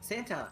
Santa!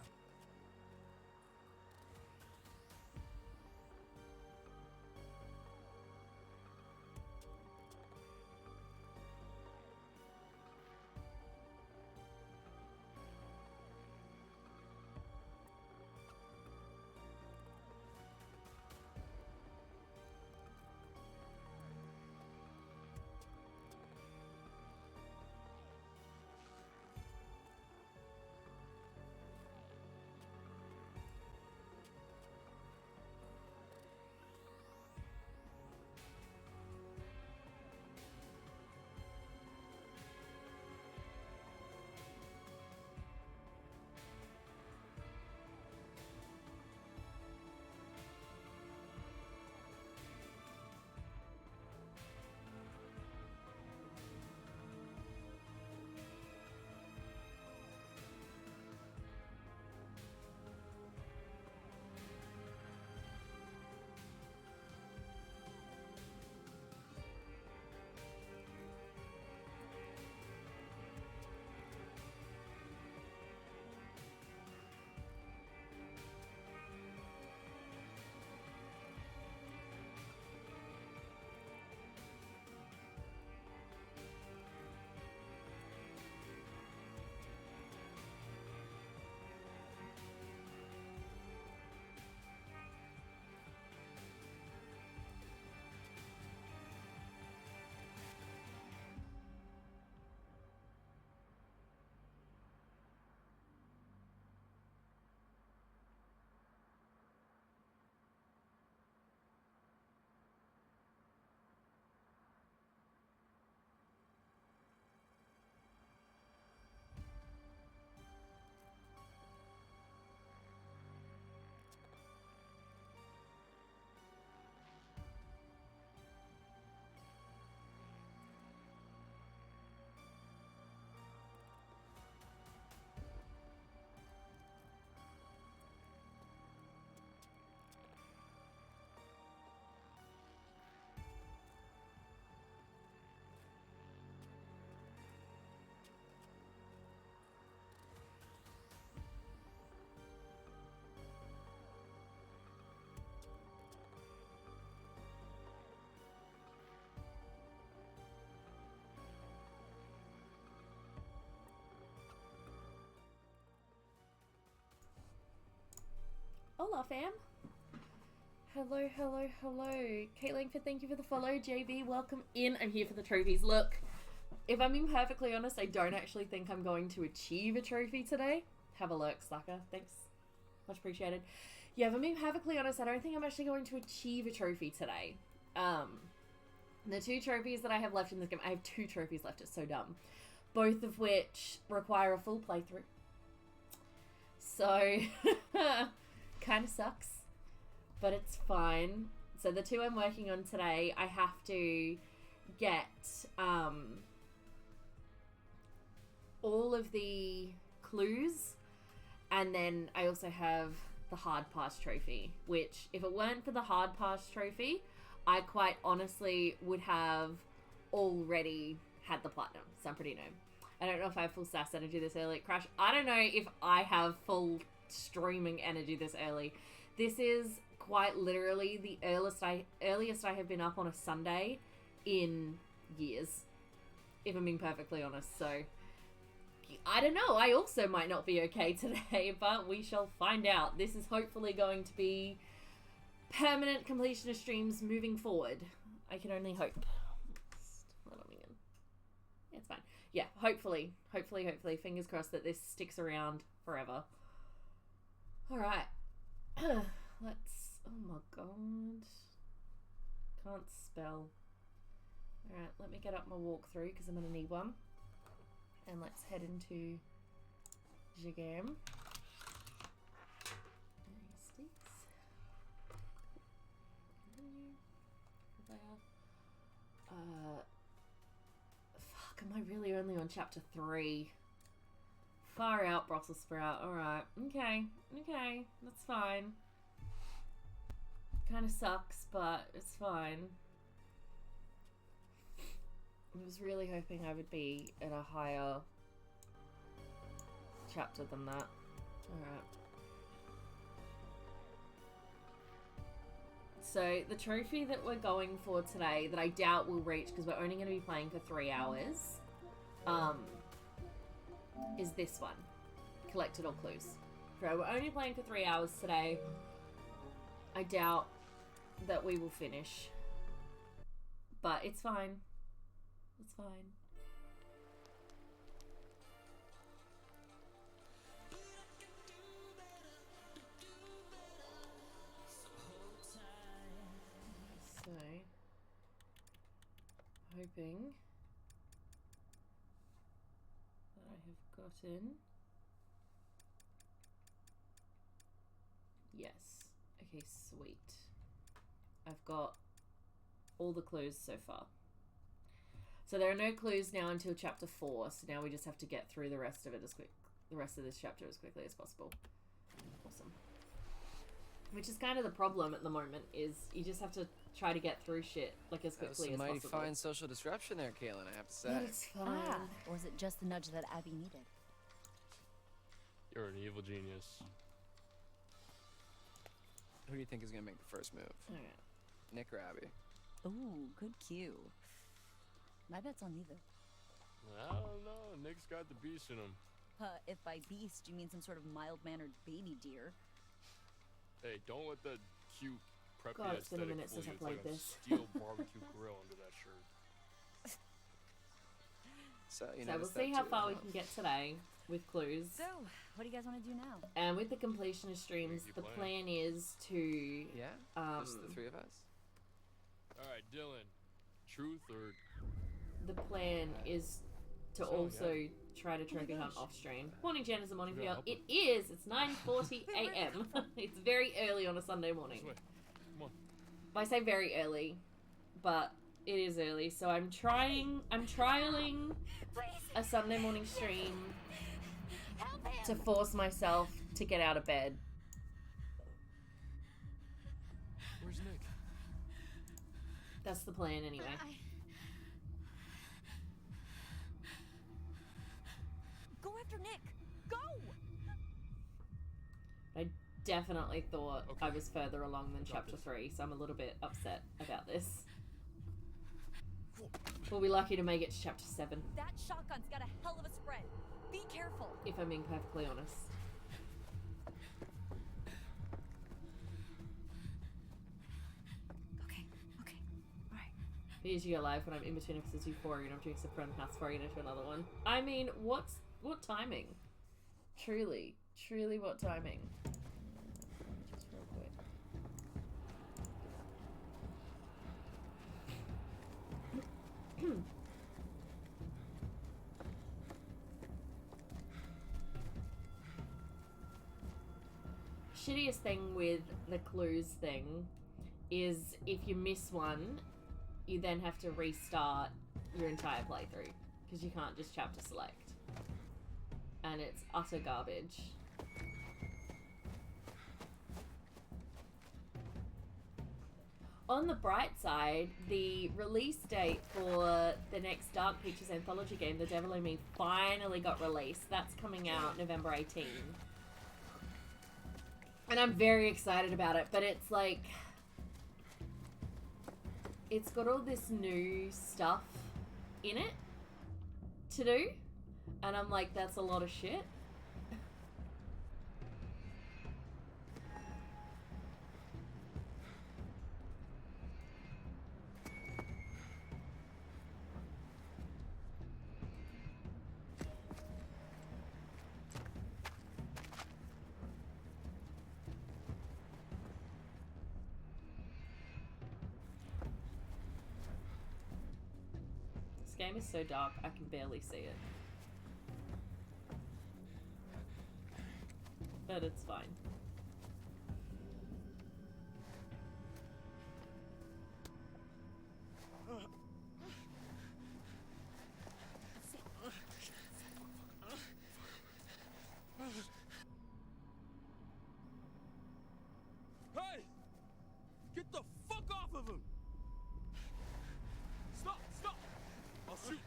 Hola, fam. Hello, hello, hello. Kate Langford, thank you for the follow. JB, welcome in. I'm here for the trophies. Look, if I'm being perfectly honest, I don't actually think I'm going to achieve a trophy today. Have a look, Slacker. Thanks. Much appreciated. Yeah, if I'm being perfectly honest, I don't think I'm actually going to achieve a trophy today. The two trophies that I have left in this game, I have two trophies left. It's so dumb. Both of which require a full playthrough. So, kind of sucks. But it's fine. So the two I'm working on today, I have to get all of the clues, and then I also have the hard pass trophy, which if it weren't for the hard pass trophy, I quite honestly would have already had the platinum. So I'm pretty new. I don't know if I have full SAS energy this early. Crash, I don't know if I have full streaming energy this early. This is quite literally the earliest I have been up on a Sunday in years, if I'm being perfectly honest. So I don't know, I also might not be okay today, but we shall find out. This is hopefully going to be permanent completion of streams moving forward. I can only hope. It's fine. Yeah, hopefully, fingers crossed that this sticks around forever. Alright. Let's... Oh my god. Can't spell. Alright, let me get up my walkthrough because I'm going to need one. And let's head into the game. Fuck, am I really only on chapter 3? Far out, Brussels sprout. Alright. Okay, that's fine. Kind of sucks, but it's fine. I was really hoping I would be at a higher chapter than that. Alright. So, the trophy that we're going for today, that I doubt we'll reach because we're only going to be playing for 3 hours, is this one. Collected all clues. So, we're only playing for 3 hours today. I doubt that we will finish. But it's fine. It's fine. So, hoping that I have gotten... Yes. Okay, sweet. I've got all the clues so far. So there are no clues now until chapter 4, so now we just have to get through the rest of it the rest of this chapter as quickly as possible. Awesome. Which is kind of the problem at the moment, is you just have to try to get through shit like as quickly as possible. Mighty fine social disruption there, Kaylin, I have to say. But it's fine. Or was it just the nudge that Abby needed? You're an evil genius. Who do you think is gonna make the first move? Okay. Nick or Abby? Ooh, good cue. My bet's on neither. I don't know. Nick's got the beast in him. If by beast you mean some sort of mild-mannered baby deer. Hey, don't let that cute, preppy God, it's been a aesthetic minute fool since you. I It's played like a this. steel barbecue grill under that shirt. So, you So know, we'll see how far we can get today with clues. So, what do you guys want to do now? And with the completion of streams, Keep the playing. plan is to... Yeah? Just the 3 of us? Alright, Dylan. Truth or... The plan is to So, also yeah. try to trophy hunt off stream. Morning, Jen, is a morning for Yeah, you. help It is. It's 9:40 a.m. It's very early on a Sunday morning. This way. Come on. I say very early, but it is early. So I'm trialing a Sunday morning stream to force myself to get out of bed. Where's Nick? That's the plan anyway. Go after Nick! Go! I definitely thought Okay. I was further along than Got chapter this. 3, so I'm a little bit upset about this. We'll be lucky to make it to chapter 7, That shotgun's got a hell of a spread. Be careful. if I'm being perfectly honest. Okay, alright. Here's you alive when I'm in between episodes of Quarry and I'm doing some friend house before I get into another one. I mean, what timing? Truly, what timing? Just real quick. Shittiest thing with the clues thing is if you miss one, you then have to restart your entire playthrough because you can't just chapter select. And it's utter garbage. On the bright side, the release date for the next Dark Pictures anthology game, The Devil in Me, finally got released. That's coming out November 18. And I'm very excited about it, but it's like... It's got all this new stuff in it to do. And I'm like, that's a lot of shit. This game is so dark, I can barely see it. But it's fine. Hey! Get the fuck off of him! Stop! Stop! I'll shoot!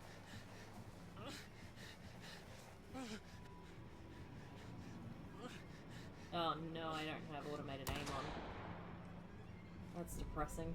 Oh no, I don't have automated aim on. That's depressing.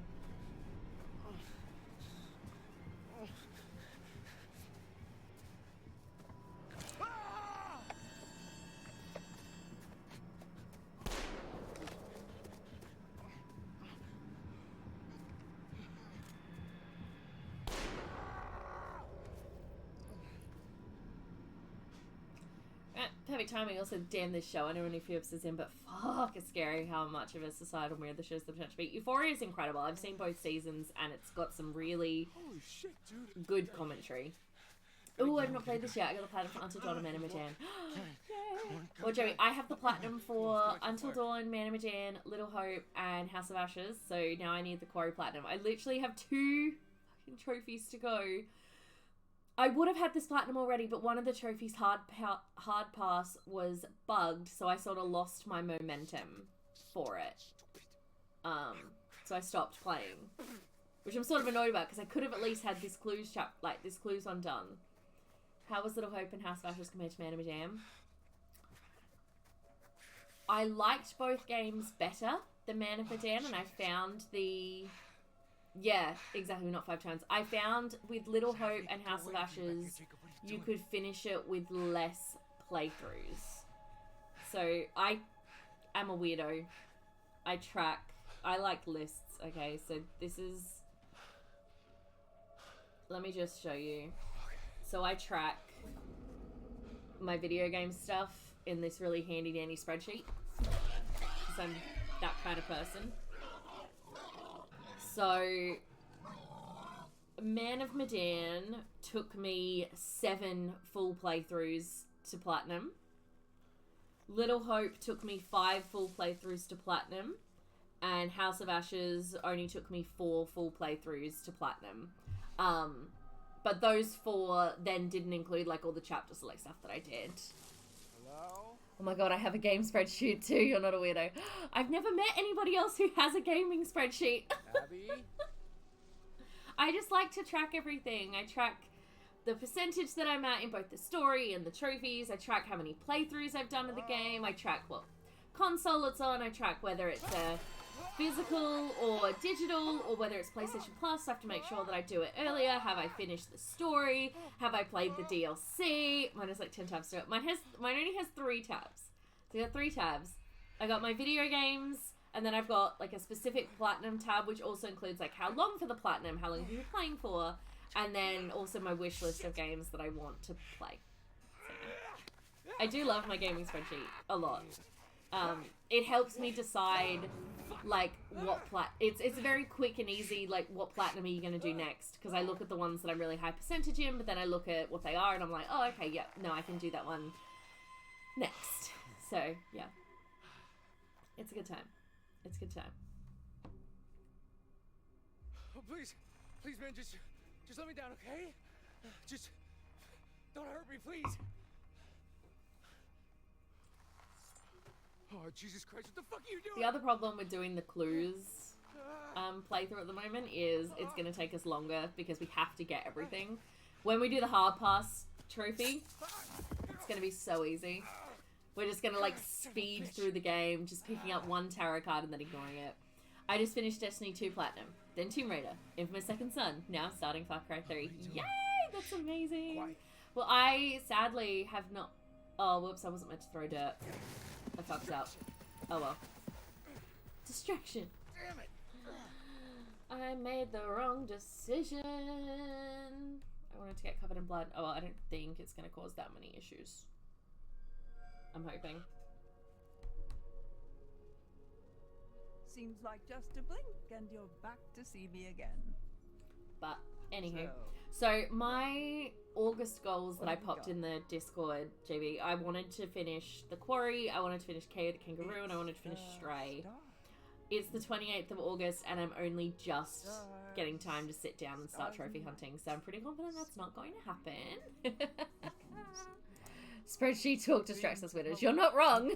Perfect timing. Also, damn this show. I know only a few episodes in, but fuck, it's scary how much of a societal mirror the show's the potential to be. Euphoria is incredible. I've seen both seasons, and it's got some really Holy shit, dude. good commentary. Oh, I've not played this yet. I got the platinum for Until Dawn and Man of Medan. Well, Joey, I have the platinum for Until Dawn, Man of Medan, Little Hope, and House of Ashes. So now I need the Quarry platinum. I literally have 2 fucking trophies to go. I would have had this platinum already, but one of the trophies hard pass was bugged, so I sort of lost my momentum for it. So I stopped playing, which I'm sort of annoyed about because I could have at least had this clues this clues undone. How was Little Hope and House of Ashes compared to Man of Medan? I liked both games better than Man of Medan, and I found the... Yeah, exactly, not 5 times. I found with Little Hope and House of Ashes, you could finish it with less playthroughs. So, I am a weirdo. I track. I like lists, okay? So, this is... Let me just show you. So, I track my video game stuff in this really handy-dandy spreadsheet. Because I'm that kind of person. So, Man of Medan took me 7 full playthroughs to platinum. Little Hope took me 5 full playthroughs to platinum. And House of Ashes only took me 4 full playthroughs to platinum. But those 4 then didn't include like all the chapter select stuff that I did. Hello? Oh my god, I have a game spreadsheet too. You're not a weirdo. I've never met anybody else who has a gaming spreadsheet. Abby? I just like to track everything. I track the percentage that I'm at in both the story and the trophies. I track how many playthroughs I've done of the game. I track what console it's on. I track whether it's a physical or digital, or whether it's PlayStation Plus. I have to make sure that I do it earlier. Have I finished the story? Have I played the DLC? Mine has like 10 tabs to it. Mine only has 3 tabs. So I got 3 tabs. I got my video games, and then I've got like a specific platinum tab, which also includes like how long for the platinum, how long have you been playing for, and then also my wish list of games that I want to play. So, yeah. I do love my gaming spreadsheet a lot. It helps me decide like what it's very quick and easy, like what platinum are you going to do next, because I look at the ones that I'm really high percentage in, but then I look at what they are and I'm like, oh okay, yeah, no, I can do that one next. So yeah, it's a good time. It's a good time. Oh, please, man, just let me down, okay? Just don't hurt me, please. Oh, Jesus Christ, what the fuck are you doing? The other problem with doing the clues playthrough at the moment is it's going to take us longer because we have to get everything. When we do the hard pass trophy, it's going to be so easy. We're just going to like speed through the game, just picking up 1 tarot card and then ignoring it. I just finished Destiny 2 Platinum, then Tomb Raider, Infamous Second Son, now starting Far Cry 3. Yay! That's amazing! Well, I sadly have not... Oh, whoops, I wasn't meant to throw dirt. I fucked up. Oh well. Distraction. Damn it! I made the wrong decision. I wanted to get covered in blood. Oh well, I don't think it's going to cause that many issues. I'm hoping. Seems like just a blink and you're back to see me again. But anywho, so my August goals that I popped in the Discord, JB, I wanted to finish the Quarry, I wanted to finish KO the Kangaroo, and I wanted to finish Stray. It's the 28th of August and I'm only just getting time to sit down and start trophy hunting, so I'm pretty confident that's not going to happen. Spreadsheet talk distracts us winners. You're not wrong.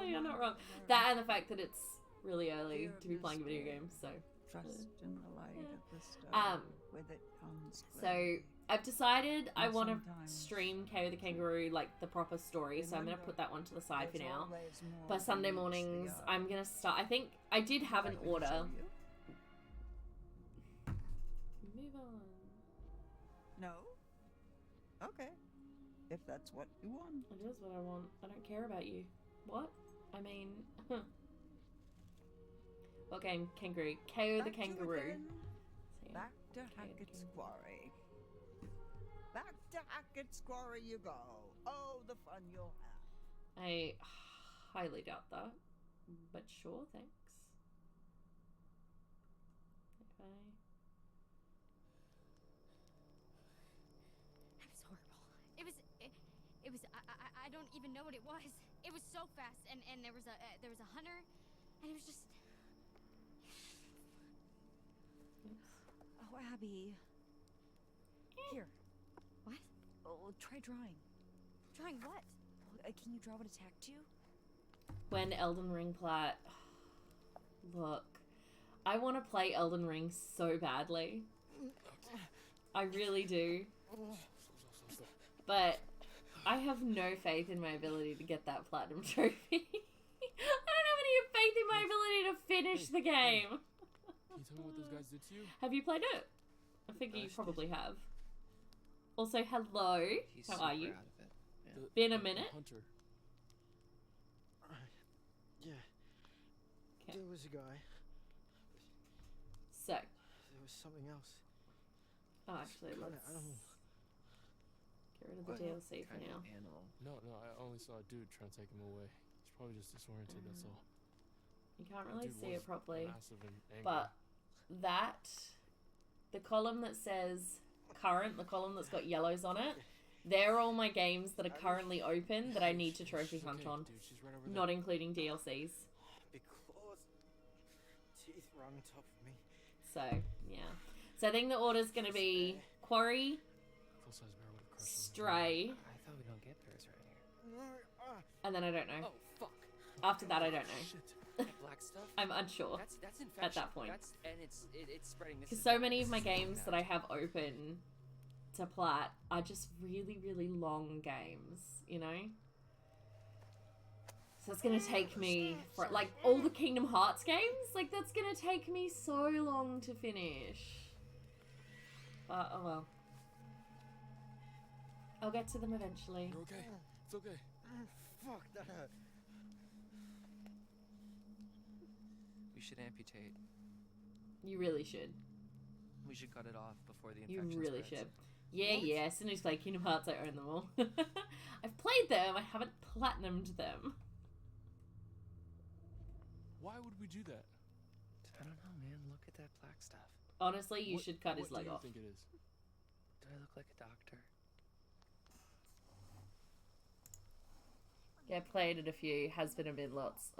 You're not wrong. That and the fact that it's really early to be playing video games, so Trust in the light of the stone. With it comes So clarity. I've decided I And want to sometimes stream KO the Kangaroo, like the proper story, so I'm going to put that one to the side for now. But Sunday mornings, I'm going to start. I think I did have an order. Move on. No? Okay. If that's what you want. It is what I want. I don't care about you. What? I mean, what game? Kangaroo. KO the Back to it Kangaroo. then. So, yeah. Back to KO the Hackett's Kangaroo. Quarry. Back to Hackett's Quarry you go. Oh, the fun you'll have. I highly doubt that. But sure, thanks. Okay. That was horrible. It was. I don't even know what it was. It was so fast, and there was a hunter, and it was just. Oh, Abby. Here. What? Oh, try drawing. Drawing what? Can you draw what attacked you? When Elden Ring plat. Look, I want to play Elden Ring so badly. I really do. But I have no faith in my ability to get that platinum trophy. I don't have any faith in my ability to finish the game. Can you tell me what those guys did to you? Have you played it? I figure you probably have. Also, hello. He's How are super you? out of it. Yeah. Been a minute? Hunter. Yeah, Okay. there was a guy. So, There was something else. oh, actually, Kinda let's animal. get rid of the What? DLC for Kind now. of animal. No, I only saw a dude trying to take him away. He's probably just disoriented, that's all. You can't The really dude see was it properly. massive and angry. But that, the column that says current, the column that's got yellows on it, they're all my games that are currently open that I need to trophy She's hunt okay, on, dude, she's right over there. not including DLCs. Big claws. Teeth right on top of me. So, yeah. So I think the order's going to be Quarry, Full-size bear would have crushed him. Stray, I thought we don't get bears right here. and then I don't know. Oh, fuck. After that, I don't know. Shit. That black stuff? I'm unsure. That's infection. that point. And it's spreading. This Because is so bad. many of This my is really games bad. that I have open to plat are just really, really long games, you know? So it's gonna take me for like all the Kingdom Hearts games, like that's gonna take me so long to finish. But oh well. I'll get to them eventually. You're okay. It's okay. Fuck, that hurt. We should amputate. You really should. We should cut it off before the You infection really spreads. should. Yeah, as soon as I play Kingdom Hearts, I own them all. I've played them, I haven't platinumed them. Why would we do that? I don't know, man. Look at that black stuff. Honestly, you What- should cut his what leg do you off. think it is? Do I look like a doctor? Yeah, played it a few. Has been a bit lots.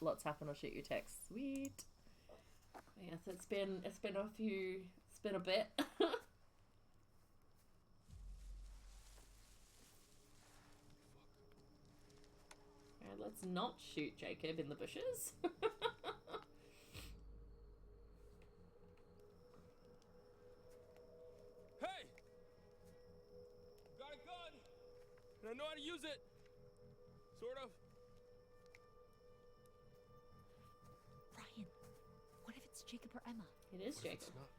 Lots happen. I'll shoot you a text. Sweet. Yeah, so it's been a few. It's been a bit. Alright, let's not shoot Jacob in the bushes. Hey! Got a gun! And I know how to use it! Sort of. Ryan, what if it's Jacob or Emma? It is What if it's Jacob. not?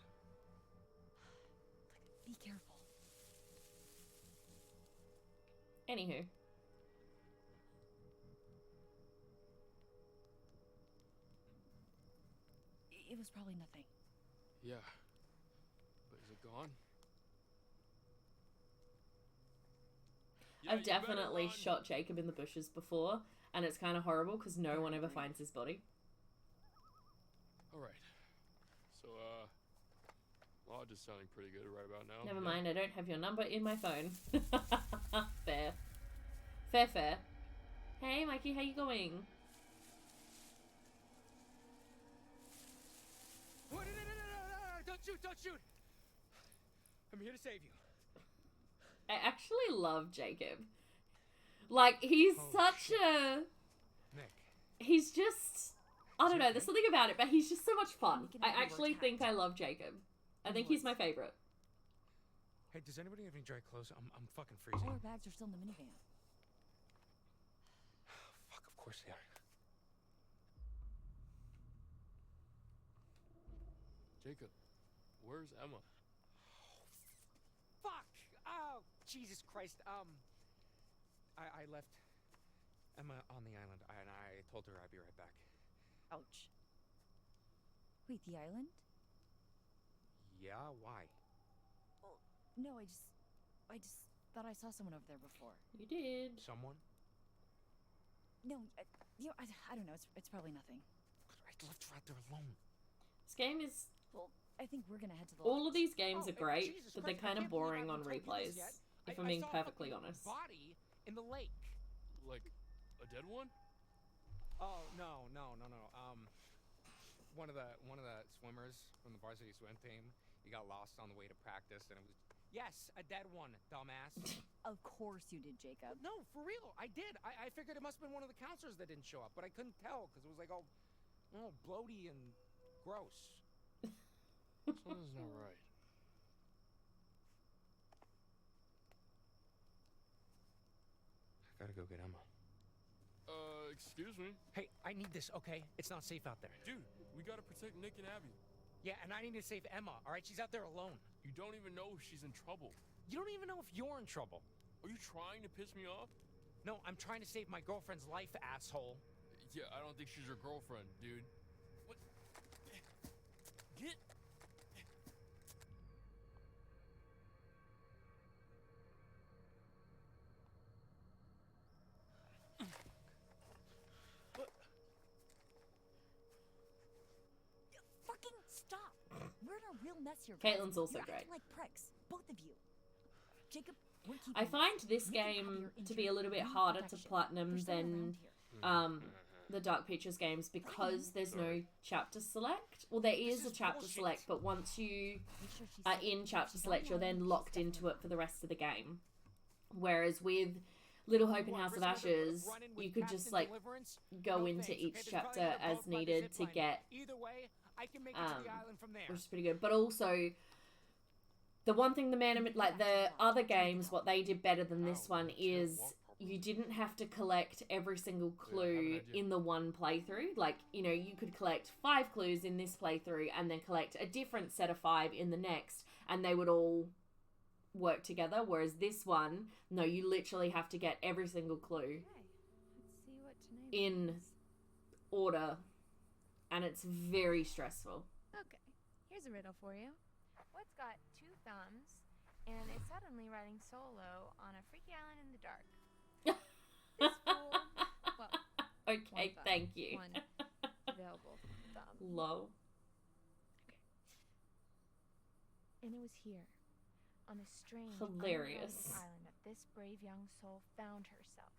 Be careful. Anywho. It was probably nothing. Yeah. But is it gone? Yeah, I've you better definitely run. shot Jacob in the bushes before, and it's kind of horrible because no one ever finds his body. Alright. So, Lodge is sounding pretty good right about now. Never Yeah. mind, I don't have your number in my phone. Fair. Fair. Hey, Mikey, how you going? No, don't shoot, don't shoot! I'm here to save you. I actually love Jacob. Like, he's Oh, such shit. a... Nick. He's just... I don't know, there's something about it, but he's just so much fun. Making I everyone actually attacked. think I love Jacob. I think he's my favorite. Hey, does anybody have any dry clothes? I'm fucking All freezing. our bags are still in the minivan. Fuck, of course they are. Jacob, where's Emma? Fuck! Oh, Jesus Christ. I left Emma on the island, and I told her I'd be right back. Ouch. Wait, the island? Yeah, why? No, I just thought I saw someone over there before. You did. Someone? No, I don't know. It's probably nothing. I left her out there alone. This game is... Well, I think we're gonna head to the All lodge. of these games Oh, are great, Jesus but they're Christ, I kind of can't believe I boring on haven't told you replays, this yet. if I I'm being saw a perfectly fucking honest. body in the lake. Like, a dead one? Oh, no. One of the swimmers from the varsity swim team, he got lost on the way to practice, and it was... Yes, a dead one, dumbass. Of course you did, Jacob. No, for real, I did. I figured it must have been one of the counselors that didn't show up, but I couldn't tell, because it was like all bloaty and gross. Something's not right. I gotta go get Emma. Excuse me? Hey, I need this, okay? It's not safe out there. Dude, we gotta protect Nick and Abby. Yeah, and I need to save Emma, all right? She's out there alone. You don't even know if she's in trouble. You don't even know if you're in trouble. Are you trying to piss me off? No, I'm trying to save my girlfriend's life, asshole. Yeah, I don't think she's your girlfriend, dude. What? Get... Fucking stop! We're in a real mess here, guys. Caitlin's also You're great. acting like pricks, both of you. Jacob, we're keeping I find this You can have game your to be a injury, little bit no harder to protection. platinum There's someone than around here. the Dark Pictures games because there's no chapter select. Well, there is a is chapter bullshit. select, but once you Make sure she's are safe. in chapter She's select, you're online, then she's locked into definitely it for the rest of the game. Whereas with Little Hope and What, House of risk another Ashes, run-in with you could Captain just like Deliverance? go No into thanks, each okay? There's chapter probably a as boat by the needed zip to line. get, Either way, I can make it to the island from there. which is pretty good. But also, the one thing the other games, what they did better than this one is you didn't have to collect every single clue in the one playthrough. Like, you know, you could collect 5 clues in this playthrough and then collect a different set of 5 in the next, and they would all work together. Whereas this one, no, you literally have to get every single clue Okay, let's see what tonight in brings. order, and it's very stressful. Okay, here's a riddle for you. What's got 2 thumbs and is suddenly riding solo on a freaky island in the dark? This fool. Well, Okay, thumb, thank you. one available thumb. Low. And it was here, on a strange, Hilarious. unrelated island, that this brave young soul found herself.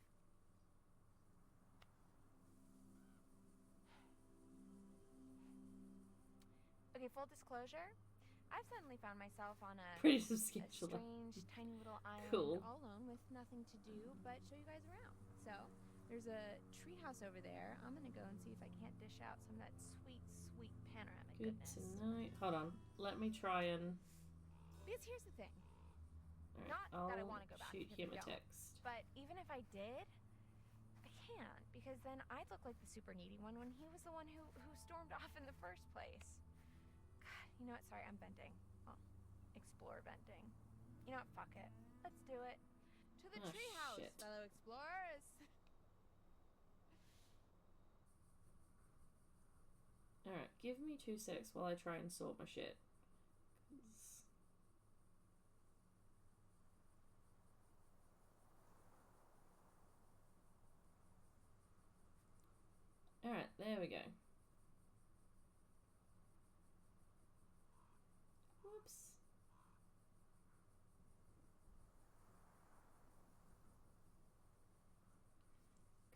Okay, full disclosure, I've suddenly found myself on a Pretty a substantial. strange, tiny little island Cool. all alone with nothing to do but show you guys around. So, there's a treehouse over there. I'm gonna go and see if I can't dish out some of that sweet, sweet panoramic Good goodness. to know. Hold on. Let me try and... Because here's the thing. Alright, Not I'll that I wanna go back, shoot because him I a don't. text. But even if I did, I can't, because then I'd look like the super needy one when he was the one who stormed off in the first place. God, you know what? Sorry, I'm venting. Well, explore venting. You know what? Fuck it. Let's do it. To the Oh, treehouse, shit. fellow explorers. Alright, give me 2 secs while I try and sort my shit. 'Cause- Alright, there we go. Whoops.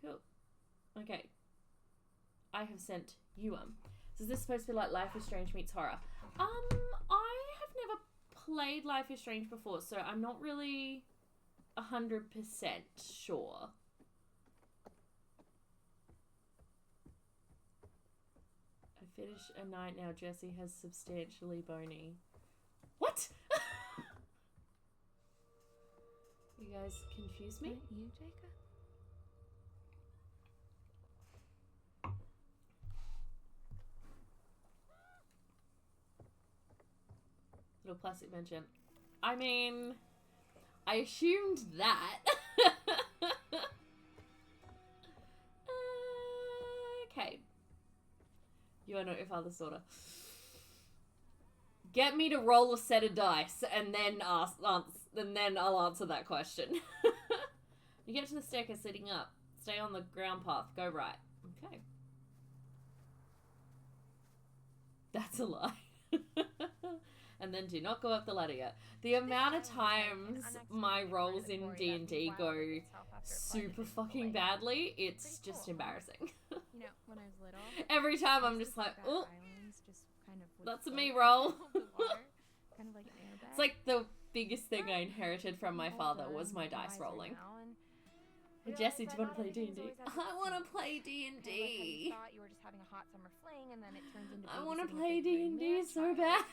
Cool. Okay. I have sent you one. So is this supposed to be like Life is Strange meets horror? I have never played Life is Strange before, so I'm not really 100% sure. finish a night now. Jesse has substantially bony. What? You guys confuse me? You, Jacob? Little plastic mention. I mean, I assumed that. Okay. You are not your father's daughter. Get me to roll a set of dice, and then I'll answer that question. You get to the staircase leading up. Stay on the ground path. Go right. Okay. That's a lie. And then do not go up the ladder yet. The amount of times my rolls in D&D go super fucking badly, it's just embarrassing. You know, when I was little, Every time I'm just like, oh, just kind of that's a me roll. Kind of like an airbag. It's like the biggest thing I inherited from my father was my dice rolling. Jesse, do you want to play D&D? I want to play D&D. You thought you were just having a hot summer fling, and then it turns into I want to play D&D so bad.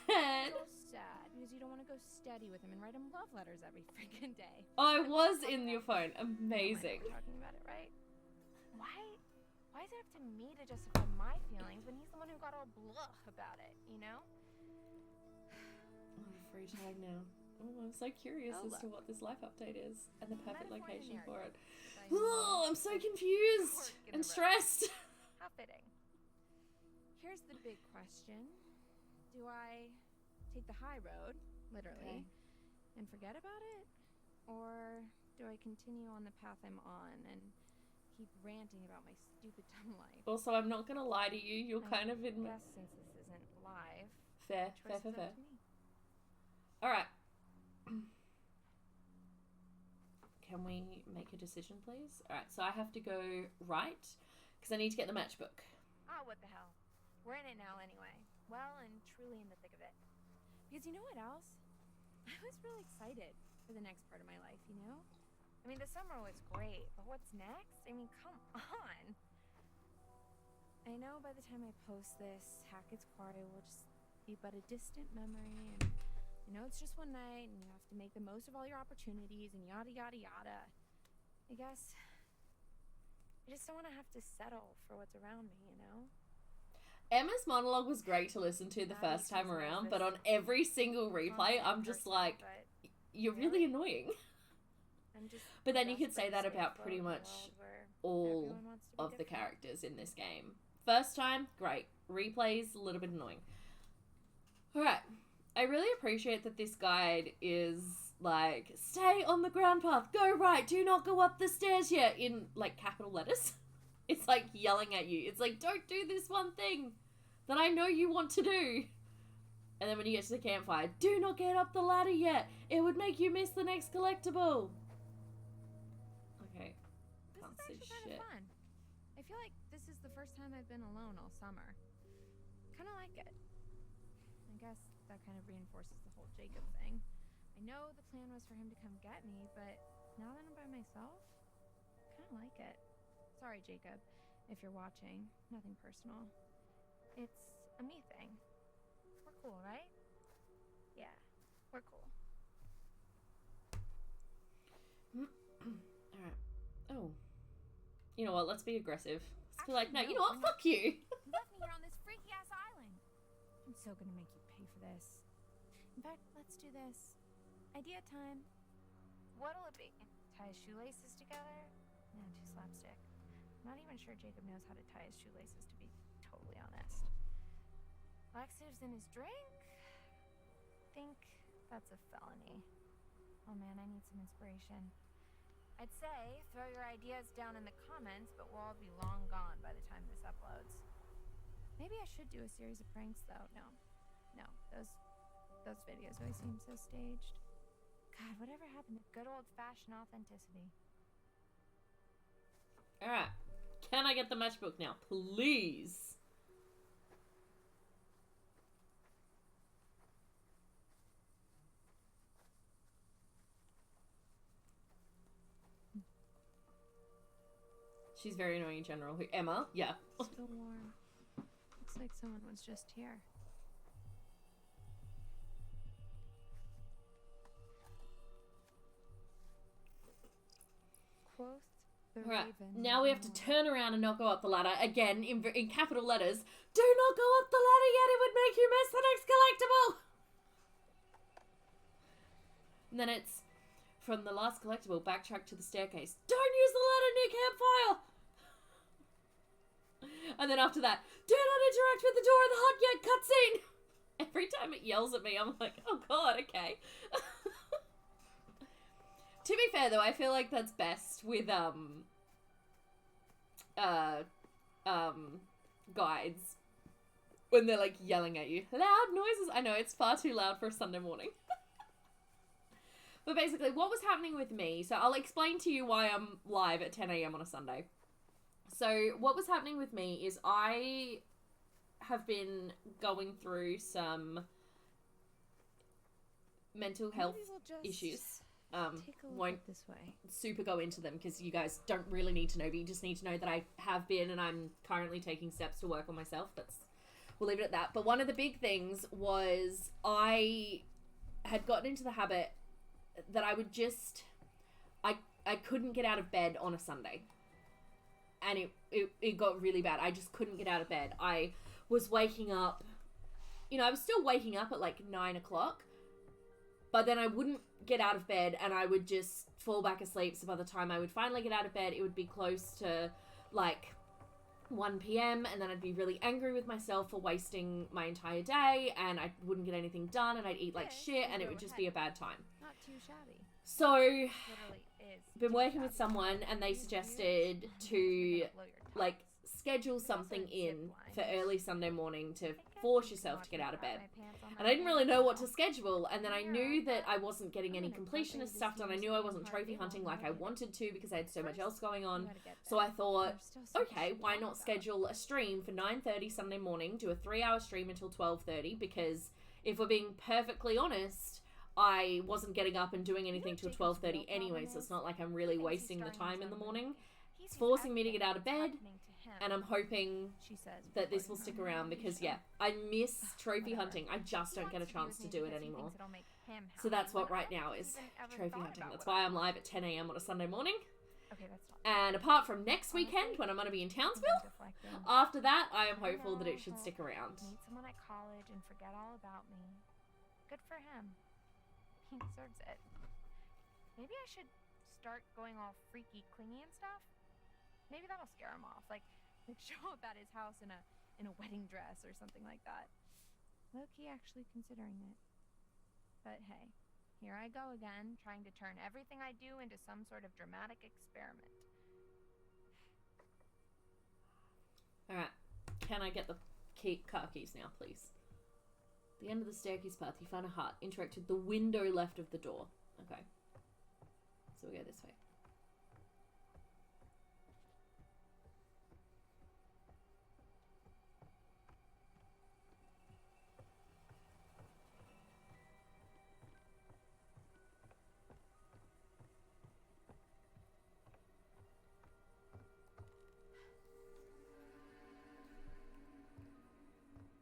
So sad because you don't want to go steady with him and write him love letters every freaking day. I was in your phone. Amazing. We're talking about it, right? Why is it up to me to justify my feelings when he's the one who got all blah about it, you know? I'm free tag now. Oh, I'm so curious as to what this life update is and the perfect location for it. Oh, I'm so confused and stressed. How fitting. Here's the big question. Do I take the high road, literally, and forget about it? Or do I continue on the path I'm on and keep ranting about my stupid dumb life? Also, I'm not going to lie to you. You're kind of in... I guess since this isn't live, Fair. Alright. Can we make a decision, please? Alright, so I have to go right, because I need to get the matchbook. Oh, what the hell. We're in it now anyway. Well, and truly in the thick of it. Because you know what else? I was really excited for the next part of my life, you know? I mean, the summer was great, but what's next? I mean, come on. I know by the time I post this, Hackett's Quarry will just be but a distant memory, and you know it's just one night, and you have to make the most of all your opportunities, and yada yada yada. I guess I just don't want to have to settle for what's around me, you know? Emma's monologue was great to listen to the first time around, but on every single replay, I'm just like, you're really annoying. But then you could say that about pretty much all of the characters in this game. First time, great. Replays, a little bit annoying. Alright. I really appreciate that this guide is like, stay on the ground path, go right, do not go up the stairs yet, in like capital letters. It's like yelling at you. It's like, don't do this one thing that I know you want to do. And then when you get to the campfire, do not get up the ladder yet. It would make you miss the next collectible. Okay. Can't see shit. Fun. I feel like this is the first time I've been alone all summer. Kind of like it. I guess that kind of reinforces the whole Jacob thing. I know the plan was for him to come get me, but now that I'm by myself, I kind of like it. Sorry, Jacob, if you're watching. Nothing personal. It's a me thing. We're cool, right? Yeah, we're cool. Alright. Oh. You know what? Let's be aggressive. Let's be like, no, you know what? Fuck you. You left me here on this freaky ass island. I'm so gonna make you pay for this. In fact, let's do this. Idea time. What'll it be? Tie his shoelaces together? No, too slapstick. I'm not even sure Jacob knows how to tie his shoelaces, to be totally honest. Laxatives in his drink? Think that's a felony. Oh man, I need some inspiration. I'd say throw your ideas down in the comments, but we'll all be long gone by the time this uploads. Maybe I should do a series of pranks though. No, those videos always seem so staged. God, whatever happened to good old-fashioned authenticity? Alright. Can I get the matchbook now? Please. She's very annoying in general. Who, Emma? Yeah. Still warm. It's so like someone was just here. Quoth the Right, raven. now we have to nevermore. turn around and not go up the ladder. Again, in capital letters. Do not go up the ladder yet, it would make you miss the next collectible! And then it's, from the last collectible, backtrack to the staircase. Don't use the ladder near campfire! And then after that, do not interact with the door in the hut yet, cutscene! Every time it yells at me, I'm like, oh god, okay. To be fair, though, I feel like that's best with, guides. When they're, like, yelling at you. Loud noises! I know, it's far too loud for a Sunday morning. But basically, what was happening with me, so I'll explain to you why I'm live at 10 a.m. on a Sunday. So, what was happening with me is I have been going through some mental health Maybe we'll just issues. take a look Won't at this way. super go into them because you guys don't really need to know, but you just need to know that I have been and I'm currently taking steps to work on myself. We'll leave it at that. But one of the big things was I had gotten into the habit that I would just, I couldn't get out of bed on a Sunday. And it got really bad. I just couldn't get out of bed. I was waking up, I was still waking up at like 9 o'clock, but then I wouldn't get out of bed and I would just fall back asleep. So by the time I would finally get out of bed, it would be close to like 1 p.m. and then I'd be really angry with myself for wasting my entire day and I wouldn't get anything done and I'd eat like shit and it would just be a bad time. Not too shabby. So, Literally is. been too working with shabby. someone and they You suggested use- to you're gonna blow your like tops. schedule also something zip in for lines. early Sunday morning to I guess force you can yourself watch to get me out of crap bed. my pants on And my I didn't really pants know what to now. schedule, and then I knew that I wasn't getting any I'm gonna completionist copy stuff done. I this knew I used wasn't in trophy part hunting B1 like I later. wanted to because I had so much First, else going you on. gotta get So I there. thought, There's still so much okay, to why talk not about. schedule a stream for 9:30 Sunday morning, do a 3-hour stream until 12:30, because if we're being perfectly honest, I wasn't getting up and doing anything till Jacob's 12:30 real anyway, problem so it's is not like I'm he really thinks he's wasting the starring time his in the own morning. movie. He It's sees forcing me to everything get out of that's bed, happening to him, and I'm hoping she says that this before will stick going on around the because, show. yeah, I miss trophy Whatever. hunting. I just He don't get a wants to be chance with to me do it because he anymore. thinks it'll make him So that's happy, what when right I now haven't is even ever trophy thought hunting. about That's what why I I'm live at 10 a.m. on a Sunday morning. Okay, that's not. And apart from next Honestly, weekend when I'm going to be in I've been Townsville, deflecting. after that I am I hopeful that know, it should he'll stick around. Meet someone at college and forget all about me. Good for him. He deserves it. Maybe I should start going all freaky, clingy and stuff. Maybe that'll scare him off. Like show up at his house in a wedding dress or something like that. Low key, actually considering it. But hey, here I go again, trying to turn everything I do into some sort of dramatic experiment. Alright, can I get the car keys now, please? The end of the staircase path, you find a hut. Interact with the window left of the door. Okay. So we go this way.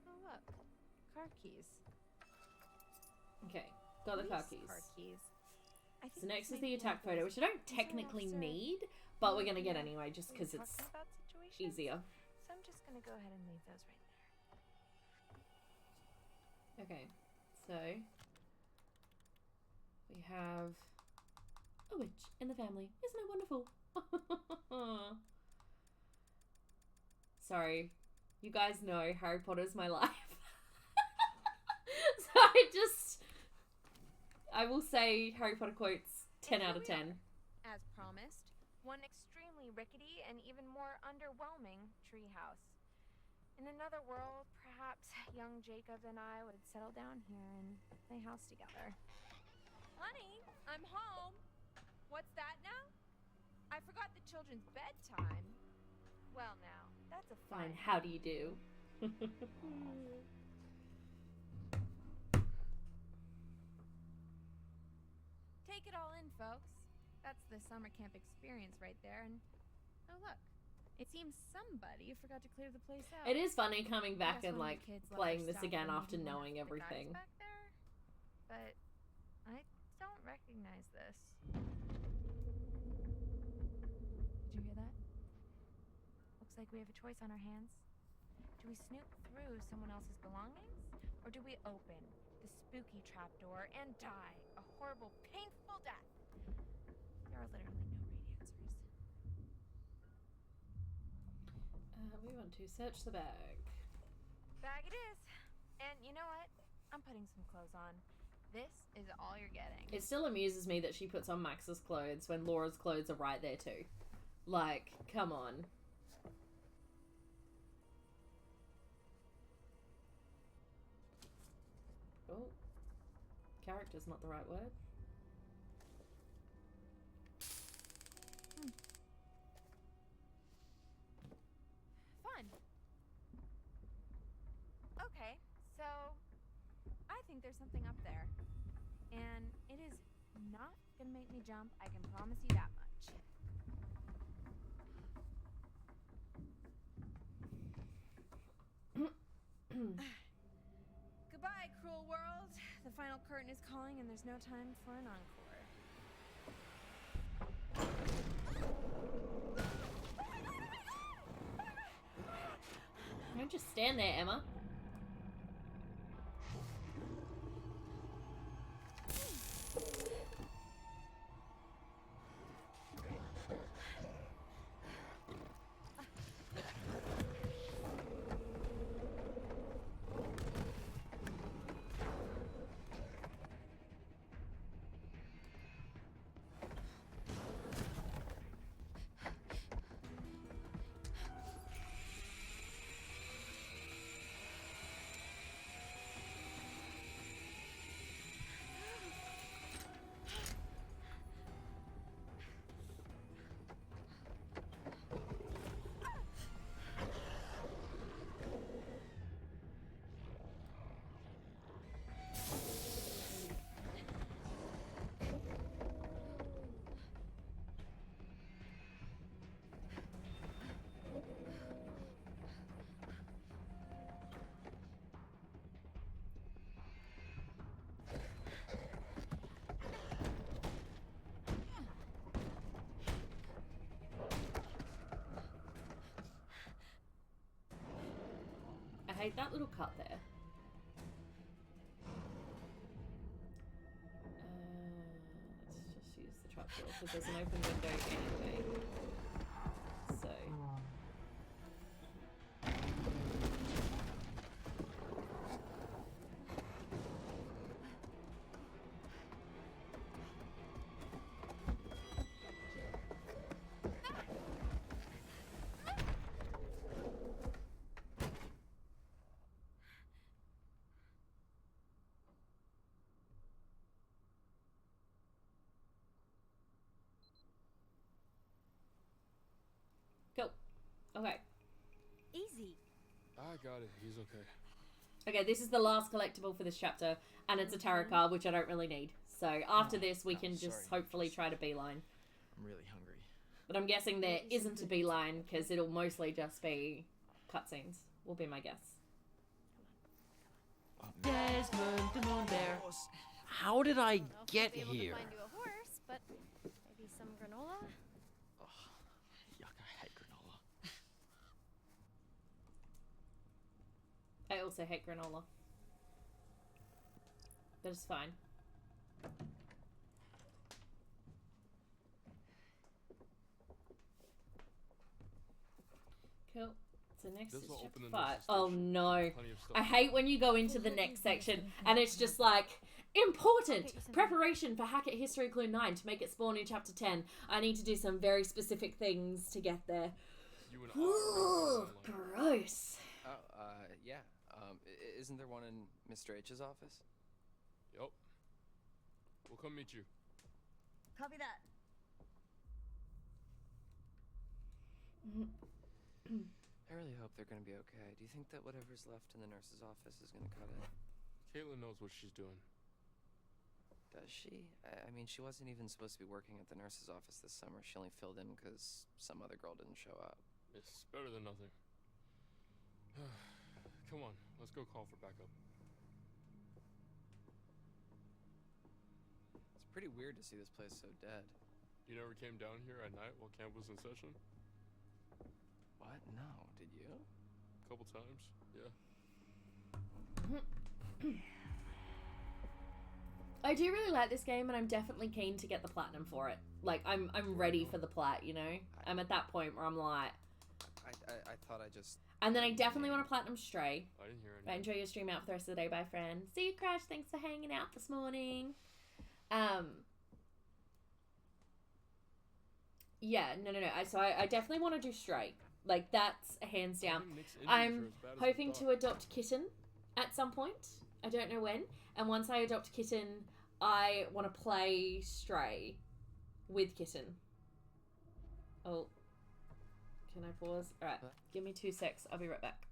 Oh look, car keys. Okay, got the car Police keys. Car keys. I think So next this is may the be one attack of those photo, which I don't police technically officer need, but we're gonna get Yeah. anyway, just we were because it's talking about situations. easier. So I'm just gonna go ahead and leave those right there. Okay, so we have a witch in the family. Isn't it wonderful? Sorry, you guys know Harry Potter's my life. So I will say Harry Potter quotes 10 out of 10. As promised, one extremely rickety and even more underwhelming treehouse. In another world, perhaps young Jacob and I would settle down here and play house together. Honey, I'm home. What's that now? I forgot the children's bedtime. Well now, that's a Fine, fine. how do you do? Take it all in, folks. That's the summer camp experience right there, and oh look, It seems somebody forgot to clear the place out. It is funny coming I back guess and one of like the kids left playing their this stuff again and after maybe one of knowing the guys everything. back there, but I don't recognize this. Did you hear that? Looks like we have a choice on our hands. Do we snoop through someone else's belongings, or do we open the spooky trapdoor and die a horrible, painful death? There are literally no right answers. We want to search the bag. Bag it is. And you know what? I'm putting some clothes on. This is all you're getting. It still amuses me that she puts on Max's clothes when Laura's clothes are right there too. Like, come on. Oh. Character's not the right word. Fun. Okay, so I think there's something up there. And it is not gonna make me jump, I can promise you that much. Goodbye, cruel world. The final curtain is calling and there's no time for an encore. Don't just stand there, Emma. I hate that little cut there. Let's just use the trapdoor because there's an open window anyway. So. Go. Okay. Easy. I got it. He's okay. Okay, this is the last collectible for this chapter, and it's a tarot card, which I don't really need. So after this, we can just hopefully try to beeline. I'm really hungry. But I'm guessing there isn't a beeline, because it'll mostly just be cutscenes, will be my guess. Desmond the Moon Bear. How did I don't know if get we'll be able here? to find you a horse, but maybe some granola? Yuck, I hate granola. I also hate granola. But it's fine. Cool. So next This is will chapter open the 5. nurse's Oh station. no. Plenty of stuff. I hate when you go into the next section and it's just like, important! Preparation for Hackett History Clue 9 to make it spawn in chapter 10. I need to do some very specific things to get there. You and Ooh, I. gross. Oh, yeah. Isn't there one in Mr. H's office? Yup. We'll come meet you. Copy that. I really hope they're gonna be okay. Do you think that whatever's left in the nurse's office is gonna cut it? Caitlin knows what she's doing. Does she? I mean, she wasn't even supposed to be working at the nurse's office this summer. She only filled in because some other girl didn't show up. It's better than nothing. Come on, let's go call for backup. It's pretty weird to see this place so dead. You never came down here at night while camp was in session? What? No, did you? A couple times, yeah. I do really like this game, and I'm definitely keen to get the platinum for it. Like, I'm ready for the plat, you know? I'm at that point where I'm like... I thought I just... And then I definitely want to platinum Stray. I didn't hear But anything. enjoy your stream out for the rest of the day, bye friend. See you, Crash. Thanks for hanging out this morning. Yeah, no. So I definitely want to do Stray. Like, that's a hands down. I'm hoping to adopt Kitten at some point. I don't know when. And once I adopt Kitten, I want to play Stray with Kitten. Oh. Can I pause? Alright, give me 2 secs. I'll be right back.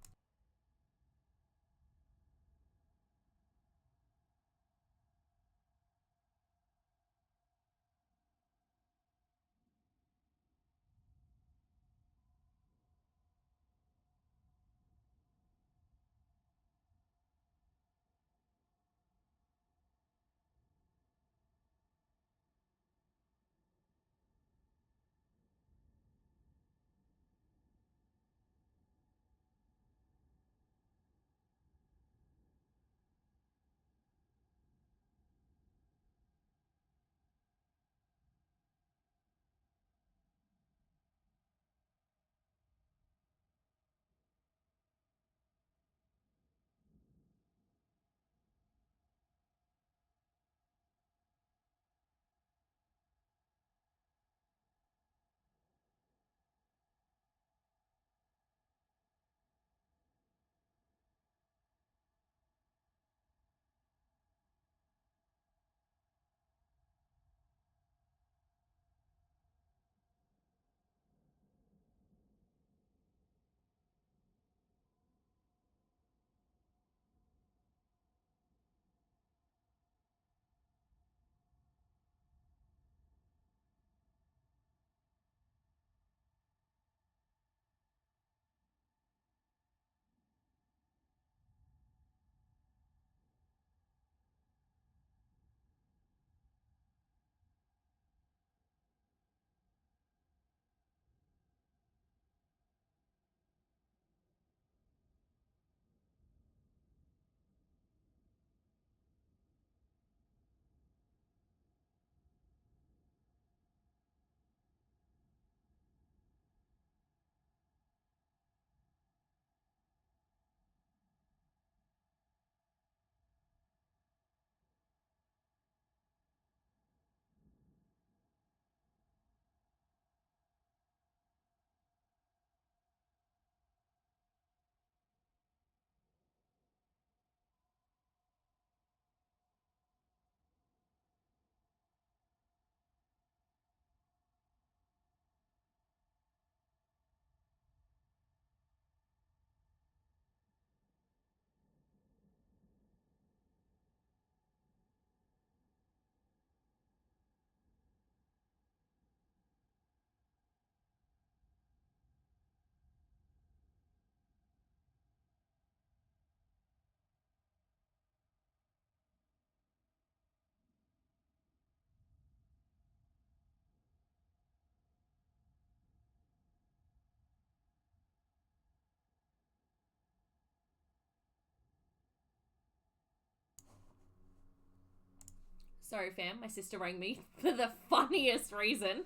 Sorry, fam. My sister rang me for the funniest reason.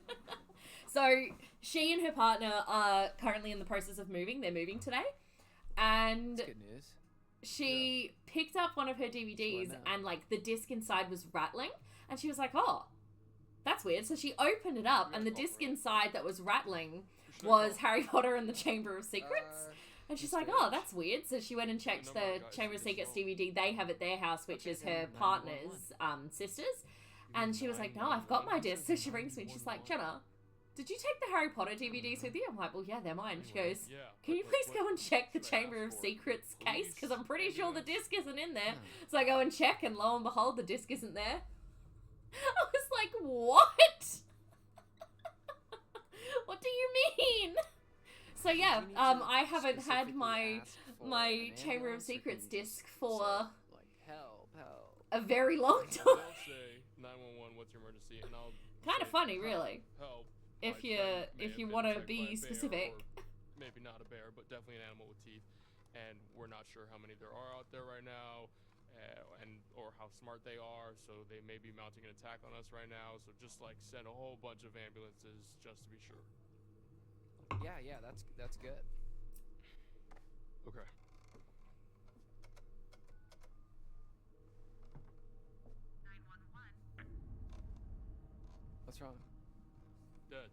So, she and her partner are currently in the process of moving. They're moving today. And That's good news. she picked up one of her DVDs and, like, the disc inside was rattling. And she was like, oh, that's weird. So she opened it up and the disc inside that was rattling was Harry Potter and the Chamber of Secrets. And she's like, oh, that's weird. So she went and checked the Chamber of Secrets DVD they have at their house, which is her partner's sisters. And she was like, no, I've got my disc. So she rings me and she's like, Jenna, did you take the Harry Potter DVDs with you? I'm like, well, yeah, they're mine. She goes, can you please go and check the Chamber of Secrets case? Because I'm pretty sure the disc isn't in there. So I go and check, and lo and behold, the disc isn't there. I was like, what? What do you mean? So yeah, You need to I haven't had specifically my ask for my an Chamber of ambulance, or Secrets can you disc just for say, like, help, help? a very long They'll time. say 911, what's your emergency, and I'll Kind of say, funny, "Help, really. Help. If My you friend may if have you been want to attacked by a be bear, specific. or maybe not a bear, but definitely an animal with teeth, and we're not sure how many there are out there right now, and or how smart they are, so they may be mounting an attack on us right now. So just like send a whole bunch of ambulances just to be sure. Yeah, that's good. Okay. What's wrong? Dead.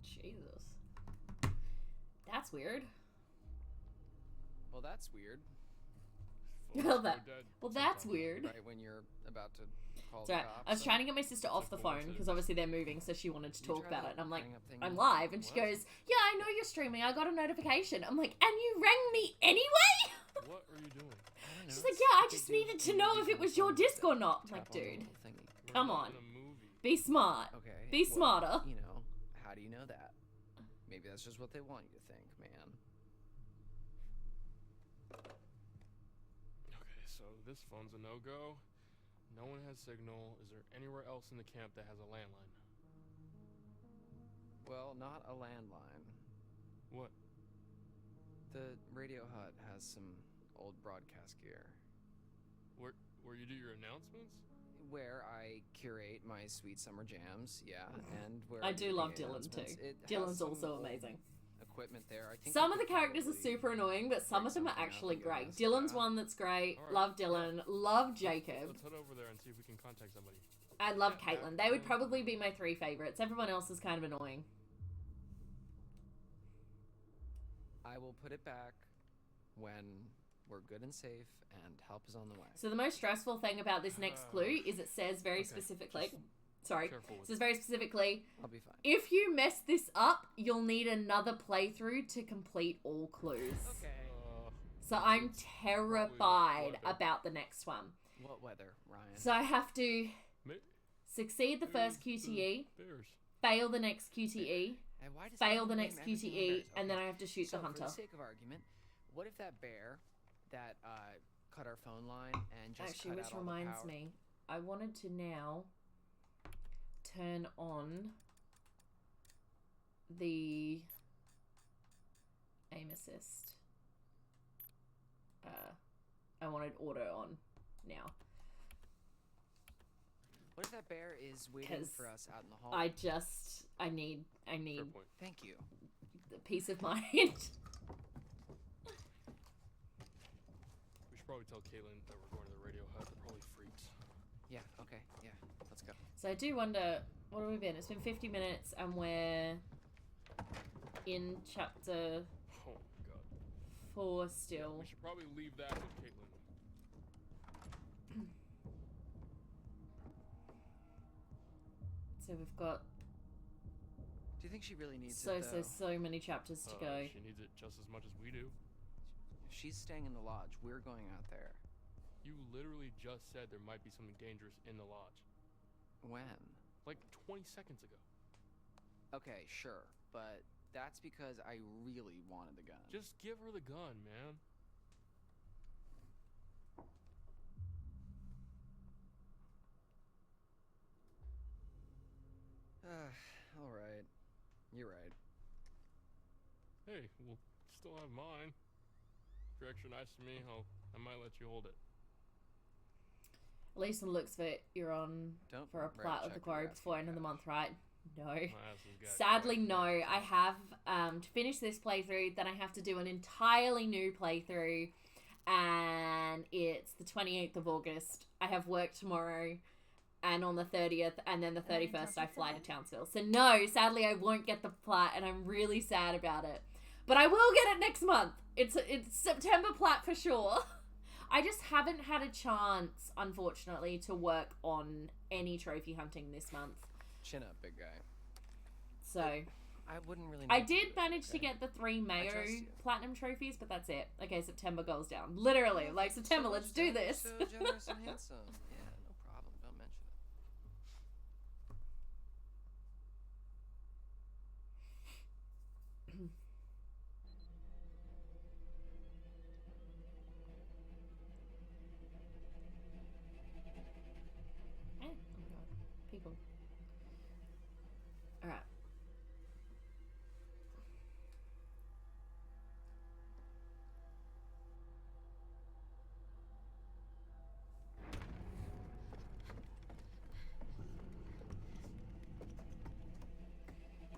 Jesus. That's weird. Well, that's weird. Well, Folks go dead that's sometimes. weird. Right when you're about to call So the I cops. was trying to get my sister off the Simple phone because message. obviously they're moving, so she wanted to You talk try about that it. And I'm like, hang up thing I'm you- live, and she What? goes, "Yeah, I know you're streaming. I got a notification." I'm like, "And you rang me anyway?" What are you doing? I don't know, She's like, it's "Yeah, I what they just do needed to in know movies if it and was your phones, disc they or not." I'm tap like, on the dude, little thingy. We're Come not on. in a movie. be smart. Okay. Be well, smarter. You know, how do you know that? Maybe that's just what they want you to think, man. Okay, so this phone's a no-go. No one has signal. Is there anywhere else in the camp that has a landline? Well, not a landline. What? The radio hut has some old broadcast gear Where you do your announcements? where I curate my sweet summer jams, yeah, and where I do do the love Dylan announcements. too. It has Dylan's some also old amazing. Equipment there. I think Some we of the could characters are probably super annoying, but some break of them are something up actually and get great. us Dylan's that. one that's great. Alright, Love Dylan. Love Jacob. Let's head over there and see if we can contact somebody. I love Yeah, Caitlin. They would yeah. probably be my 3 favorites. Everyone else is kind of annoying. I will put it back when we're good and safe and help is on the way. So the most stressful thing about this next clue is it says very Okay, specifically, just sorry, careful it with says very specifically, I'll be fine. if you mess this up, you'll need another playthrough to complete all clues. Okay. So I'm It's terrified weather. about the next one. What weather, Ryan? So I have to Ma- succeed the first QTE, Bears. fail the next QTE, And why does fail everyone the blame next everything on QTE, bears? and then Okay. I have to shoot So the hunter. for the sake of argument, what if that bear that cut our phone line and just Actually, cut which out all the reminds power? me, I wanted to now turn on the aim assist. I wanted auto on now. What if that bear is waiting 'Cause for us out in the hall? I need Fair point. Thank you. the peace of mind. We should probably tell Caitlin that we're going to the radio hut. They're probably freaks. Yeah. Okay. Yeah. Let's go. So I do wonder, what have we been? It's been 50 minutes and we're in chapter Oh my god. 4 still. We should probably leave that with Caitlin. So we've got Do you think she really needs so it, though? many chapters to go. She needs it just as much as we do. If she's staying in the lodge, we're going out there. You literally just said there might be something dangerous in the lodge. When? Like 20 seconds ago. Okay, sure, but that's because I really wanted the gun. Just give her the gun, man. All right. You're right. Hey, we'll still have mine. If you're extra nice to me, I might let you hold it. At least on the looks of it, you're on Don't for a write plat of check the for Quarry your before asking end of the cash. month, right? No. My ass has got Sadly, quite no. a bit. I have to finish this playthrough, then I have to do an entirely new playthrough, and it's the 28th of August. I have work tomorrow, and on the 30th, and then the 31st I fly to Townsville. So no, sadly I won't get the plat, and I'm really sad about it. But I will get it next month. It's September plat for sure. I just haven't had a chance, unfortunately, to work on any trophy hunting this month. Chin up, big guy. So I wouldn't really know I what to did do, manage to okay? get the 3 Mayo trust you. platinum trophies, but that's it. Okay, September goes down. Literally, like, September, let's do this. So generous and handsome. Yeah, no problem. Don't mention it.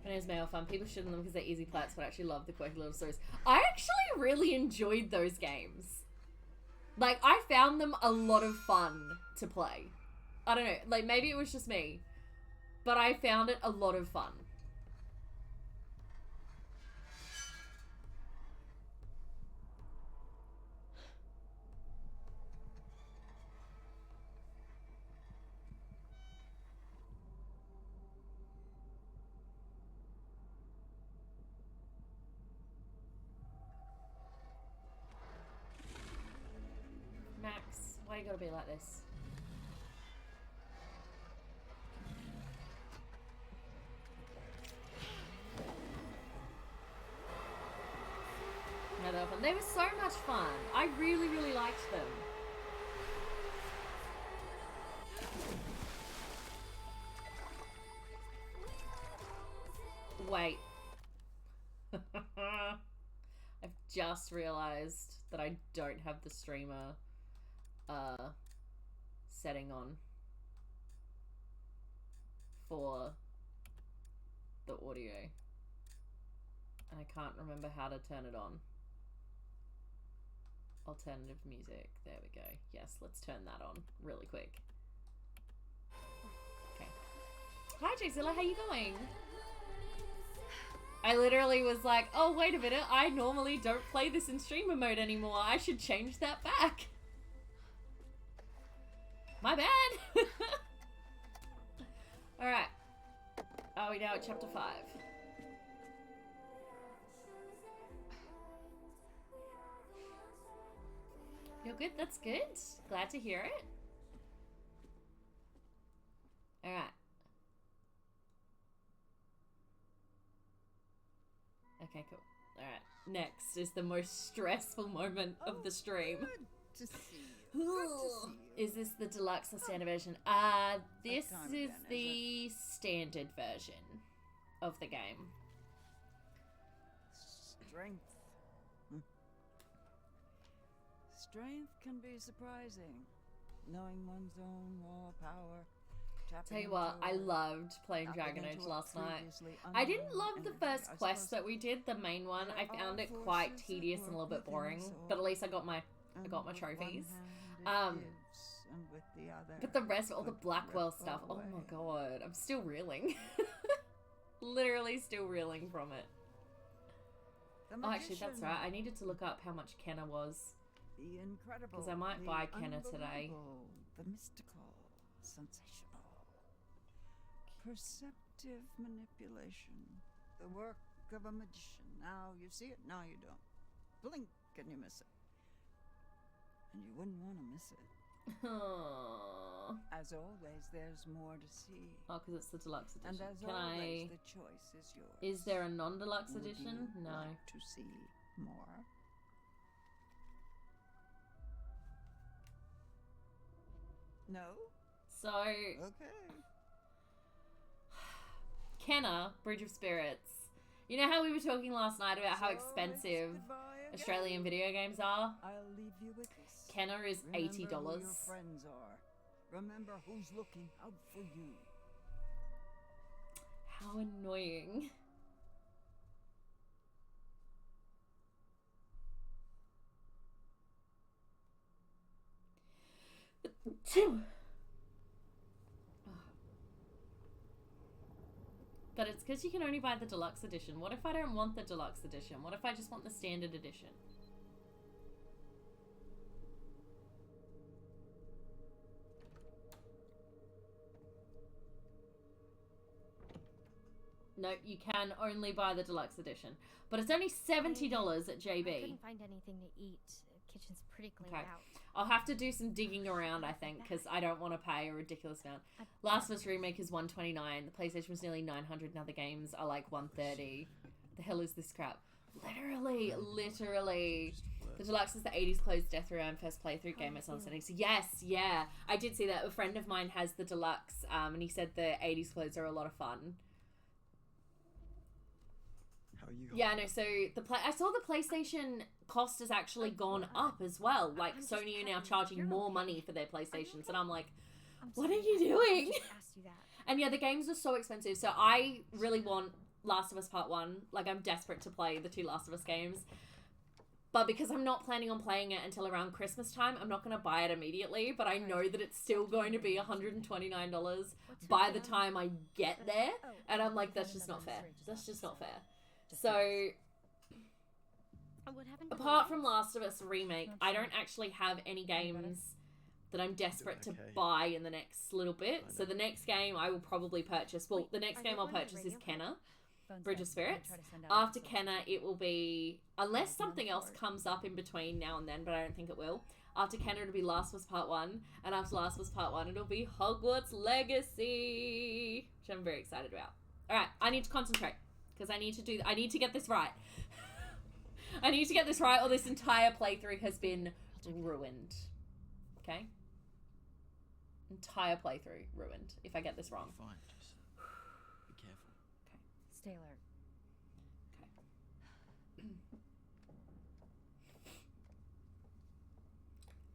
Funniest male fun. People shit on them because they're easy plats, but I actually love the quirky little stories. I actually really enjoyed those games. Like, I found them a lot of fun to play. I don't know, like, maybe it was just me, but I found it a lot of fun. Max, why you gotta be like this? No, they were fun. They were so much fun. I really, really liked them. Wait. I've just realized that I don't have the streamer setting on for the audio, and I can't remember how to turn it on. Alternative music, there we go. Yes, let's turn that on really quick. Okay. Hi Jzilla, how you going? I literally was like, oh wait a minute, I normally don't play this in streamer mode anymore. I should change that back. My bad. Alright. Are we now at chapter 5? You're good? That's good. Glad to hear it. Alright. Okay, cool. Alright. Next is the most stressful moment of the stream. Good to see you. Good to see you. Is this the deluxe or standard version? This time is again, the standard version of the game. Strength. Strength can be surprising. Knowing one's own raw power. Tell you what, I loved playing Dragon Age last night. I didn't love the first quest that we did, the main one. I found it quite tedious and a little bit boring, but at least I got my trophies. But the rest, all the Blackwell stuff, oh my god, I'm still reeling. Literally still reeling from it. Oh, actually, that's right. I needed to look up how much Kenna was. The incredible, because I might buy Kenna today. The mystical, sensational, perceptive manipulation. The work of a magician. Now you see it, now you don't. Blink and you miss it. And you wouldn't want to miss it. As always, there's more to see. Oh, because it's the deluxe edition. And as always, the choice is yours. Is there a non-deluxe Would edition? you No. like to see more? No? So, Okay. Kenna, Bridge of Spirits. You know how we were talking last night about how expensive Australian video games are? I'll leave you with this. Kenna is $80. Remember who your friends are. Remember who's looking out for you. How annoying. But it's because you can only buy the deluxe edition. What if I don't want the deluxe edition? What if I just want the standard edition? No, you can only buy the deluxe edition. But it's only $70 at JB. I couldn't find anything to eat. The kitchen's pretty cleaned out. I'll have to do some digging around, I think, because I don't want to pay a ridiculous amount. Last of Us Remake is $129. The PlayStation was nearly $900, and other games are like $130. The hell is this crap? Literally. The deluxe is the 80s closed Death Row and first playthrough game at Sun Settings. Yes, yeah. I did see that. A friend of mine has the deluxe, and he said the 80s clothes are a lot of fun. Yeah, no, so I saw the PlayStation cost has actually gone up as well. Like, Sony are now charging more money for their PlayStations, and I'm like, what are you doing? And yeah, the games are so expensive, so I really want Last of Us Part 1. Like, I'm desperate to play the 2 Last of Us games. But because I'm not planning on playing it until around Christmas time, I'm not going to buy it immediately. But I know that it's still going to be $129 by the time I get there. And I'm like, that's just not fair. That's just not fair. So, apart from Last of Us Remake, I don't actually have any games that I'm desperate to buy in the next little bit. So the next game I will probably purchase, well, the next game I'll purchase is Kenna. Bridge of Spirits. After Kenna, it will be, unless something else comes up in between now and then, but I don't think it will. After Kenna, it'll be Last of Us Part 1, and after Last of Us Part 1, it'll be Hogwarts Legacy, which I'm very excited about. Alright, I need to concentrate, because I need to get this right. I need to get this right, or this entire playthrough has been ruined. Okay? Entire playthrough ruined, if I get this wrong. Fine, just be careful. Stay alert.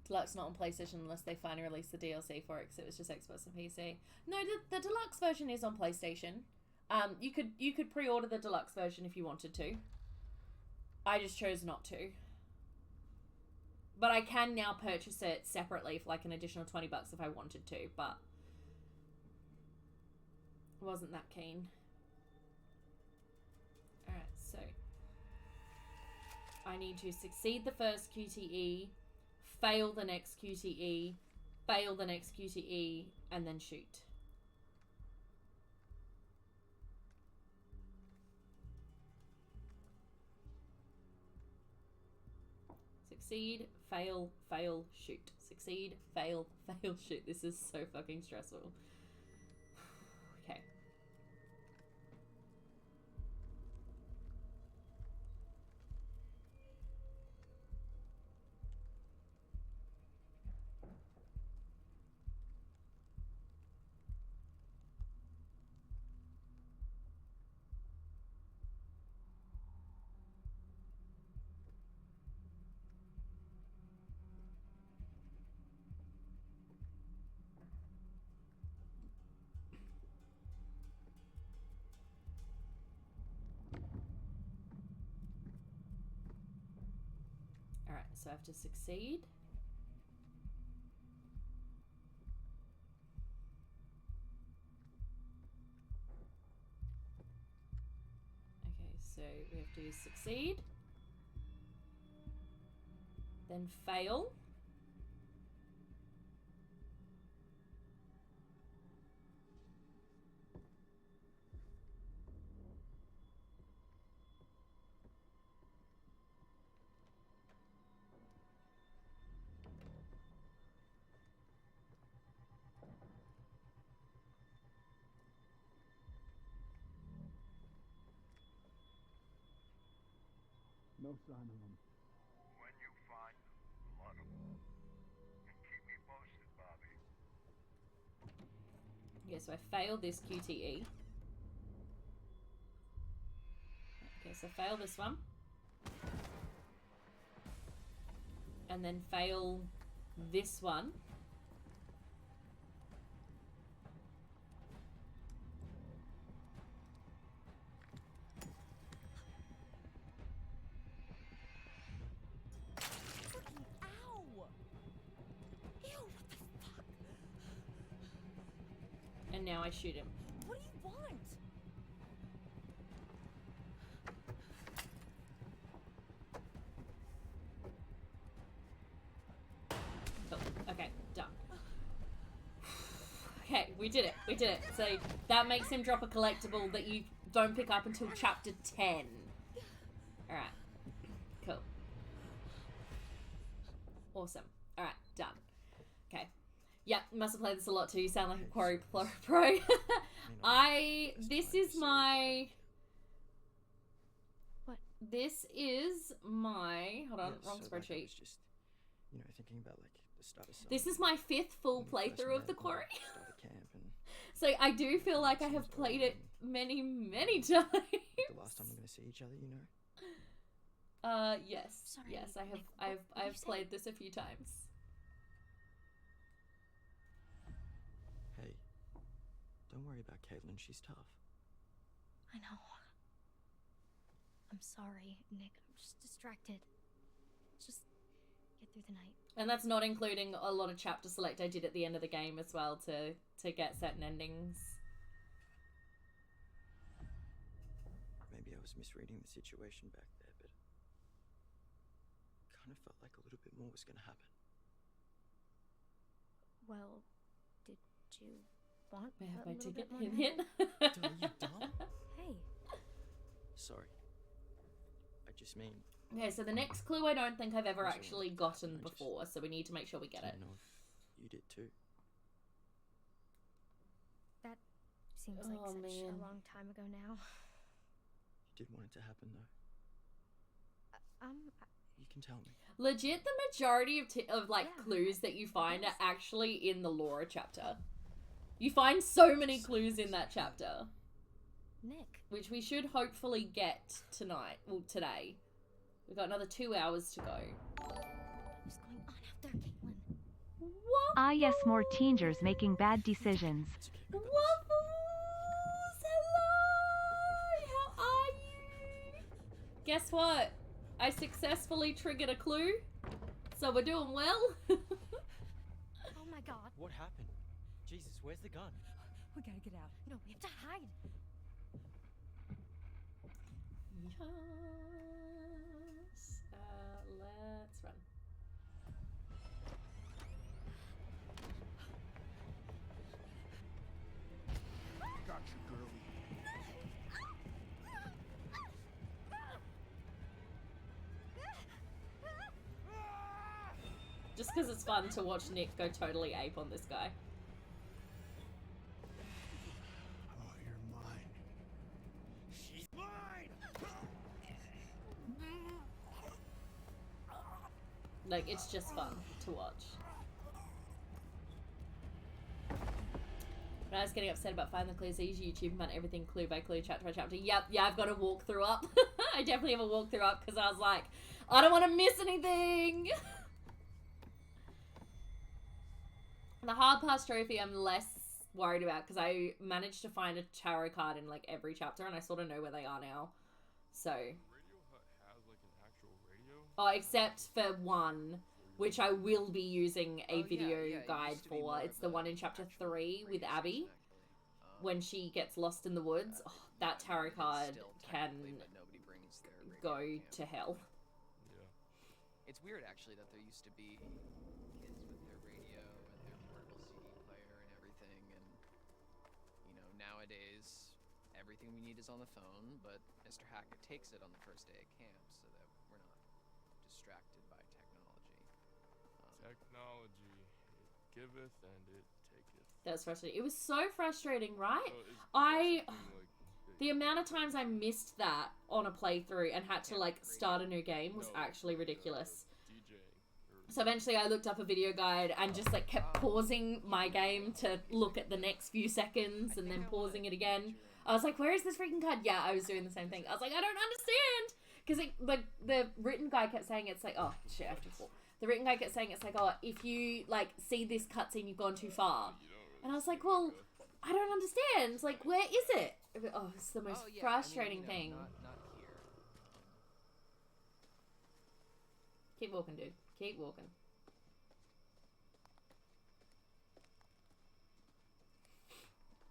Deluxe not on PlayStation unless they finally release the DLC for it, because it was just Xbox and PC. No, the deluxe version is on PlayStation. You could pre-order the deluxe version if you wanted to. I just chose not to. But I can now purchase it separately for like an additional $20 if I wanted to, but I wasn't that keen. Alright, so I need to succeed the first QTE, fail the next QTE, fail the next QTE, and then shoot. Succeed, fail, fail, shoot. Succeed, fail, fail, shoot. This is so fucking stressful. Okay. Alright, so I have to succeed. Okay, so we have to succeed. Then fail. No sign of them. When you find them, let them. And keep me posted, Bobby. Yeah, so I failed this QTE. Okay, so fail this one. And then fail this one. And now I shoot him. What do you want? Cool. Okay, done. Okay, we did it. We did it. So that makes him drop a collectible that you don't pick up until chapter 10. Alright. Cool. Awesome. Alright, done. Okay. Yeah, must have played this a lot too. You sound like a Quarry pro. This is my... What? This is my... Hold on, wrong spreadsheet. Just, thinking about like the start of summer. This is my 5th full playthrough of the Quarry. Start of camp and So I do feel like I have played it many, many times. the last time we're gonna see each other, Yes. Sorry, Yes, Nick, I've played this a few times. Hey, don't worry about Caitlin, she's tough. I know. I'm sorry, Nick. I'm just distracted. Just get through the night. And that's not including a lot of chapter select I did at the end of the game as well to get certain endings. Maybe I was misreading the situation back there, but kind of felt like a little bit more was going to happen. Well, did you want May I have a my little ticket? bit more Hint, now? hint. Are you dumb? Hey. Sorry. I just mean, Okay, so the next clue I don't think I've ever Wasn't actually really gotten happening, I just before, so we need to make sure we get it. didn't know if you did too. That seems like Oh, such man. a long time ago now. You did want it to happen though. You can tell me. Legit, the majority of like Yeah, clues that you find guess. are actually in the Laura chapter. You find so many clues in that chapter, Nick. which we should hopefully get tonight. Well, today. We've got another 2 hours to go. What's going on out there, Caitlin? What? Ah yes, more teenagers making bad decisions. It's okay, I got this. Waffles! Hello! How are you? Guess what? I successfully triggered a clue, so we're doing well. Oh my god. What happened? Jesus, where's the gun? We gotta get out. No, we have to hide. Yes. Let's run. Got you, girlie. Just because it's fun to watch Nick go totally ape on this guy. Oh, you're mine. She's mine! Like, it's just fun to watch. When I was getting upset about finding the clues, I use YouTube and find everything clue by clue, chapter by chapter. Yep, yeah, I've got a walkthrough up. I definitely have a walkthrough up because I was like, I don't want to miss anything. The hard pass trophy I'm less worried about because I managed to find a tarot card in like every chapter and I sort of know where they are now. So, Radio Hut has like an actual radio. oh, except for one, which I will be using a Oh, yeah, video yeah, it guide used to be for. more It's of the a one in chapter actual 3 with radio Abby station, actually. when she gets lost in the woods. Oh, that tarot card Still can technically, but nobody brings their radio go camp. to hell. Yeah. It's weird actually that there used to be kids with their radio and their portable CD player and everything, and you know, nowadays everything we need is on the phone, but Mr. Hackett takes it on the first day of camp so that we're not distracted by technology. Technology, it giveth and it taketh. That was frustrating. It was so frustrating, right? So is I- that something, like, The amount of times I missed that on a playthrough and had to like start a new game was no, actually the, ridiculous. DJ or So eventually I looked up a video guide and just like kept pausing my game to look at the next few seconds and then pausing it again. I was like, where is this freaking card? Yeah, I was doing the same thing. I was like, I don't understand. Because the written guy kept saying it's like, oh shit, I have to fall. The written guy kept saying it's like, oh, if you like see this cutscene, you've gone too far. And I was like, well, I don't understand. Like, where is it? Oh, it's the most frustrating thing. Not here. Keep walking, dude. Keep walking.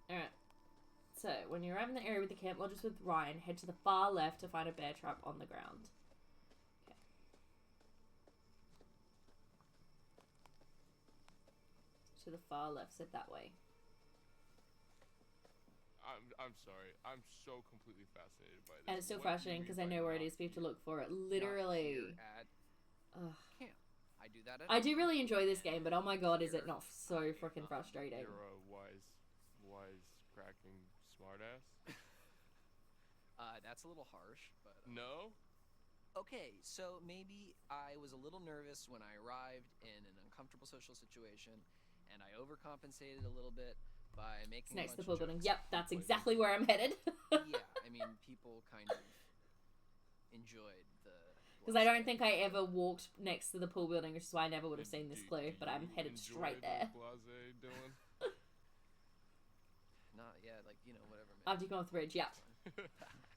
Alright. So, when you arrive in the area with the camp lodges with Ryan, head to the far left to find a bear trap on the ground. Okay. To the far left, so that way. I'm sorry. I'm so completely fascinated by this. And it's still What do you frustrating mean because I by know where it not is. We have to here? look for it. Not Literally. here at Ugh. camp. I do that at I do home. really enjoy this game, but oh my god, is it Here, not so I, freaking frustrating. You're a wise cracking smartass. That's a little harsh, but No? okay, so maybe I was a little nervous when I arrived in an uncomfortable social situation, and I overcompensated a little bit by It's making next a to the bunch pool of building. jokes. Yep, that's exactly where I'm headed. Yeah, I mean, people kind of enjoyed the... Because I don't think I ever walked next to the pool building, which is why I never would have seen this Do- clue, do but I'm you headed enjoy straight the there. Blase, Dylan? Not yet, like, you know, whatever. After you come off the bridge, yeah.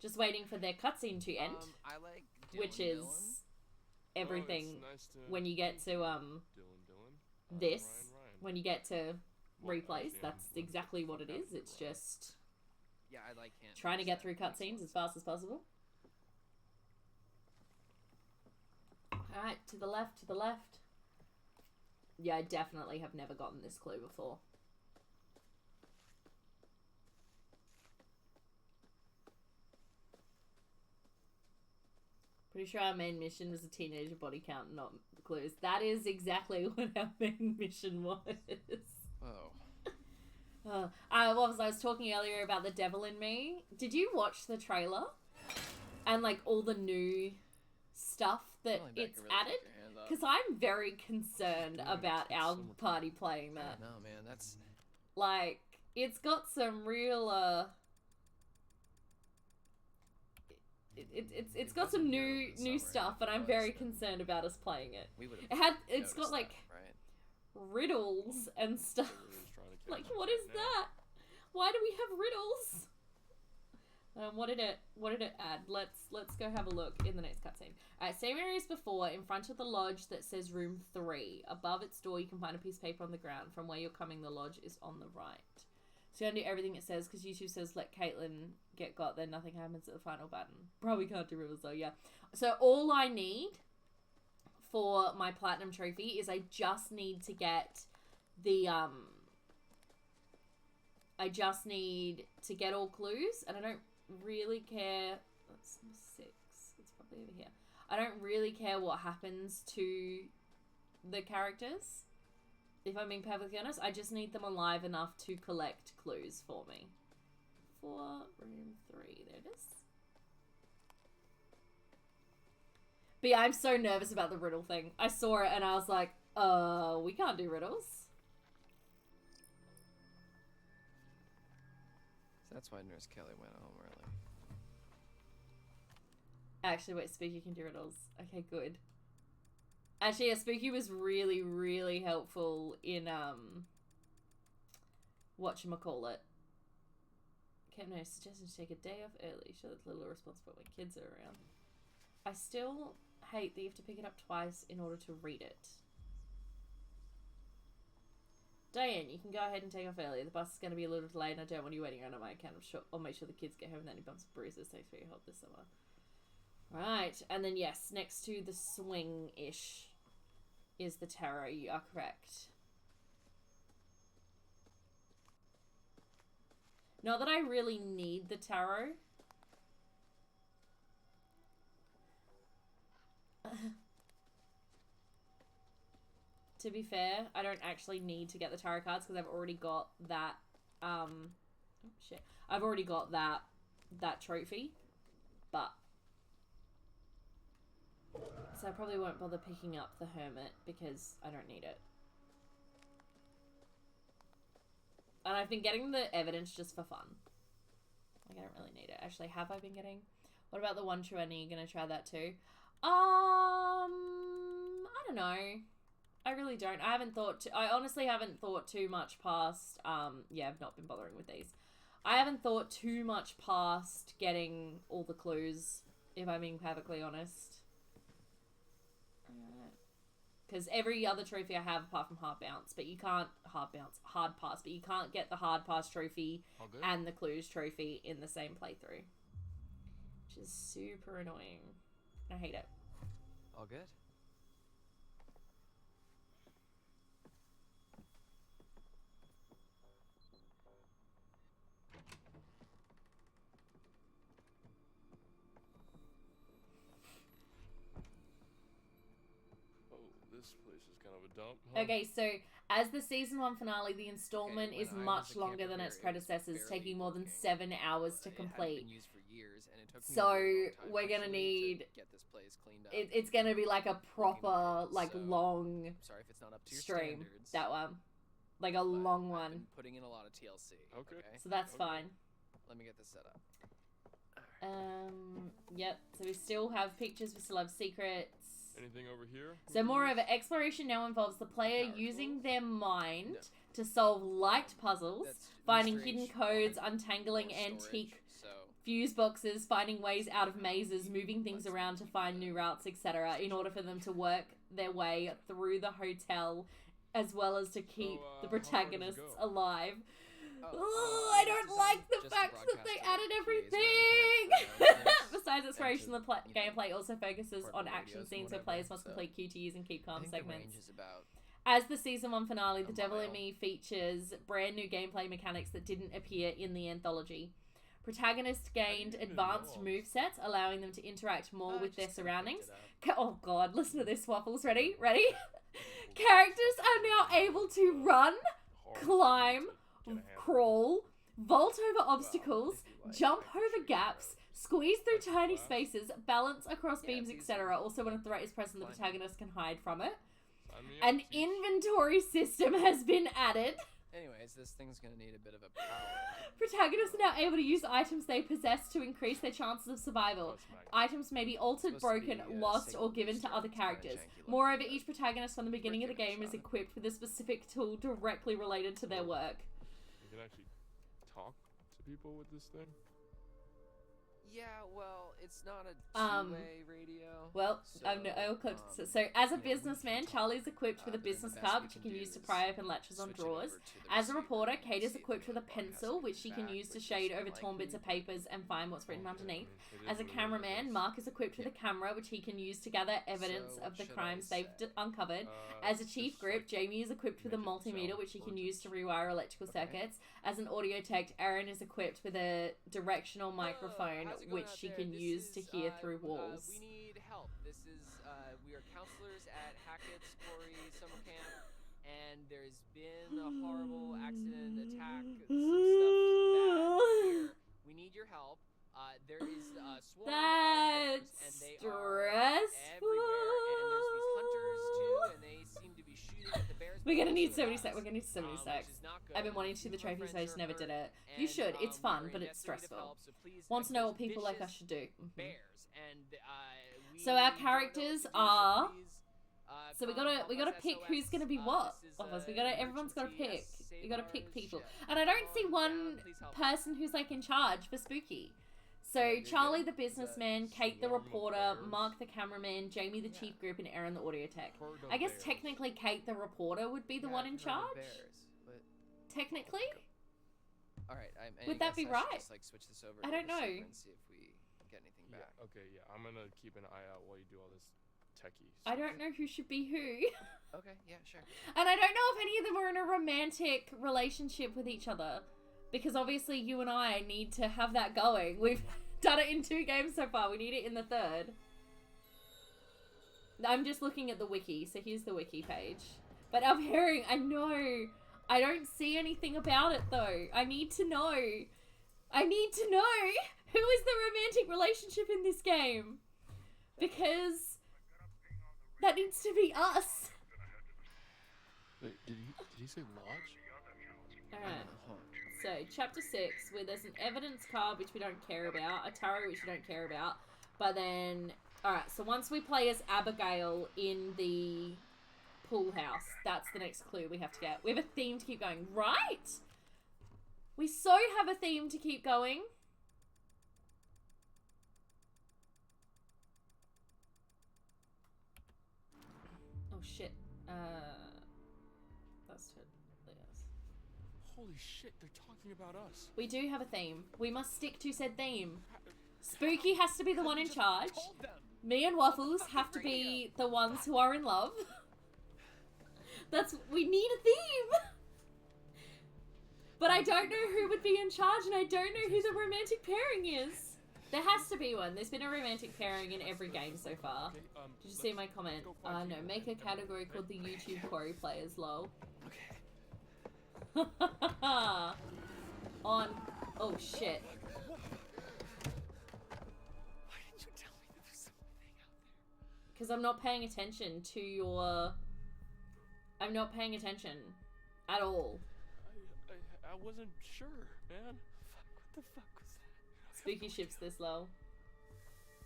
Just waiting for their cutscene to end, I like which Dylan. is everything Oh, it's nice to when you get to Dylan. this. Ryan. When you get to Well, replays, actually, that's I'm exactly what it fuck is. out It's Ryan. just Yeah, I like him. trying to get through cutscenes as fast as possible. Alright, to the left, to the left. Yeah, I definitely have never gotten this clue before. Pretty sure our main mission was a teenager body count, not clues. That is exactly what our main mission was. Oh. What was I was talking earlier about the devil in me? Did you watch the trailer? And like all the new stuff that it's added? Because I'm very concerned about our party playing that. No, man, that's... Like, it's got some real, It's got some new stuff, and I'm very concerned about us playing it. It's got like riddles and stuff. Like, what is that? Why do we have riddles? What did it add? Let's go have a look in the next cutscene. Alright, same area as before, in front of the lodge that says room 3. Above its door, you can find a piece of paper on the ground. From where you're coming, the lodge is on the right. So you're gonna do everything it says, because YouTube says let Caitlin get got, then nothing happens at the final button. Probably can't do riddles though, yeah. So all I need for my platinum trophy is I just need to get the, I just need to get all clues, and I don't really care. That's 6. It's probably over here. I don't really care what happens to the characters. If I'm being perfectly honest, I just need them alive enough to collect clues for me. For room 3, there it is. But yeah, I'm so nervous about the riddle thing. I saw it and I was like, we can't do riddles. That's why Nurse Kelly went home early. Actually, wait, Spooky can do riddles. Okay, good. Actually, yeah, Spooky was really, really helpful in, whatchamacallit. Kept no suggestion to take a day off early. Sure, that's a little irresponsible when kids are around. I still hate that you have to pick it up twice in order to read it. Diane, you can go ahead and take off early. The bus is going to be a little delayed and I don't want you waiting around on my account. I'll make sure the kids get home and any bumps and bruises. Thanks for your help this summer. Right, and then yes, next to the swing-ish is the tarot. You are correct. Not that I really need the tarot. To be fair, I don't actually need to get the tarot cards because I've already got that, oh shit. I've already got that trophy, but... So I probably won't bother picking up the Hermit because I don't need it. And I've been getting the evidence just for fun. Like, I don't really need it. Actually, have I been getting... What about the one true ending? Are you going to try that too? I don't know. I really don't. I honestly haven't thought too much past... yeah, I've not been bothering with these. I haven't thought too much past getting all the clues, if I'm being perfectly honest. Because every other trophy I have, apart from hard pass, but you can't get the hard pass trophy and the clues trophy in the same playthrough, which is super annoying. I hate it. All good? Oh, this place is kind of a dump. Huh? Okay, so as the season 1 finale, the installment is much longer than its predecessors, taking more than 7 hours to complete. So we're gonna need get this place cleaned up. It's gonna be like a proper, like long sorry if it's not up to your stream. standards. That one, like a long one. I've been putting in a lot of TLC. Okay. So that's fine. Let me get this set up. Yep. So we still have pictures. We still have secrets. Anything over here? So moreover, exploration now involves the player using their mind to solve light puzzles, finding hidden codes, untangling antique fuse boxes, finding ways out of mazes, moving things around to find new routes, etc., in order for them to work their way through the hotel, as well as to keep the protagonists alive. I don't like the fact that they added everything! Besides exploration, the gameplay also focuses on action scenes where players must complete QTEs and keep calm segments. As the season 1 finale, The Devil in Me features brand new gameplay mechanics that didn't appear in the anthology. Protagonists gained advanced movesets, allowing them to interact more with their surroundings. Oh god, listen to this, Waffles. Ready? Characters are now able to run, climb, crawl, vault over obstacles, jump over gaps, squeeze through tiny spaces, balance across beams, etc. Also, when a threat is present, the protagonist can hide from it. An inventory system has been added. Anyways, this thing's gonna need a bit of a power. Protagonists are now able to use items they possess to increase their chances of survival. Items may be altered, broken, lost, or given to other characters. Moreover, each protagonist from the beginning of the game is equipped with a specific tool directly related to their work. You can actually talk to people with this thing? Yeah, well, it's not a two-way radio. Well, so as a businessman, Charlie's equipped with a business card, which he can use to pry open latches on drawers. As a reporter, Kate is equipped with a pencil, which she can use to shade over torn bits of papers and find what's written underneath. As a cameraman, Mark is equipped with a camera, which he can use to gather evidence of the crimes they've uncovered. As a chief grip, Jamie is equipped with a multimeter, which he can use to rewire electrical circuits. As an audio tech, Erin is equipped with a directional microphone, which she can use to hear through walls. We need help. This is, we are counselors at Hackett's Quarry summer camp, and there's been a horrible accident, attack, some stuff bad here. We need your help. There is a swarm of bears, and they are everywhere, and there's these hunters too, and they seem to be shooting at the bears. We're gonna need 70 seconds. We're gonna need 70 seconds. I've been wanting to do the trophies, I just never did it. You should. It's fun, but it's stressful. Want to know what people like us should do. So our characters are. So we gotta pick who's gonna be what. Everyone's gotta pick. You gotta pick people, and I don't see one person who's like in charge for Spooky. So Charlie the businessman, Kate the reporter, Mark the cameraman, Jamie the chief grip, and Erin the audio tech. I guess technically Kate the reporter would be the one in charge. Technically. All right. Would that be right? Just, like, switch this over I don't know. And see if we get anything back. Okay. Yeah. I'm gonna keep an eye out while you do all this techie stuff. I don't know who should be who. Okay. Yeah. Sure. And I don't know if any of them are in a romantic relationship with each other. Because obviously you and I need to have that going. We've done it in 2 games so far. We need it in the 3rd. I'm just looking at the wiki. So here's the wiki page. But I'm hearing, I know. I don't see anything about it though. I need to know. I need to know who is the romantic relationship in this game. Because that needs to be us. Wait, did he say lodge? Alright. So, chapter 6, where there's an evidence card, which we don't care about, Atari, which we don't care about, but then, alright, so once we play as Abigail in the pool house, that's the next clue we have to get. We have a theme to keep going, right? We so have a theme to keep going. Oh shit, that's it. Holy shit, they're talking about us. We do have a theme. We must stick to said theme. Spooky has to be the one in charge. Me and Waffles have to be the ones who are in love. We need a theme. But I don't know who would be in charge, and I don't know who the romantic pairing is. There has to be one. There's been a romantic pairing in every game so far. Did you see my comment? No, make a category called the YouTube Quarry players, lol. On. Oh shit. Why didn't you tell me that there's something out there? Because I'm not paying attention to your. I'm not paying attention at all. I wasn't sure, man. What the fuck was that? Spooky ships this low.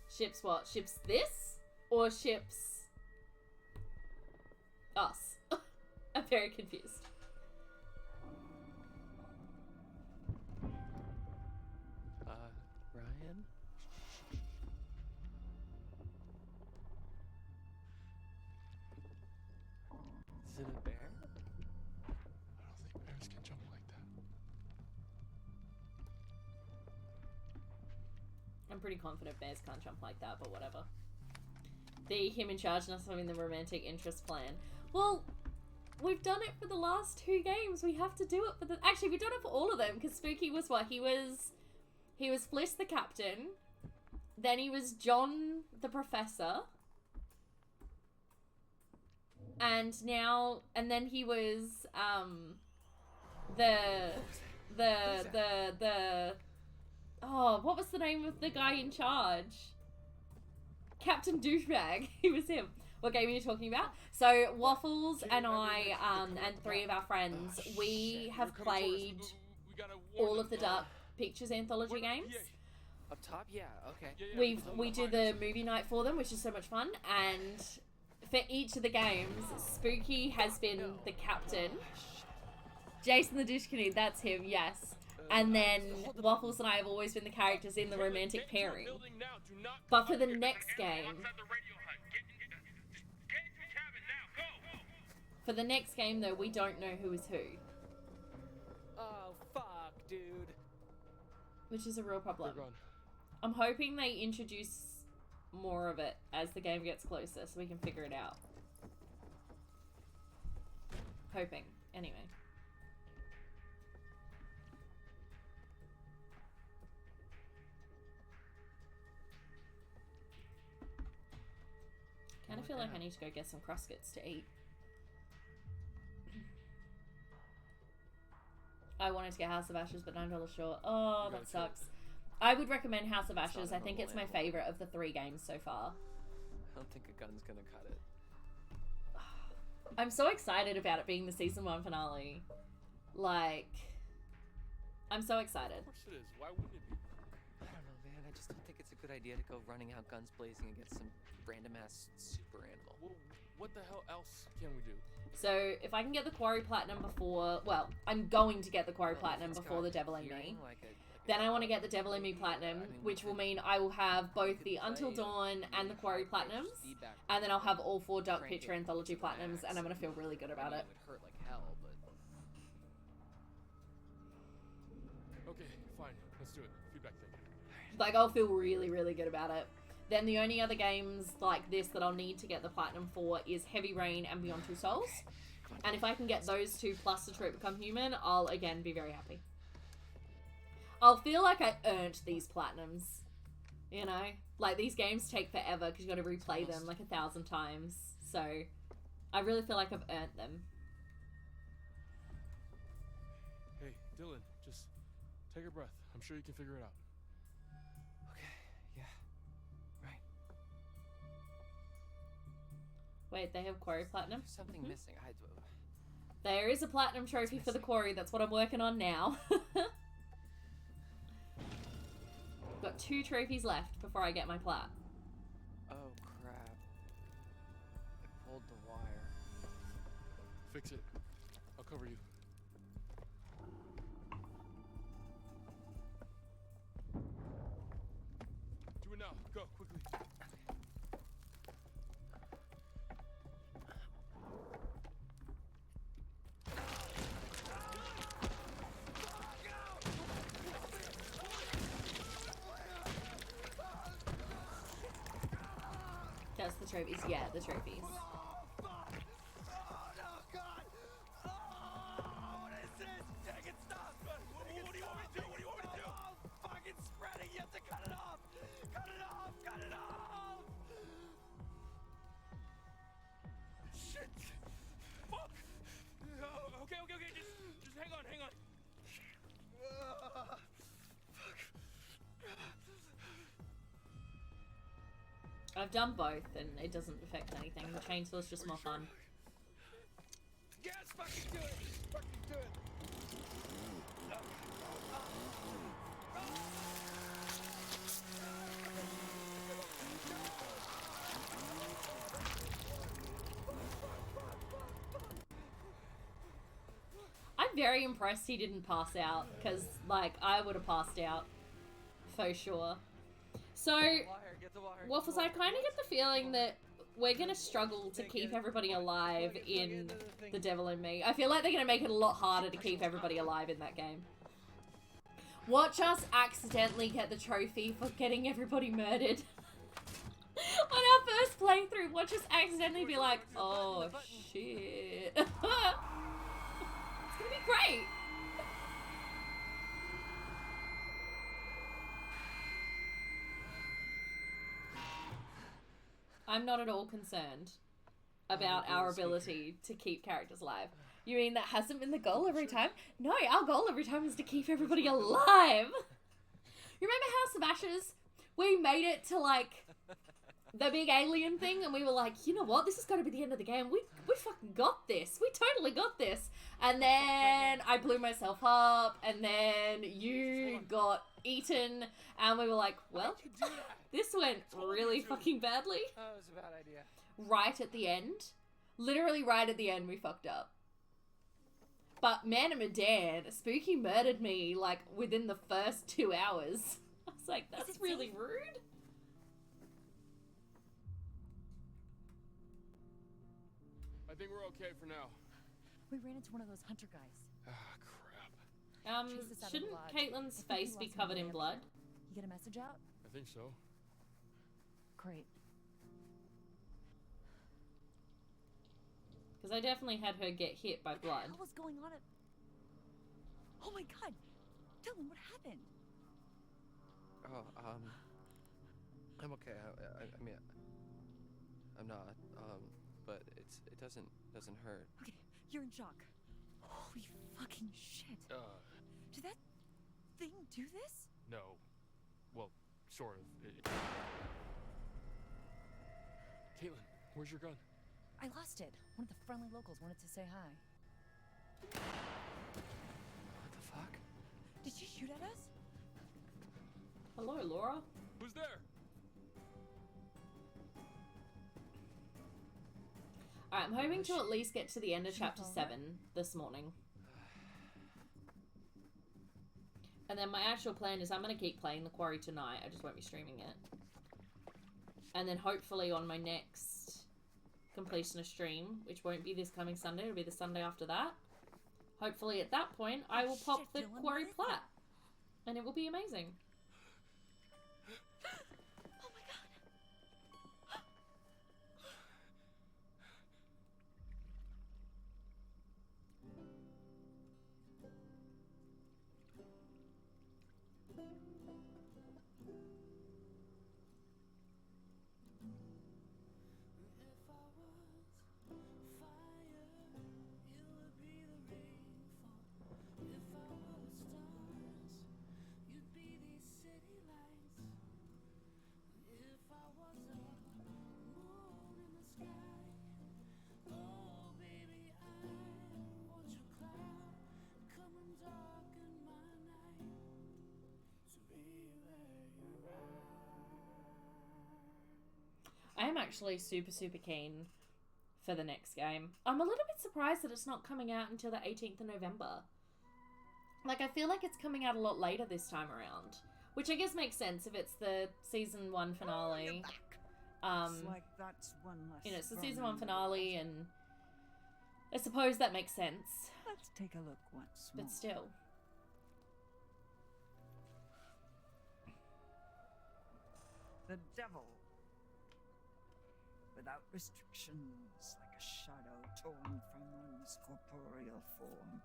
Ships what? Ships this? Or ships us? I'm very confused. Ryan? pretty confident bears can't jump like that, but whatever. Him in charge and us having the romantic interest plan. Well, we've done it for the last 2 games. We have to do it for the... Actually, we've done it for all of them, because Spooky was what? He was Fliss the captain. Then he was John the professor. And then he was, oh, what was the name of the guy in charge? Captain Douchebag. He was him. What game are you talking about? So Waffles and I, and 3 of our friends, we have played all of the Dark Pictures anthology games. Up top? Yeah, okay. We do the movie night for them, which is so much fun, and for each of the games, Spooky has been the captain. Jason the Dish Canoe, that's him, yes. And then Waffles and I have always been the characters in the romantic pairing. But for the next game... For the next game, though, we don't know who is who. Oh, fuck, dude. Which is a real problem. I'm hoping they introduce more of it as the game gets closer so we can figure it out. Hoping. Anyway. Kind of feel like I need to go get some Cruskets to eat. I wanted to get House of Ashes, but $9 short. Oh, that sucks. I would recommend House of Ashes. I think it's my favorite of the 3 games so far. I don't think a gun's gonna cut it. I'm so excited about it being the season 1 finale. Like, I'm so excited. Of course it is. Why wouldn't it be? I don't know, man. I just don't think it's a good idea to go running out guns blazing against some random ass super animal. Well, what the hell else can we do? So, if I can get the Quarry Platinum before... Well, I'm going to get the Quarry Platinum before the Devil in Me. Then I want to get the Devil in Me Platinum, which will mean I will have both the Until Dawn and the Quarry Platinums. And then I'll have all 4 Dark Picture Anthology Platinums, and I'm going to feel really good about it. It would hurt like hell, but... Okay, fine. Let's do it. Feedback thing. Like, I'll feel really, really good about it. Then the only other games like this that I'll need to get the Platinum for is Heavy Rain and Beyond Two Souls. And if I can get those 2 plus Detroit Become Human, I'll, again, be very happy. I'll feel like I earned these Platinums. You know? Like, these games take forever because you got to replay them like 1,000 times. So, I really feel like I've earned them. Hey, Dylan, just take a breath. I'm sure you can figure it out. Wait, they have Quarry Platinum? There's something missing. There is a Platinum trophy for the Quarry. That's what I'm working on now. Got 2 trophies left before I get my plat. Oh, crap. I pulled the wire. Fix it. I'll cover you. Do it now. Go, quickly. Just the trophies. Yeah, the trophies. I've done both, and it doesn't affect anything. The chainsaw's just more fun. Yes, fucking do it! Fucking do it! I'm very impressed he didn't pass out, because, like, I would have passed out. For sure. So, Waffles, I kind of get the feeling that we're going to struggle to keep everybody alive in The Devil in Me. I feel like they're going to make it a lot harder to keep everybody alive in that game. Watch us accidentally get the trophy for getting everybody murdered. On our first playthrough, watch us accidentally be like, oh shit. It's gonna be great. I'm not at all concerned about our ability to keep characters alive. You mean that hasn't been the goal every time? No, our goal every time is to keep everybody alive. You remember House of Ashes? We made it to, like, the big alien thing, and we were like, you know what? This has got to be the end of the game. We fucking got this. We totally got this. And then I blew myself up, and then you got eaten, and we were like, well, this went really fucking badly. That was a bad idea. Right at the end. Literally right at the end, we fucked up. But man of Medan, Spooky murdered me, like, within the first 2 hours. I was like, that's really rude. I think we're okay for now. We ran into one of those hunter guys. Ah, crap. Chased us out of Shouldn't the lodge. Caitlin's I think he face be lost covered my in way. blood? You get a message out? I think so. Great. Because I definitely had her get hit by blood. What was going on at... Oh my god! Dylan, what happened? Oh, I'm okay. I mean, I'm not. But it doesn't hurt. Okay, you're in shock. Holy fucking shit. Did that thing do this? No. Well, sort of. Caitlin, where's your gun? I lost it. One of the friendly locals wanted to say hi. What the fuck? Did she shoot at us? Hello, Laura. Who's there? Alright, I'm hoping to at least get to the end of chapter 7 this morning. And then my actual plan is I'm going to keep playing the Quarry tonight. I just won't be streaming it. And then hopefully on my next completion stream, which won't be this coming Sunday, it'll be the Sunday after that. Hopefully at that point, I will pop the Quarry plat. And it will be amazing. Oh my god. I am actually super keen for the next game. I'm a little bit surprised that it's not coming out until the 18th of November. Like, I feel like it's coming out a lot later this time around. Which I guess makes sense if it's the season 1 finale. It's like that's one less. You know, it's the season 1 finale, and I suppose that makes sense. Let's take a look once more. But still. The devil. Without restrictions, like a shadow torn from one's corporeal form.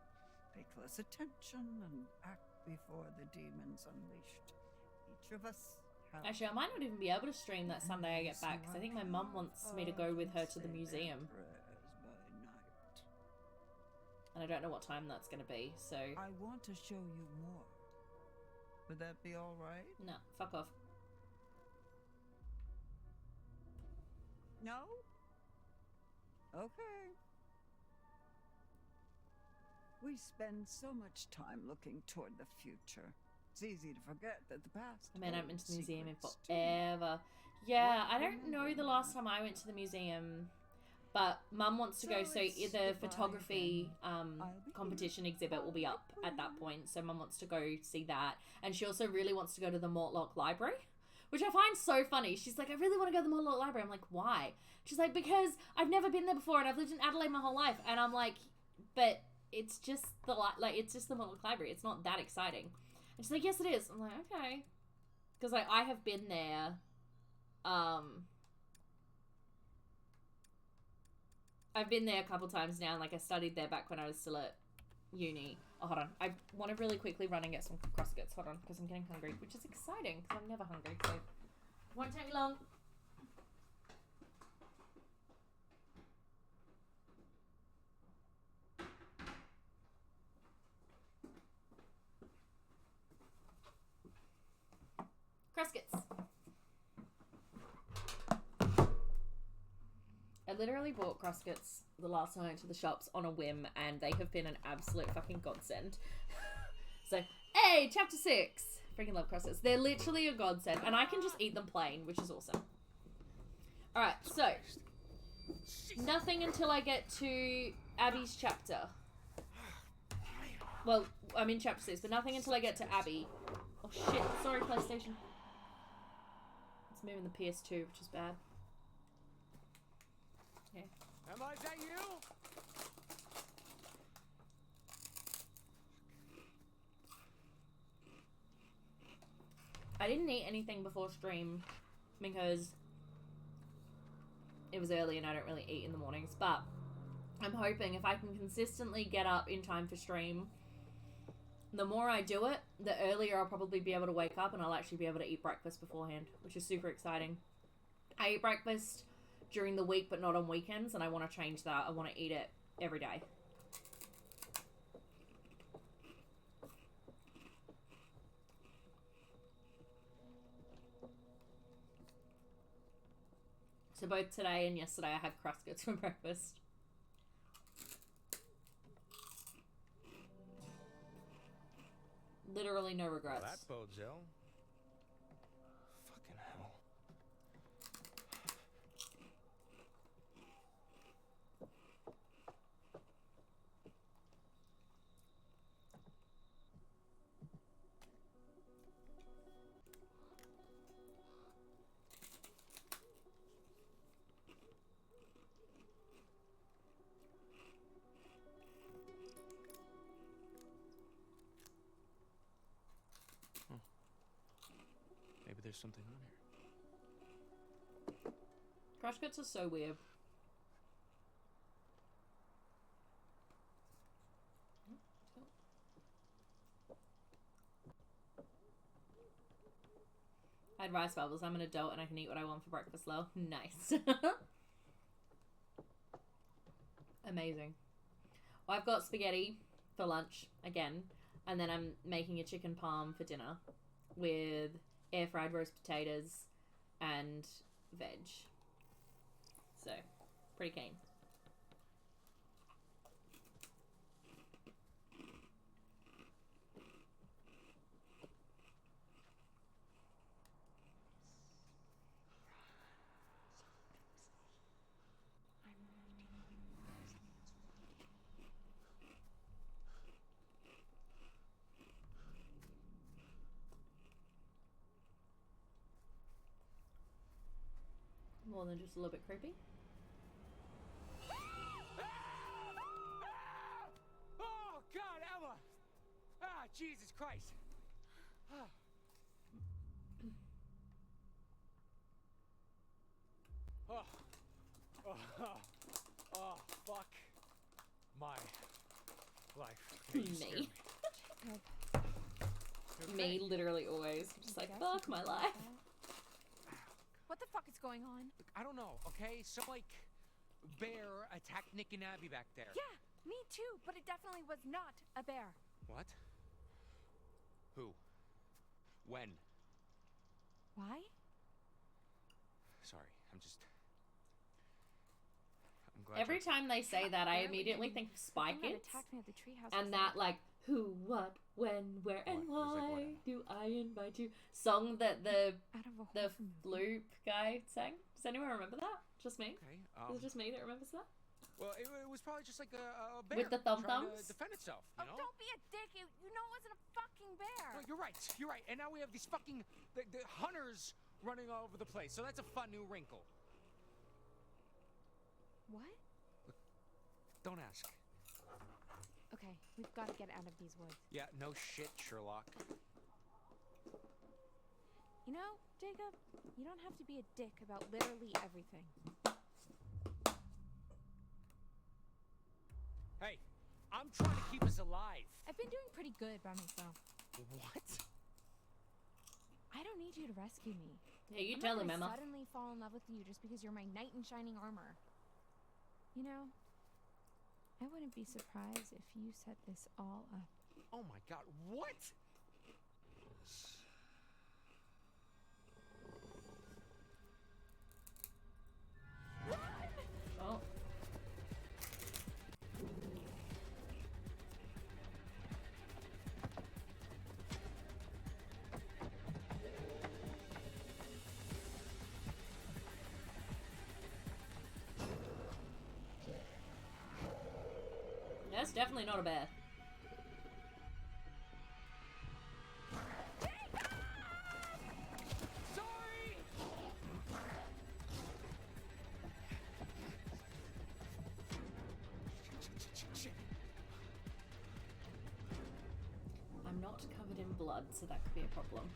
Pay close attention and act before the demons unleashed. Each of us have... Actually, I might not even be able to stream that Sunday I get back, because I think my mum wants me to go with her to the museum. And I don't know what time that's going to be, so... I want to show you more. Would that be alright? No, fuck off. No? Okay. We spend so much time looking toward the future. It's easy to forget that the past. I mean, I haven't been to the museum in secrets, forever. Yeah, I don't know the last time I went to the museum, but Mum wants to go, so the photography competition exhibit will be up at that point, so Mum wants to go see that, and she also really wants to go to the Mortlock Library, which I find so funny. She's like, I really want to go to the Mortlock Library. I'm like, why? She's like, because I've never been there before, and I've lived in Adelaide my whole life, and I'm like, but it's just the Mortlock Library. It's not that exciting. And she's like, yes, it is. I'm like, okay. Because, like, I have been there, I've been there a couple times now. Like, I studied there back when I was still at uni. Oh, hold on. I want to really quickly run and get some crosscuts. Hold on, because I'm getting hungry, which is exciting, because I'm never hungry, so it won't take me long. Crosscuts. I literally bought crosscuts the last time I went to the shops on a whim, and they have been an absolute fucking godsend. So, hey, chapter 6. Freaking love crosscuts. They're literally a godsend, and I can just eat them plain, which is awesome. Alright, so, nothing until I get to Abby's chapter. Well, I'm in chapter 6, but nothing until I get to Abby. Oh shit, sorry PlayStation. It's moving the PS2, which is bad. Okay. Emma, is that you? I didn't eat anything before stream because it was early and I don't really eat in the mornings, but I'm hoping if I can consistently get up in time for stream, the more I do it, the earlier I'll probably be able to wake up and I'll actually be able to eat breakfast beforehand, which is super exciting. I eat breakfast during the week but not on weekends, and I want to change that. I want to eat it every day. So both today and yesterday I had crosscuts for breakfast. Literally no regrets. Well, that bodes ill. Fucking hell. Maybe there's something on here. Crosscuts are so weird. I had rice bubbles. I'm an adult and I can eat what I want for breakfast, lol. Nice. Amazing. Well, I've got spaghetti for lunch again, and then I'm making a chicken parm for dinner with air fried roast potatoes and veg. So, pretty keen. More than just a little bit creepy. Oh, God, Emma! Ah, Jesus Christ! Ah. Oh. Oh, fuck my life. Me. Me, literally always. Just like, fuck my life. What the fuck is going on? Look, I don't know, okay? Some, like, bear attacked Nick and Abby back there. Yeah, me too, but it definitely was not a bear. What? Who? When? Why? Sorry, I'm glad Every time they say that, I immediately think of Spy Kids. Attacked me at the treehouse. And that, like, who, what, when, where, and why do I invite you? Song that the Loop guy sang. Does anyone remember that? Just me? Okay. Is it just me that remembers that? Well, it was probably just like a bear with the trying thumbs to defend itself. You know? Don't be a dick. You know it wasn't a fucking bear. No, you're right. You're right. And now we have these fucking the hunters running all over the place. So that's a fun new wrinkle. What? Look, don't ask. Okay, we've got to get out of these woods. Yeah, no shit, Sherlock. You know, Jacob, you don't have to be a dick about literally everything. Hey, I'm trying to keep us alive. I've been doing pretty good by myself. What? I don't need you to rescue me. Yeah, you I'm tell not him, gonna Emma. suddenly fall in love with you just because you're my knight in shining armor. You know, I wouldn't be surprised if you set this all up. Oh my god, what? Oh. That's definitely not a bear. Sorry! Shit. I'm not covered in blood, so that could be a problem.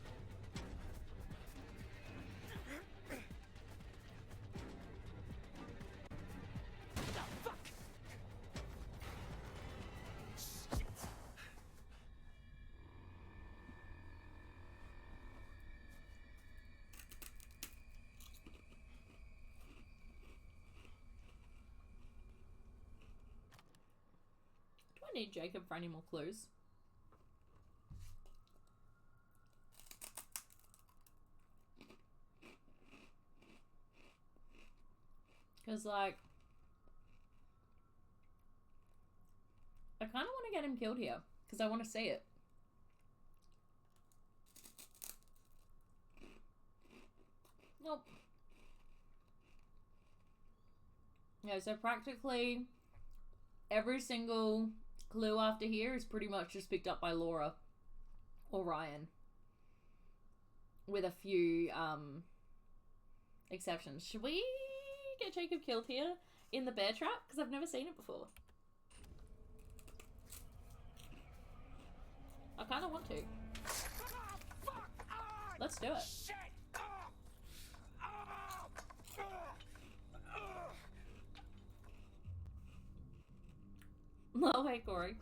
Do I need Jacob for any more clues? Because, like, I kind of want to get him killed here. Because I want to see it. Nope. Yeah, so practically every single clue after here is pretty much just picked up by Laura or Ryan. With a few exceptions. Should we get Jacob killed here in the bear trap? Because I've never seen it before. I kind of want to. Let's do it. Oh, hey, Quarry.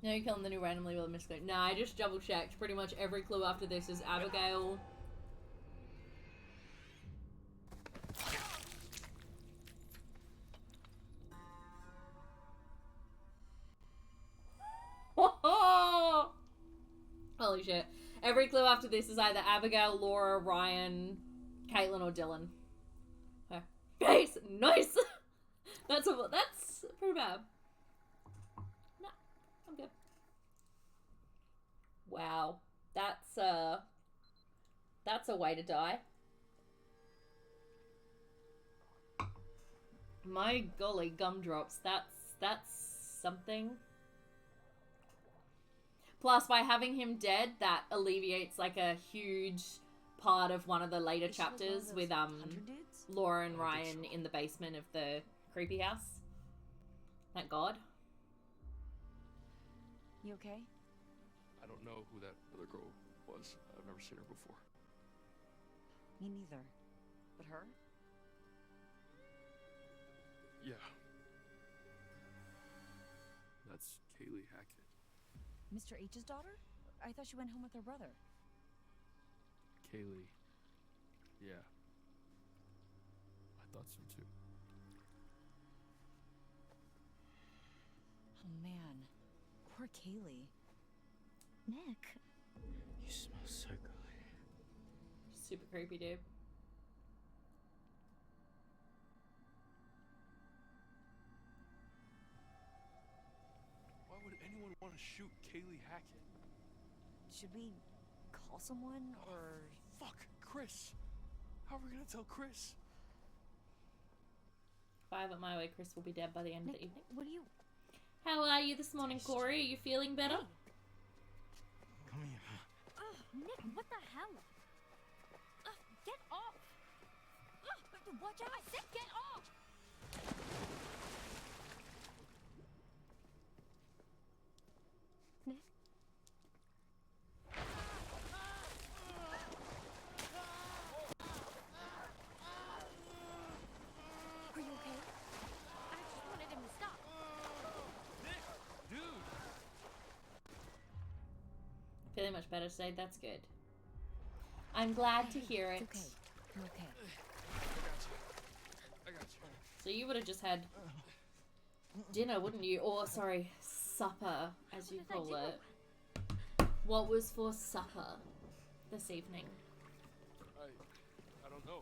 No, you're killing the new randomly with a misclick. Nah, I just double checked. Pretty much every clue after this is Abigail. Holy shit. Every clue after this is either Abigail, Laura, Ryan, Caitlin, or Dylan. Okay. Nice! Nice! That's pretty bad. No, I'm good. Wow. That's a way to die. My golly gumdrops. That's something. Plus, by having him dead, that alleviates like a huge part of one of the later chapters with Laura and Ryan in the basement of the creepy house. Thank God. You okay? I don't know who that other girl was. I've never seen her before. Me neither. But her? Yeah. That's Kaylee Hackett. Mr. H's daughter? I thought she went home with her brother. Kaylee. Yeah. I thought so too. Oh man. Poor Kaylee. Nick. You smell so good. Super creepy, dude. Why would anyone want to shoot Kaylee Hackett? Should we call someone or... Fuck, Chris. How are we gonna tell Chris? If I have it my way, Chris will be dead by the end Nick, of the evening. what are you... How are you this morning, Quarry? Are you feeling better? Come here. Nick, what the hell? Get off! Watch out! I said get off! Nick? feeling much better today. That's good. I'm glad to hear it. It's okay. You're okay. I got you. So you would have just had dinner, wouldn't you? Or, sorry, supper, as you call it. What was for supper this evening? I don't know.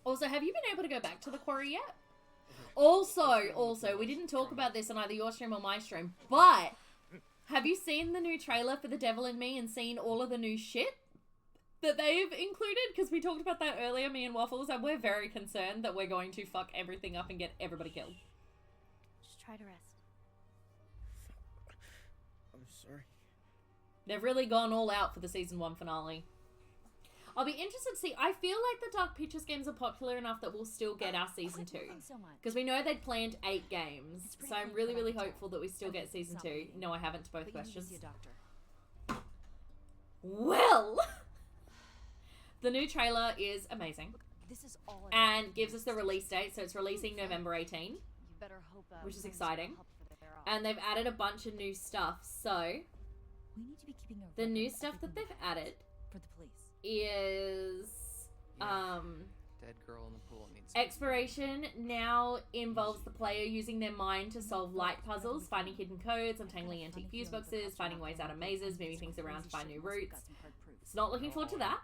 Also, have you been able to go back to the quarry yet? Also, we didn't talk about this on either your stream or my stream, but have you seen the new trailer for The Devil in Me and seen all of the new shit that they've included? Because we talked about that earlier, me and Waffles, and we're very concerned that we're going to fuck everything up and get everybody killed. Just try to rest. I'm sorry. They've really gone all out for the season 1 finale. I'll be interested to see. I feel like the Dark Pictures games are popular enough that we'll still get our season 2. Because we know they'd planned 8 games. So I'm really, really hopeful that we still get season 2. No, I haven't to both questions. Well, the new trailer is amazing. This is all and gives us the release date. So it's releasing November 18, which is exciting. And they've added a bunch of new stuff. So we need to be keeping the new stuff that they've added for the police is Dead girl in the pool needs exploration now involves the player using their mind to solve light puzzles, finding hidden codes, untangling antique fuse boxes, finding ways out of mazes, moving things around to find new routes. It's not looking forward to that.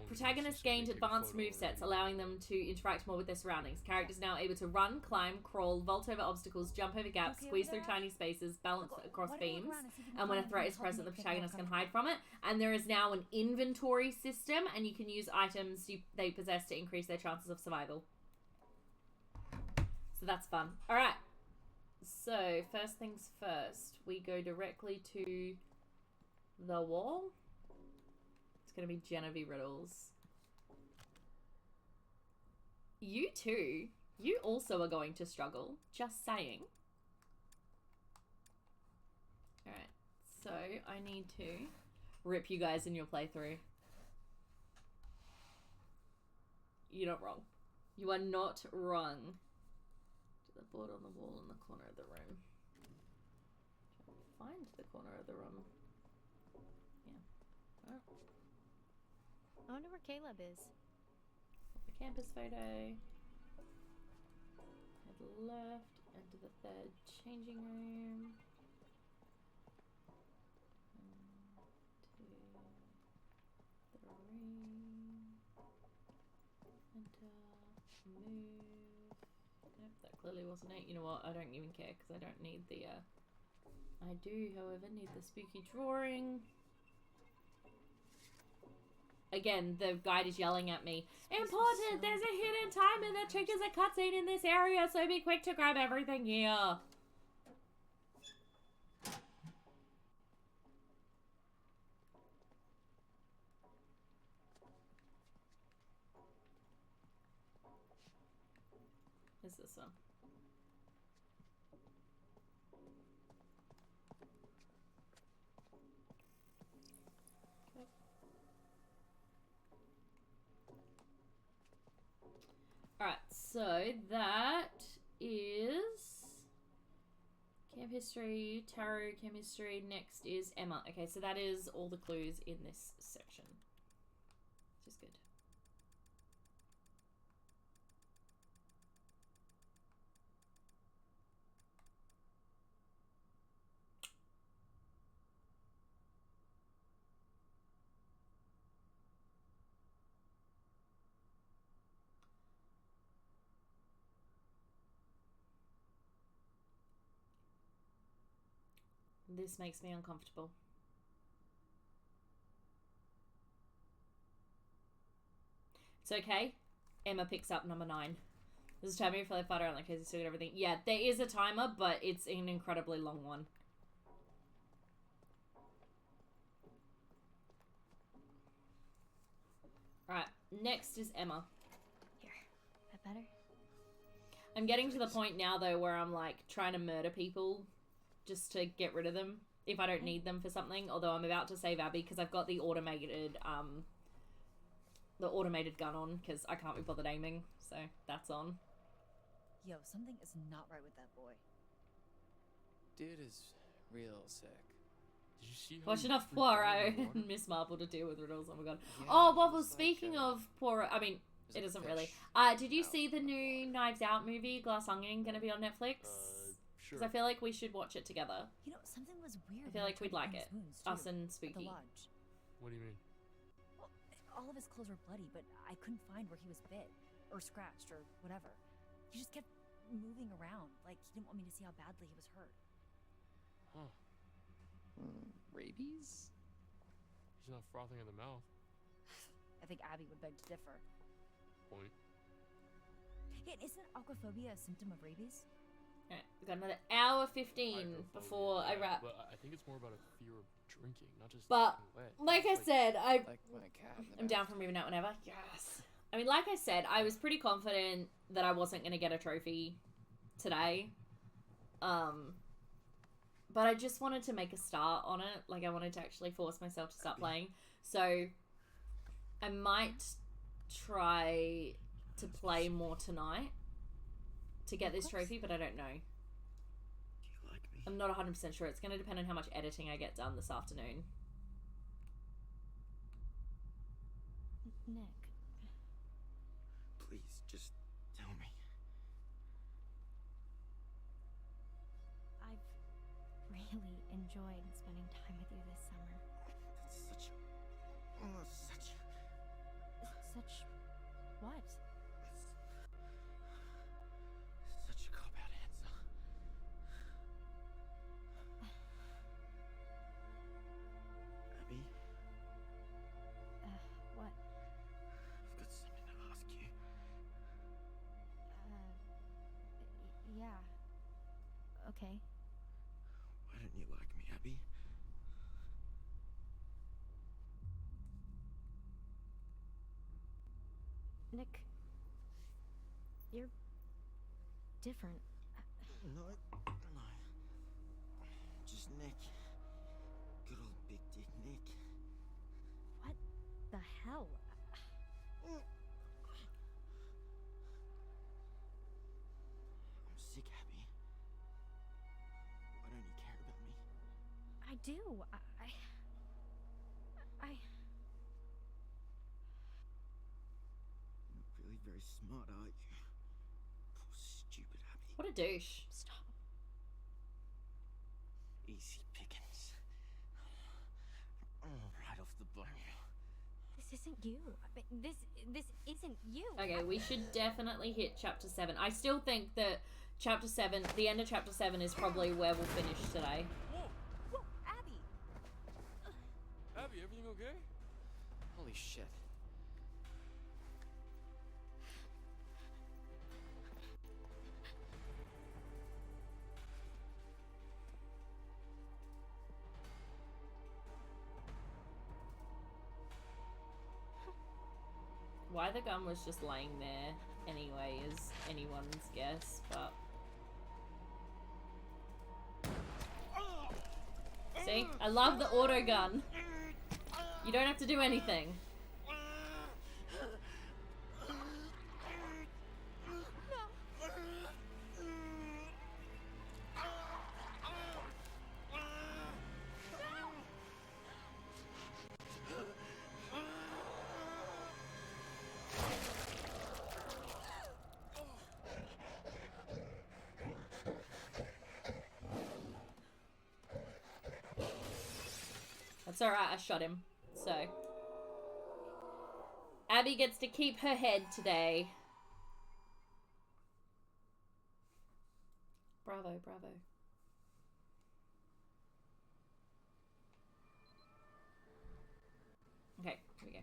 Protagonists gained advanced movesets, allowing them to interact more with their surroundings. Characters now able to run, climb, crawl, vault over obstacles, jump over gaps, squeeze through tiny spaces, balance across beams, and when a threat is present, the protagonist can hide from it. And there is now an inventory system, and you can use items they possess to increase their chances of survival. So that's fun. Alright. So, first things first, we go directly to the wall. It's gonna be Genevieve Riddles. You too. You also are going to struggle. Just saying. Alright. So, I need to rip you guys in your playthrough. You're not wrong. You are not wrong. To the board on the wall in the corner of the room. Find the corner of the room. Yeah. Oh. I wonder where Caleb is. The campus photo. Head left, enter the third changing room. 1, 2, 3. Enter. Move. Nope, that clearly wasn't it. You know what? I don't even care because I don't need the. I do, however, need the spooky drawing. Again, the guide is yelling at me. Important! There's a hidden timer that triggers a cutscene in this area, so be quick to grab everything here. Is this one? Alright, so that is camp history, tarot, chemistry. Next is Emma. Okay, so that is all the clues in this section. Which is good. This makes me uncomfortable. It's okay. Emma picks up number 9. There's a timer for the fighter and like crazy suit and everything. Yeah, there is a timer, but it's an incredibly long one. Alright, next is Emma. Here, that better? I'm getting to the point now though where I'm like trying to murder people just to get rid of them if I don't need them for something. Although I'm about to save Abby because I've got the automated gun on because I can't be bothered aiming, so that's on. Yo, something is not right with that boy. Dude is Real sick. Did you see how Watch he enough freaked out in Poirot the water? and Miss Marple to deal with riddles. Oh my god. Yeah, Oh, he Waffle, was like, speaking of Poirot, I mean, was it like a isn't really. fish Did you out see the of new water. Knives Out movie, Glass Onion, gonna be on Netflix? Sure. Because I feel like we should watch it together. You know, something was weird. I feel when like we'd tried to like clean it. his wounds, Us too, and at the Spooky. lodge. What do you mean? Well, all of his clothes were bloody, but I couldn't find where he was bit or scratched or whatever. He just kept moving around, like he didn't want me to see how badly he was hurt. Huh. Rabies? He's not frothing at the mouth. I think Abby would beg to differ. Point. Yeah, isn't aquaphobia a symptom of rabies? Alright, we've got another hour 15 before I wrap. But I think it's more about a fear of drinking, not just But, getting wet. like I It's said, Like my cat. in the I'm down for moving out whenever. Yes. I mean, like I said, I was pretty confident that I wasn't going to get a trophy today. But I just wanted to make a start on it. Like, I wanted to actually force myself to start playing. So, I might try to play more tonight to get this trophy, but I don't know. I'm not 100% sure. It's going to depend on how much editing I get done this afternoon. Nick. Please, just tell me. I've really enjoyed spending time with you this summer. That's such Such what? such a cop-out answer. Abby, What? I've got something to ask you. Yeah. Okay. Why don't you like me, Abby? Nick, you're different. No. Just Nick. Good old big dick Nick. What the hell? I'm sick, Abby. Why don't you care about me? I do. You're not really very smart, are you? Poor stupid Abby. What a douche. Stop. Easy pickings. Right off the bone. This isn't you. I mean, this isn't you. Okay, we should definitely hit chapter 7. I still think that chapter 7, the end of chapter 7 is probably where we'll finish today. Whoa, Abby. Abby, everything okay? Holy shit. Why the gun was just laying there anyway is anyone's guess, but... See? I love the auto gun. You don't have to do anything. That's alright, I shot him. So. Abby gets to keep her head today. Bravo, bravo. Okay, here we go.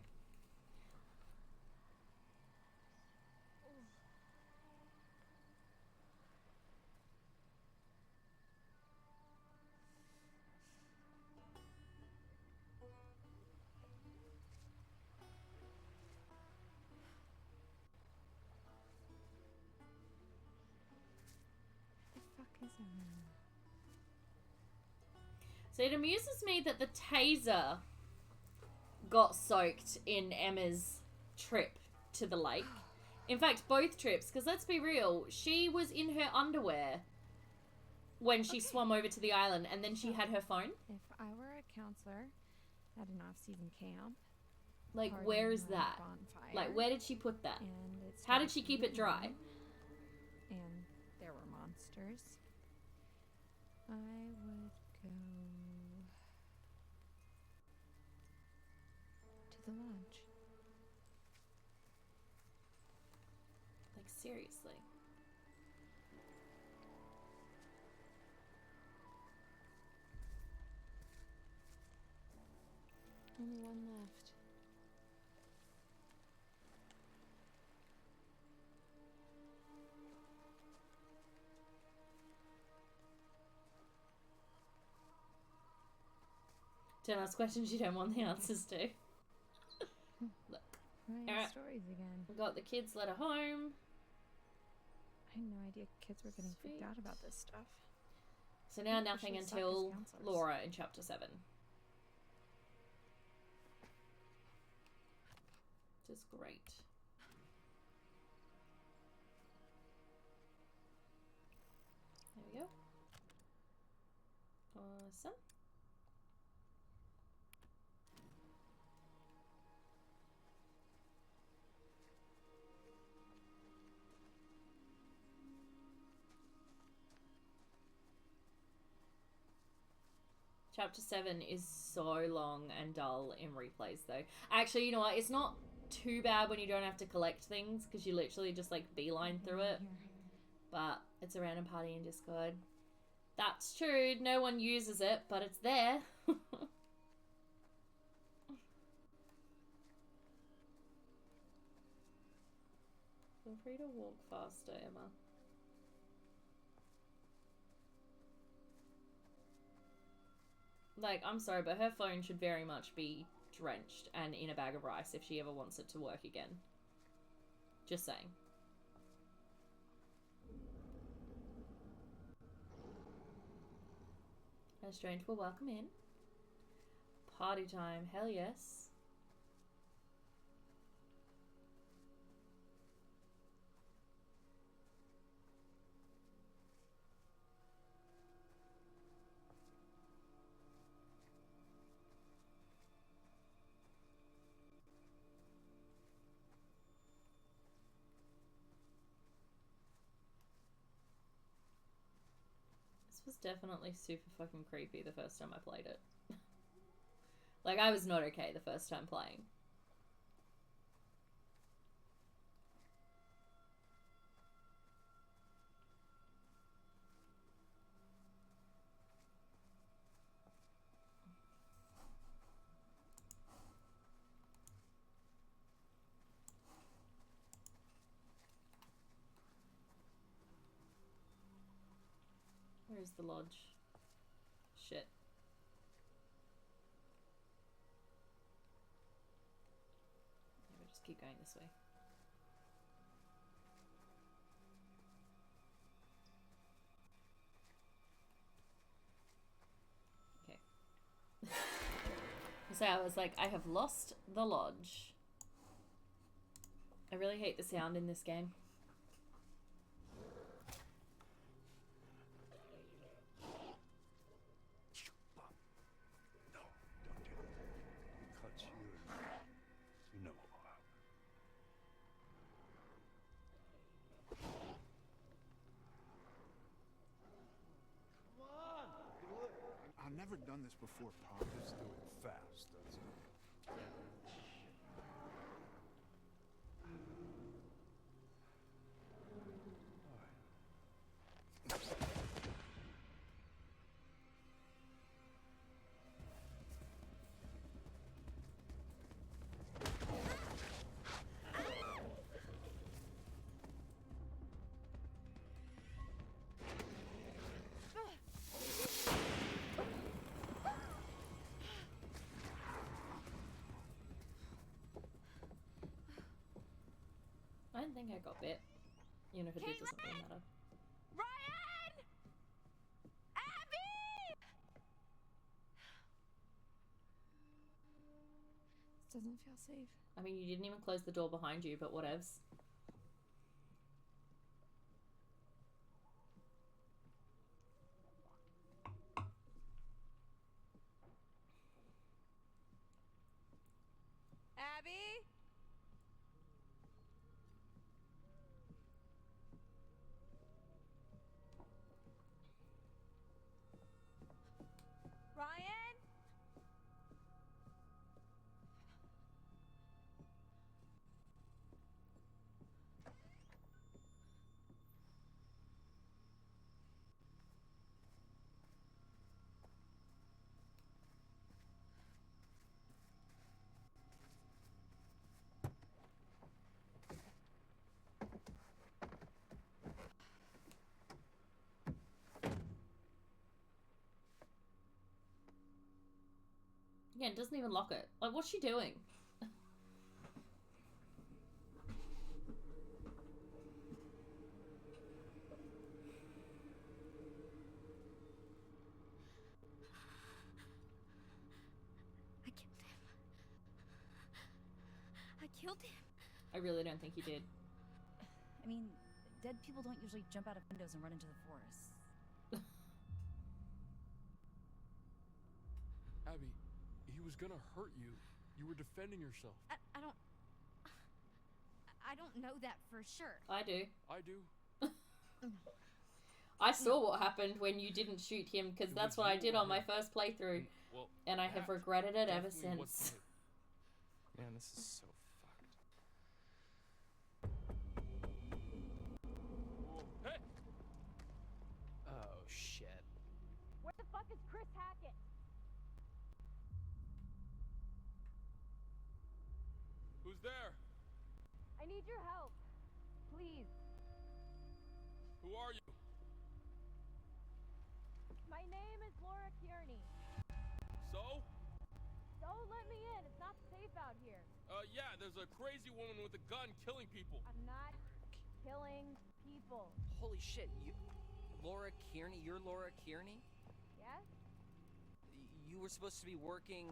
So it amuses me that the taser got soaked in Emma's trip to the lake. In fact, both trips, because let's be real, she was in her underwear when she swam over to the island, and then she had her phone. If I were a counselor at an off-season camp, Like, where is that? Like, where did she put that? How did she keep it dry? And there were monsters. I would go to the lodge. Like, seriously. Only one left. Don't ask questions you don't want the answers to. Look. Right, stories again. We got the kids' letter home. I had no idea kids were getting freaked out about this stuff. So now We nothing should suck as until counselors. Laura in chapter 7. Which is great. There we go. Awesome. Chapter 7 is so long and dull in replays, though. Actually, you know what? It's not too bad when you don't have to collect things, because you literally just, like, beeline through it. But it's a random party in Discord. That's true. No one uses it, but it's there. Feel free to walk faster, Emma. Like, I'm sorry, but her phone should very much be drenched and in a bag of rice if she ever wants it to work again. Just saying. A strange will welcome in. Party time, hell yes. Was definitely super fucking creepy the first time I played it. Like, I was not okay the first time playing. Where's the lodge? Shit. Maybe just keep going this way. Okay. So I was like, I have lost the lodge. I really hate the sound in this game. I've never done this before, Pop. Let's do it fast, that's it. I don't think I got bit. Even if it did, doesn't really matter. Ryan! Abby! This doesn't feel safe. I mean, you didn't even close the door behind you, but whatevs. Again, doesn't even lock it. Like, what's she doing? I killed him. I really don't think you did. I mean, dead people don't usually jump out of windows and run into the forest. Abby, he was gonna hurt you. You were defending yourself. I don't know that for sure. I do. I do. I saw what happened when you didn't shoot him, because that's what I did on my first playthrough. Well, and I have regretted it ever since. Man, this is so fucked. Hey! Oh, shit. Where the fuck is Chris Hackett? Who's there? I need your help. Please. Who are you? My name is Laura Kearney. So? Don't let me in. It's not safe out here. Yeah, there's a crazy woman with a gun killing people. I'm not killing people. Holy shit, Laura Kearney? You're Laura Kearney? Yes? You were supposed to be working,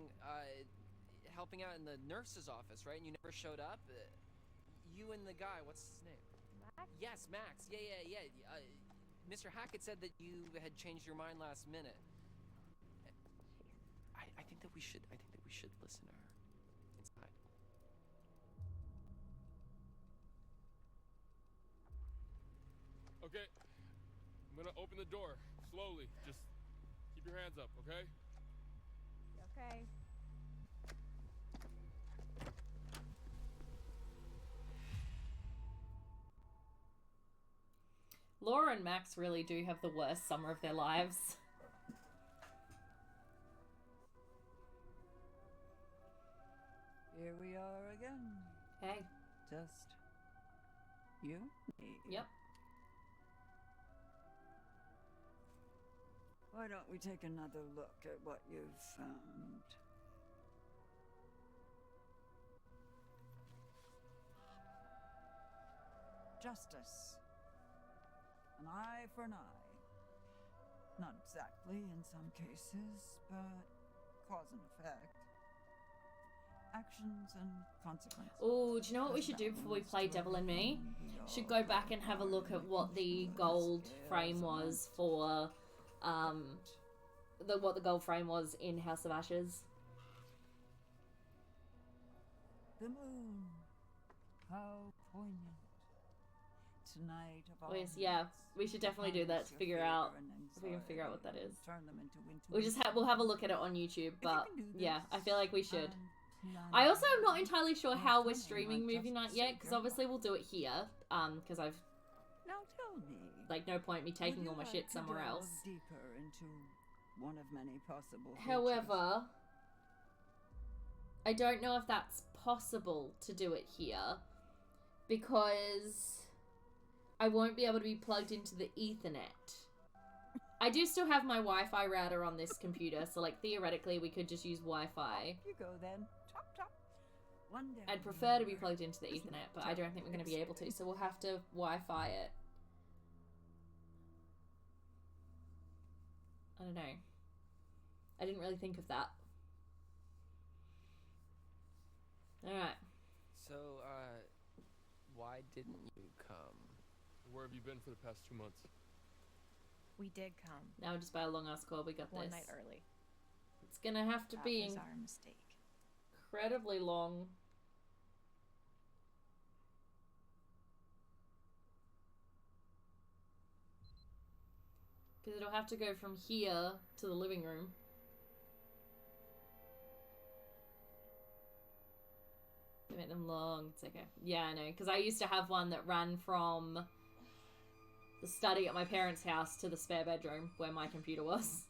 helping out in the nurse's office, right? And you never showed up? You and the guy, what's his name? Max? Yes, Max. Yeah. Mr. Hackett said that you had changed your mind last minute. I think that we should listen to her inside. Okay, I'm gonna open the door slowly. Just keep your hands up, okay? Okay. Laura and Max really do have the worst summer of their lives. Here we are again. Hey. Just you? Me. Yep. Why don't we take another look at what you've found? Justice. An eye for an eye. Not exactly in some cases, but cause and effect. Actions and consequences. Oh, do you know what we should do before we play Devil in Me? Should go back and have a look at what the gold frame was for, what the gold frame was in House of Ashes. The moon. How poignant. Tonight of all Oh, yes, yeah, we should definitely do that to figure out if we can figure out what that is. Turn them into We'll have a look at it on YouTube, but yeah, I feel like we should. I also am not entirely sure how we're streaming Movie Night yet, because obviously we'll do it here, because I've now tell me, like no point me taking all my shit somewhere else. Deeper into one of many possible. However, I don't know if that's possible to do it here, because I won't be able to be plugged into the Ethernet. I do still have my Wi-Fi router on this computer, so like theoretically we could just use Wi-Fi. You go then. Chop chop. One day. I'd prefer to be plugged into the Ethernet, but I don't think we're going to be able to, so we'll have to Wi-Fi it. I don't know. I didn't really think of that. Alright. So, why didn't you come? Where have you been for the past 2 months? We did come. Now just by a long ass call, we got One this. night early. It's gonna have to be That was our mistake. incredibly long. Because it'll have to go from here to the living room. They make them long. It's okay. Yeah, I know. Because I used to have one that ran from the study at my parents' house to the spare bedroom where my computer was.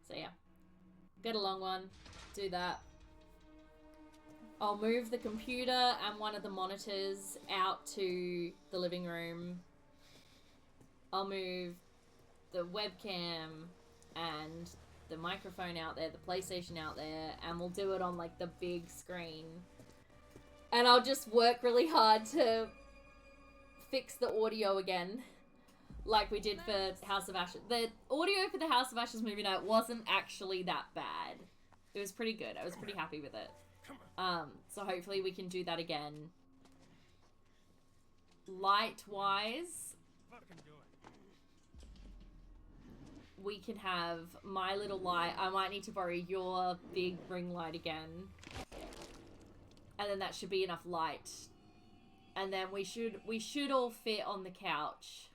So yeah. Get a long one. Do that. I'll move the computer and one of the monitors out to the living room. I'll move the webcam and the microphone out there, the PlayStation out there, and we'll do it on like the big screen. And I'll just work really hard to fix the audio again, like we did for House of Ashes. The audio for the House of Ashes movie night wasn't actually that bad. It was pretty good. I was pretty happy with it. So hopefully we can do that again. Light-wise, we can have my little light. I might need to borrow your big ring light again. And then that should be enough light. And then we should all fit on the couch.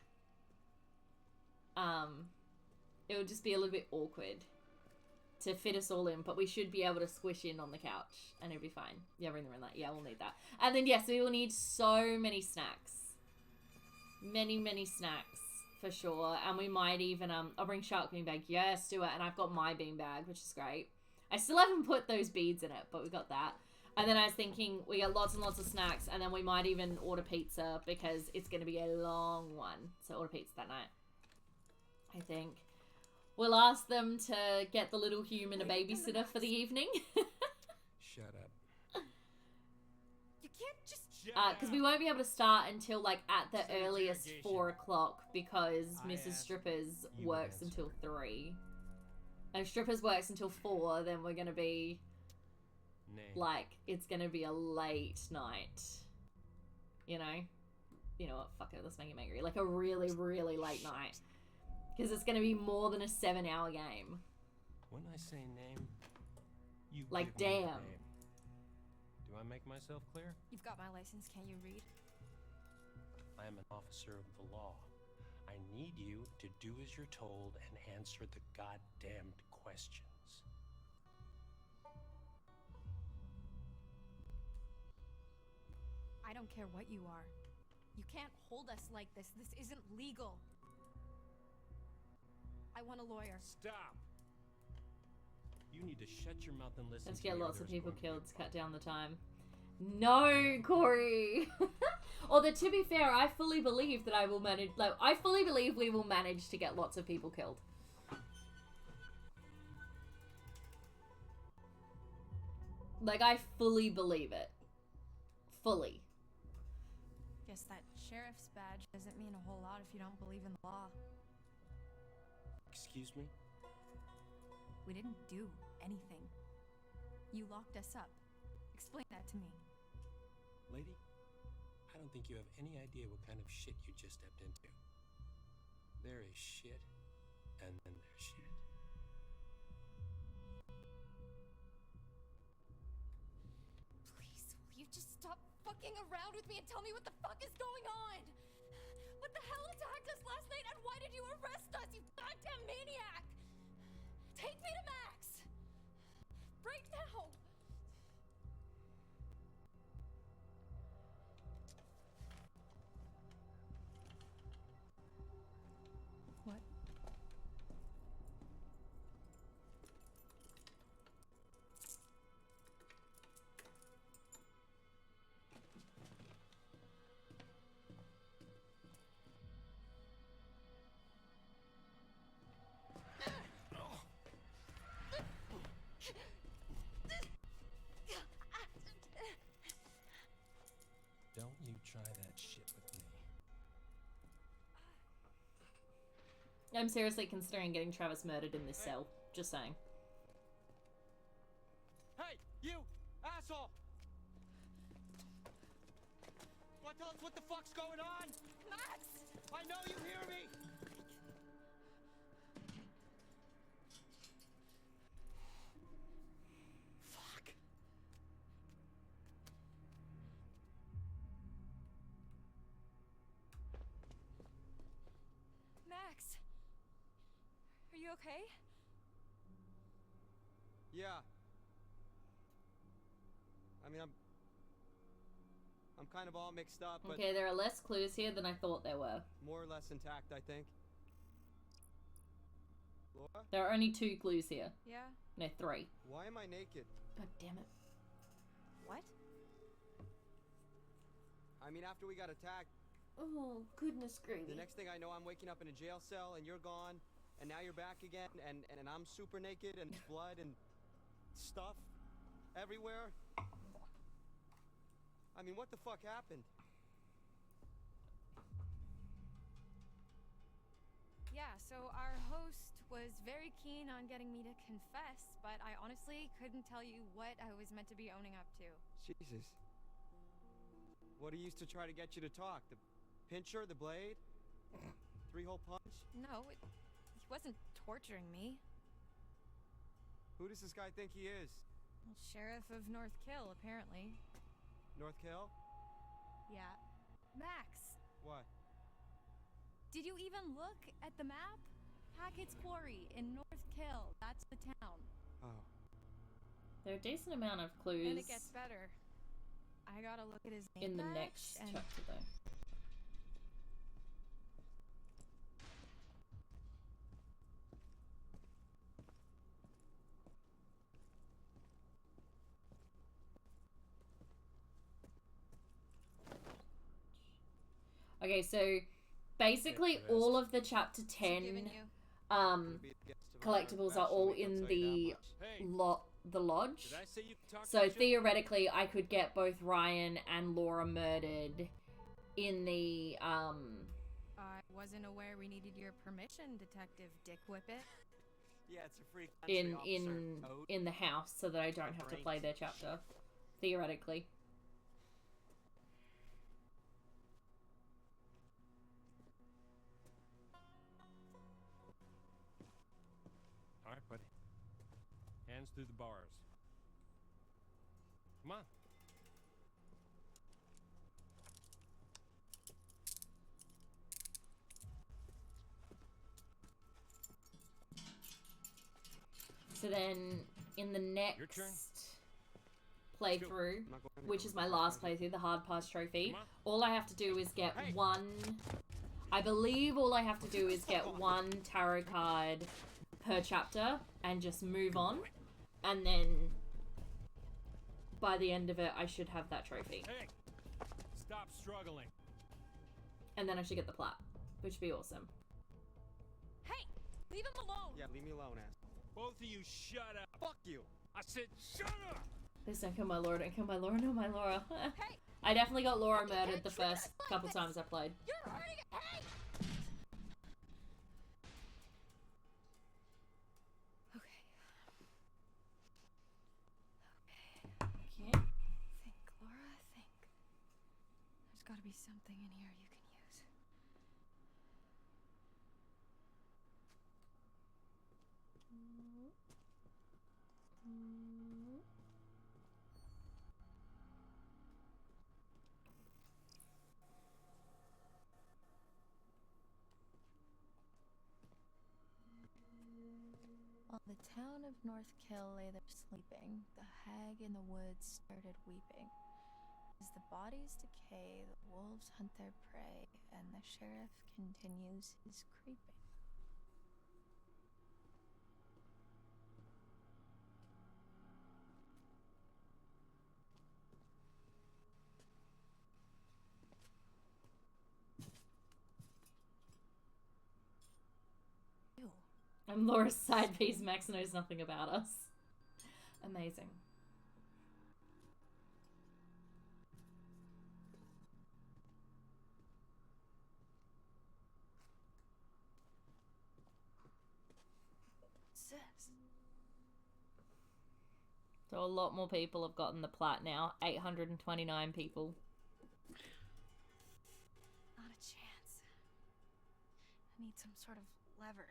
It would just be a little bit awkward to fit us all in, but we should be able to squish in on the couch and it'll be fine. Yeah, bring the ring light. Yeah, we'll need that. And then yes, we will need so many snacks. Many snacks for sure. And we might even I'll bring shark beanbag. Yes, do it. And I've got my beanbag, which is great. I still haven't put those beads in it, but we got that. And then I was thinking we got lots and lots of snacks, and then we might even order pizza because it's going to be a long one. So order pizza that night, I think. We'll ask them to get the little human a babysitter for the evening. Shut up. You can't just... Because we won't be able to start until like at the earliest 4 o'clock because Mrs. Strippers works until 3. And if Strippers works until 4, then we're going to be... like, it's gonna be a late night. You know? You know what? Fuck it. Let's make him angry. Like a really, really late night. Because it's gonna be more than a 7-hour game. When I say name, you like, give me the damn. name. Do I make myself clear? You've got my license, can't you read? I am an officer of the law. I need you to do as you're told and answer the goddamned questions. I don't care what you are. You can't hold us like this. This isn't legal. I want a lawyer. Stop! You need to shut your mouth and listen. Let's to get me, lots or of there's people going to be a killed to cut down the time. No, Corey! Although, to be fair, I fully believe that I will manage... Like, I fully believe we will manage to get lots of people killed. Like, I fully believe it. Fully. Guess that sheriff's badge doesn't mean a whole lot if you don't believe in the law. Excuse me? We didn't do anything. You locked us up. Explain that to me. Lady, I don't think you have any idea what kind of shit you just stepped into. There is shit, and then there's shit. Please, will you just stop fucking around with me and tell me what the fuck is going on? What the hell attacked us last night, and why did you arrest us, you goddamn maniac? Take me to Max! Right now! What? Don't you try that shit with me. I'm seriously considering getting Travis murdered in this cell. Just saying. Hey, you asshole! What the fuck's going on? Max! I know you hear me! Fuck. Max! Are you okay? Yeah. I mean, I'm kind of all mixed up, but Okay, there are less clues here than I thought there were. more or less intact, I think. Laura? There are only 2 clues here. Yeah? No, 3. Why am I naked? God damn it. What? I mean, after we got attacked, Oh, goodness the gravy. next thing I know, I'm waking up in a jail cell and you're gone. and now you're back again, and I'm super naked, and blood and stuff everywhere. I mean, what the fuck happened? Yeah, so our host was very keen on getting me to confess, but I honestly couldn't tell you what I was meant to be owning up to. Jesus. What he used to try to get you to talk? The pincher, the blade? 3-hole punch? No, he wasn't torturing me. Who does this guy think he is? Well, Sheriff of North Kill, apparently. North Kill? Yeah. Max, What? did you even look at the map? Hackett's Quarry in North Kill. That's the town. Oh. There are a decent amount of clues. And it gets better. I gotta look at his name in the badge next and chapter, though. Okay, so basically all of the chapter 10 collectibles are all in the lodge. So theoretically I could get both Ryan and Laura murdered in the I wasn't aware we needed your permission, Detective Dick Whippet. Yeah, it's a free country, in the house, so that I don't have to play their chapter. Theoretically. All right, buddy. Hands through the bars. Come on. So then, in the next playthrough, which is my last playthrough, the hard pass trophy, all I have to do is get one... I believe all I have to do is get one tarot card per chapter and just move on. And then, by the end of it, I should have that trophy. Hey, stop struggling. And then I should get the plat, which would be awesome. Hey, leave him alone. Yeah, leave me alone, ass. Both of you shut up. Fuck you. I said shut up. Please don't kill my Laura, don't kill my Laura, no my Laura. I definitely got Laura murdered the first couple times I played. You're hurting it. Hey! Okay. Think, Laura, think. There's gotta be something in here you can use. While the town of North Kill lay there sleeping, the hag in the woods started weeping. As the bodies decay, the wolves hunt their prey, and the sheriff continues his creeping. I'm Laura's side piece. Max knows nothing about us. Amazing. So a lot more people have gotten the plat now. 829 people. Not a chance. I need some sort of lever.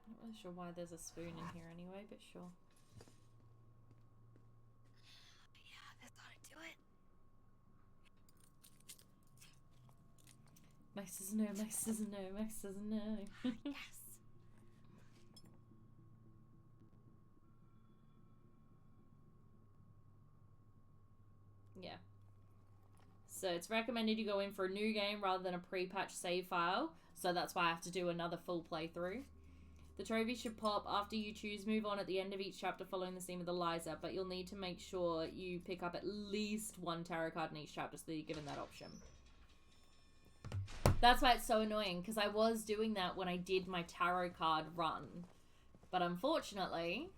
Not really sure why there's a spoon in here anyway, but sure. Yeah, this ought to do it. Max says no, Max says no, Max says no. Yes. So it's recommended you go in for a new game rather than a pre-patch save file. So that's why I have to do another full playthrough. The trophy should pop after you choose move on at the end of each chapter following the scene with Eliza, but you'll need to make sure you pick up at least one tarot card in each chapter so that you're given that option. That's why it's so annoying, because I was doing that when I did my tarot card run. But unfortunately,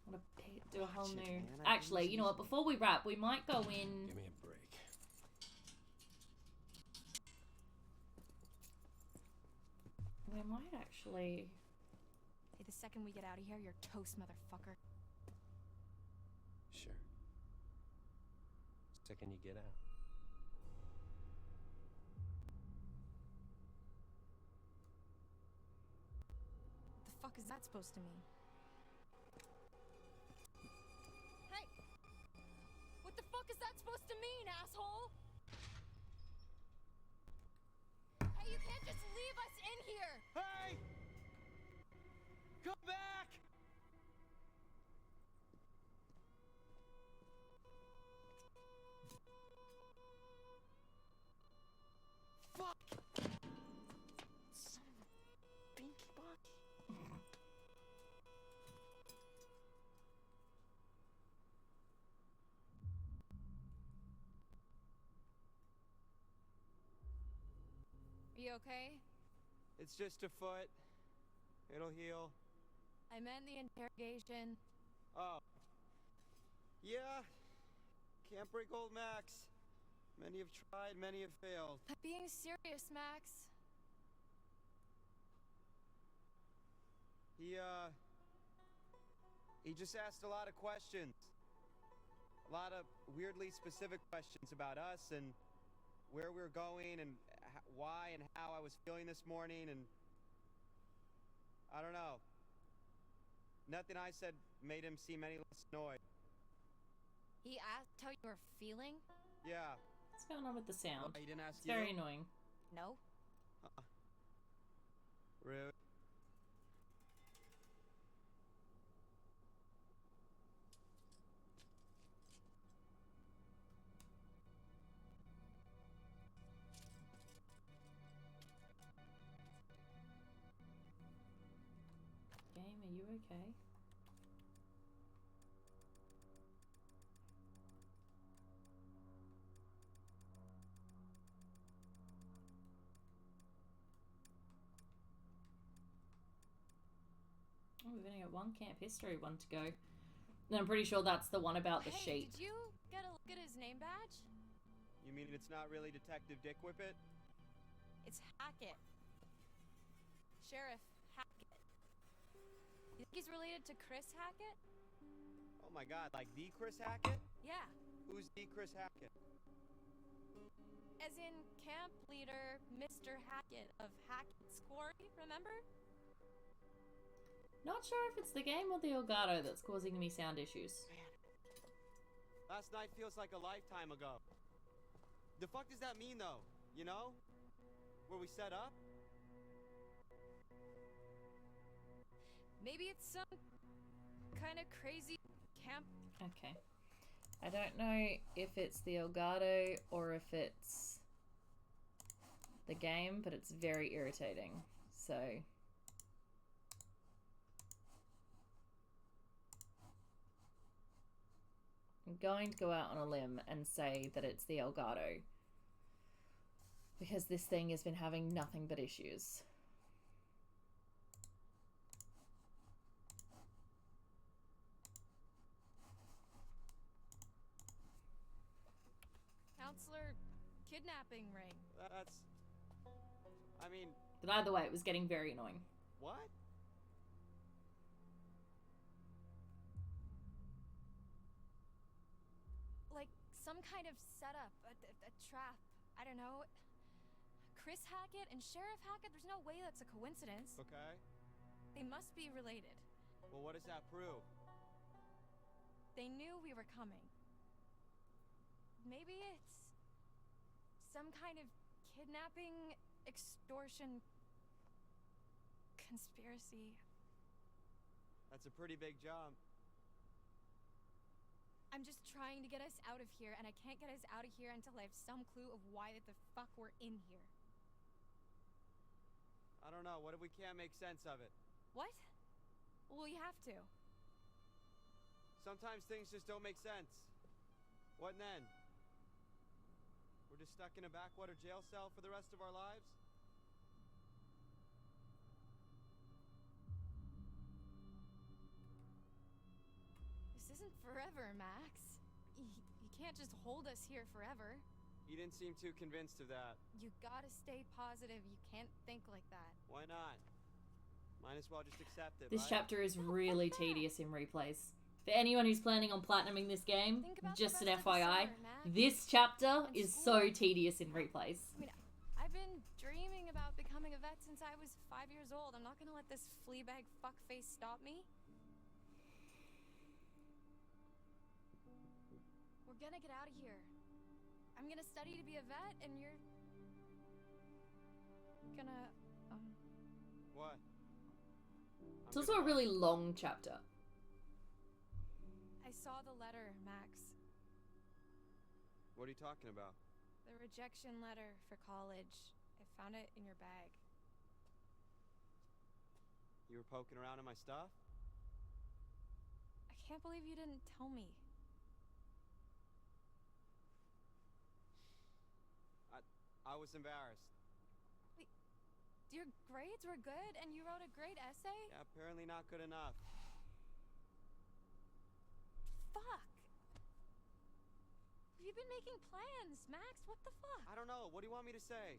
I'm going to do a whole new... Actually, you know what, before we wrap, we might go in... Give me a break. We might actually... Hey, the second we get out of here, you're toast, motherfucker. Sure. Second you get out. The fuck is that supposed to mean? Hey! What the fuck is that supposed to mean, asshole? Hey, you can't just leave us in here! Hey! Come back! Fuck! Son of a binky bonky. Are you okay? It's just a foot. It'll heal. I meant the interrogation. Oh. Yeah. Can't break old Max. Many have tried, many have failed. I'm being serious, Max. He just asked a lot of questions. A lot of weirdly specific questions about us and where we're going and why and how I was feeling this morning, and I don't know. Nothing I said made him seem any less annoyed. He asked how you were feeling? Yeah. What's going on with the sound? He didn't ask It's very annoying. No. Rude. Game, are you okay? Oh, we've only got one camp history one to go. And I'm pretty sure that's the one about the sheep. Did you get a look at his name badge? You mean it's not really Detective Dick Whippet? It's Hackett. Sheriff Hackett. You think he's related to Chris Hackett? Oh my god, like the Chris Hackett? Yeah. Who's the Chris Hackett? As in camp leader Mr. Hackett of Hackett's Quarry, remember? Not sure if it's the game or the Elgato that's causing me sound issues. Last night feels like a lifetime ago. The fuck does that mean though? You know? Where we set up? Maybe it's some kind of crazy camp. Okay. I don't know if it's the Elgato or if it's the game, but it's very irritating. So... I'm going to go out on a limb and say that it's the Elgato, because this thing has been having nothing but issues. Counselor kidnapping ring. That's... I mean... But either way, it was getting very annoying. What? Like some kind of setup, a trap. I don't know. Chris Hackett and Sheriff Hackett, there's no way that's a coincidence. Okay. They must be related. Well, what does that prove? They knew we were coming. Maybe it's some kind of kidnapping, extortion, conspiracy. That's a pretty big jump. I'm just trying to get us out of here, and I can't get us out of here until I have some clue of why the fuck we're in here. I don't know. What if we can't make sense of it? What? Well, you have to. Sometimes things just don't make sense. What then? We're just stuck in a backwater jail cell for the rest of our lives? This isn't forever, Max. You can't just hold us here forever. You didn't seem too convinced of that. You gotta stay positive. You can't think like that. Why not? Might as well just accept it, This right? chapter is really tedious in replays. For anyone who's planning on platinuming this game, just an FYI, this chapter is so tedious in replays. I mean, I've been dreaming about becoming a vet since I was 5 years old. I'm not gonna let this fleabag fuckface stop me. We're gonna get out of here. I'm gonna study to be a vet, and you're gonna, What? It's also a really long chapter. I saw the letter, Max. What are you talking about? The rejection letter for college. I found it in your bag. You were poking around in my stuff? I can't believe you didn't tell me. I was embarrassed. Wait, your grades were good and you wrote a great essay? Yeah, apparently not good enough. Fuck! You've been making plans, Max. What the fuck? I don't know. What do you want me to say?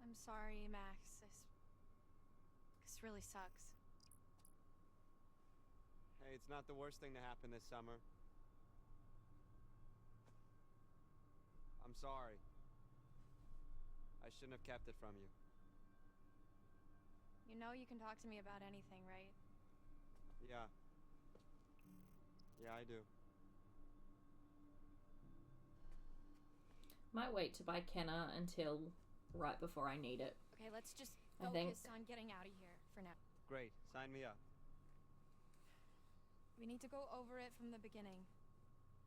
I'm sorry, Max. This really sucks. Hey, it's not the worst thing to happen this summer. I'm sorry. I shouldn't have kept it from you. You know you can talk to me about anything, right? Yeah. Yeah, I do. Might wait to buy Kenna until right before I need it. Okay, let's just I think. focus on getting out of here for now. Great. Sign me up. We need to go over it from the beginning.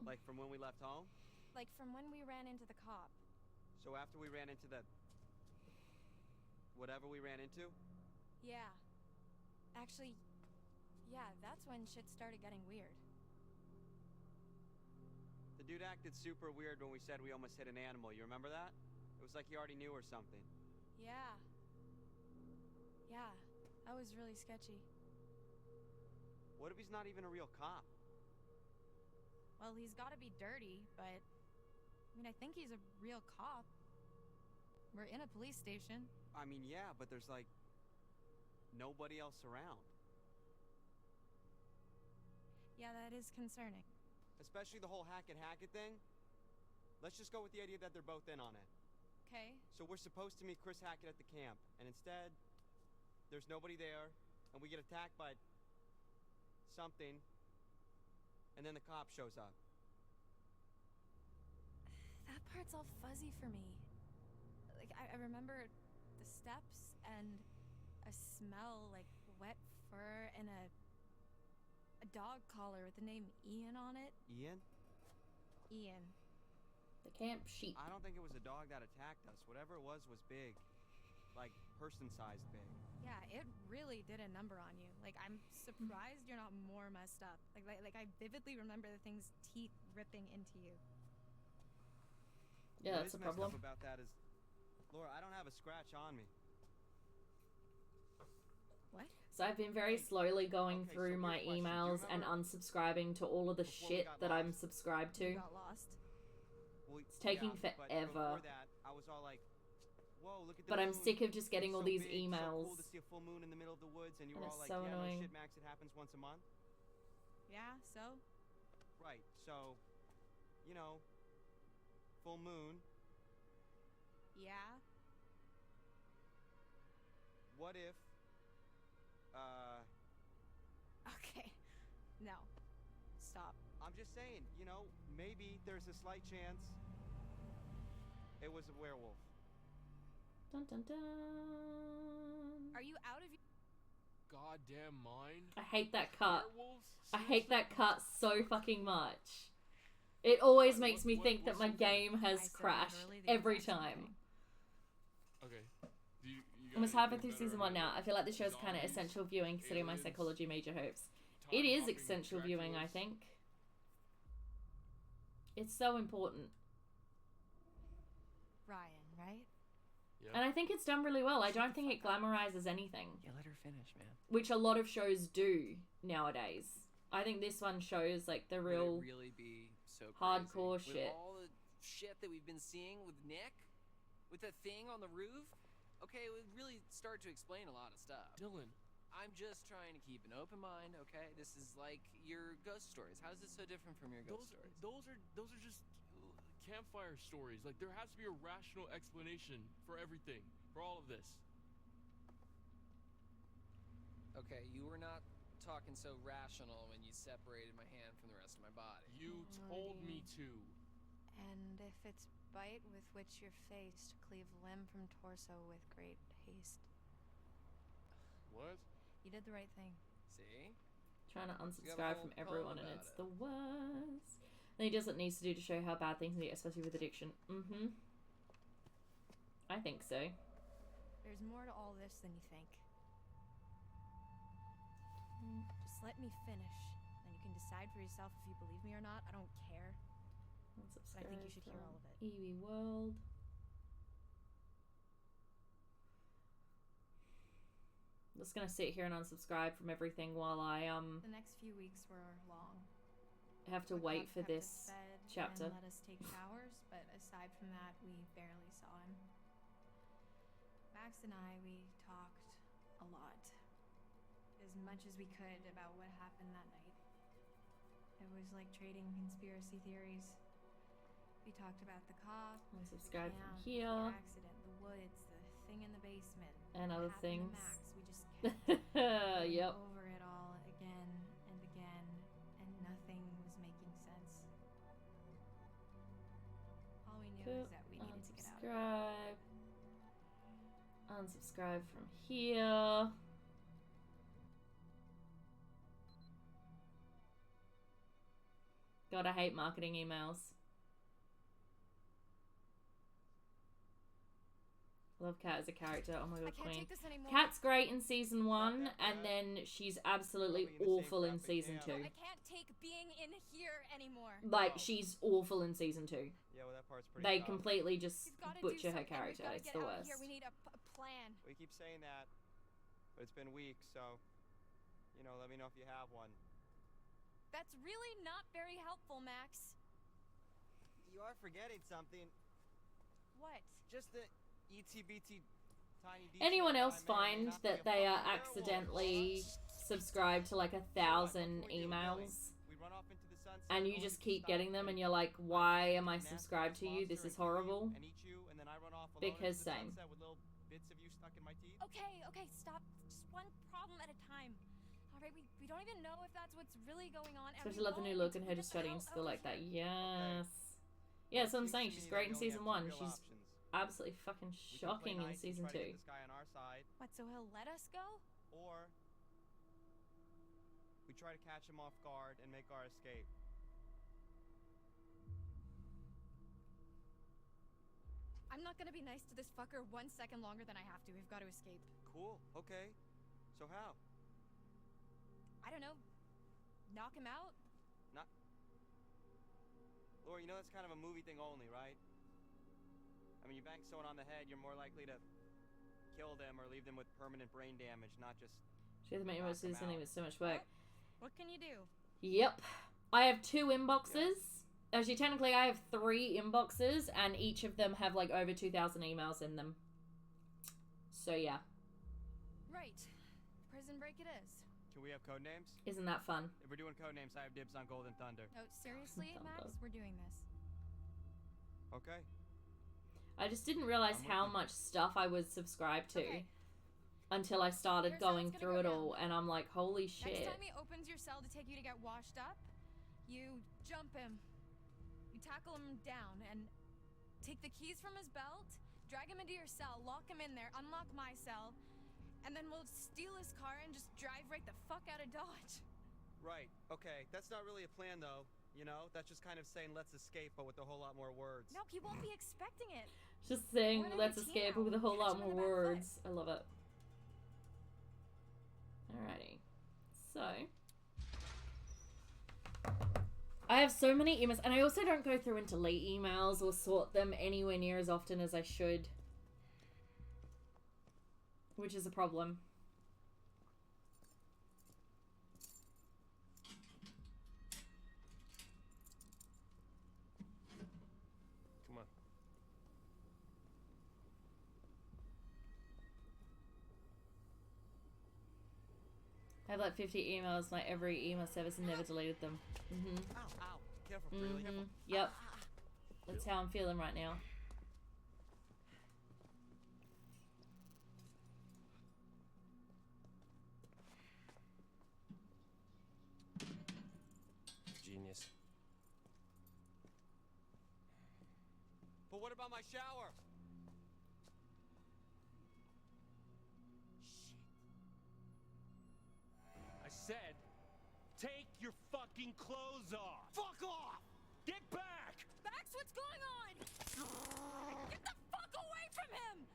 Like from when we left home? Like from when we ran into the cop. So after we ran into the... whatever we ran into? Yeah. Actually, yeah, that's when shit started getting weird. The dude acted super weird when we said we almost hit an animal. You remember that? It was like he already knew or something. Yeah. Yeah, that was really sketchy. What if he's not even a real cop? Well, he's gotta be dirty, but... I mean, I think he's a real cop. We're in a police station. I mean, yeah, but there's like... nobody else around. Yeah, that is concerning. Especially the whole Hackett thing. Let's just go with the idea that they're both in on it. Okay. So we're supposed to meet Chris Hackett at the camp, and instead, there's nobody there, and we get attacked by... something, and then the cop shows up. That part's all fuzzy for me. Like, I remember the steps and a smell like wet fur and a dog collar with the name Ian on it. Ian? Ian. The camp sheep. I don't think it was a dog that attacked us. Whatever it was big. Like, person-sized big. Yeah, it really did a number on you. Like, I'm surprised you're not more messed up. Like I vividly remember the thing's teeth ripping into you. Yeah, What that's a is messed problem. up about that is, Laura, I don't have a scratch on me. What? So I've been very slowly going Okay, through so my here's a question. Do you emails and remember unsubscribing to all of the before we shit got that I'm lost? subscribed to. You got lost. Well, It's taking yeah, but forever. before that, I was all like, whoa, look at the But I'm moon. sick of just getting It's all so these big, emails. So cool to see a full moon in the middle of the woods, and you And were all it's like, so yeah, annoying. no shit, Max, it happens once a month. Yeah, so? Right, so, you know, full moon. Yeah. What if, Okay. No. Stop. I'm just saying, you know, maybe there's a slight chance it was a werewolf. Dun dun dun. Are you out of your Goddamn mind? I hate that cut. Werewolves? I hate that cut so fucking much. It always makes me think that my game has crashed every time. Okay. I'm as halfway through season 1 now. I feel like the show's kind of essential viewing considering my psychology major hopes. It is essential viewing, I think. It's so important. Ryan, right? And I think it's done really well. I don't think it glamorizes anything. Yeah, let her finish, man. Which a lot of shows do nowadays. I think this one shows like the real Would it really be so hardcore crazy? shit. With all the shit that we've been seeing with Nick? With the thing on the roof? Okay, it would really start to explain a lot of stuff. Dylan. I'm just trying to keep an open mind, okay? This is like your ghost stories. How is this so different from your ghost stories? Those are just campfire stories. Like, there has to be a rational explanation for everything, for all of this. Okay, you were not talking so rational when you separated my hand from the rest of my body. You told me to. And if it's bite with which you're faced, cleave limb from torso with great haste. What? You did the right thing. See? Trying to You have a unsubscribe whole from everyone poem and about it's it. the worst. And he does what needs to do to show how bad things can get, especially with addiction. I think so. There's more to all this than you think. Just let me finish. Then you can decide for yourself if you believe me or not. I don't care. But I think you should hear all of it. Eevee World. I'm just gonna sit here and unsubscribe from everything while I The next few weeks were long. have to wait for Kept this us fed chapter. and let us take showers, but aside from that, we barely saw him. Max and I, we talked a lot. As much as we could about what happened that night. It was like trading conspiracy theories. We talked about the cop, Unsubscribe the from camp, here. the accident, the woods, the thing in the basement, And what other happened to things. Max. We just kept going Yep. over it all again and again, and nothing was making sense. All we knew is that we needed to get out of it. Unsubscribe from here. God, I hate marketing emails. Love Kat as a character. Oh my god, I can't queen. take this anymore. Kat's great in season 1, and then she's absolutely awful in season 2. I can't take being in here anymore. Like, she's awful in season 2. Yeah, well, that part's pretty They tough. completely just We've gotta do butcher her something. We've character. gotta It's get the out of worst. here. We need a plan. We keep saying that, but it's been weeks, so, you know, let me know if you have one. That's really not very helpful, Max. You are forgetting something. What? Just the ETBT tiny detail Anyone that else I may or may find not be that a they are fucking accidentally subscribed to like 1,000 emails We run off into the sunset, and you just keep getting them and you're like, why am I subscribed to you? This is horrible. and eat you, and then I run off alone Because into the same. sunset with little bits of you stuck in my teeth? Okay, stop. Just one problem at a time. All right, we don't even know if that's what's really going on. Especially love the new look and her just studying still like that. Yes. Yeah, that's what I'm saying. She's great in season 1. She's absolutely fucking shocking in season 2. This guy on our side, What, so he'll let us go? or we try to catch him off guard and make our escape. I'm not gonna be nice to this fucker 1 second longer than I have to. We've got to escape. Cool. Okay. So how? I don't know. Knock him out? Not. Laura, you know that's kind of a movie thing only, right? I mean, you bang someone on the head, you're more likely to kill them or leave them with permanent brain damage, not just. She has to make knock most them of something out. with so much work. What can you do? Yep. I have 2 inboxes. Actually, technically, I have 3 inboxes, and each of them have like over 2,000 emails in them. So yeah, Right. Prison break it is. Can we have code names? isn't that fun? If we're doing code names, I have dibs on Golden Thunder. No, seriously, Max, we're doing this. Okay. I just didn't realize I'm with how you. much stuff I was subscribed to until I started Here's how going it's gonna through go it all, and I'm like, holy shit. Next time he opens your cell to take you to get washed up, you jump him. You tackle him down and take the keys from his belt, drag him into your cell, lock him in there, unlock my cell, and then we'll steal his car and just drive right the fuck out of Dodge. Right, okay. That's not really a plan, though. You know? That's just kind of saying let's escape, but with a whole lot more words. No, he won't be expecting it. Just saying, We're gonna let's be a team escape now. with a whole Catch lot him more in the back foot. words. I love it. Alrighty. So. I have so many emails, and I also don't go through and delete emails or sort them anywhere near as often as I should. Which is a problem. Come on. I have like 50 emails, like every email service, and never deleted them. Ow, ow. Careful, really. Careful. Yep. That's how I'm feeling right now. Genius. But what about my shower? I said, take your fucking clothes off. Fuck off! Get back! Max, what's going on? Get the fuck away from him!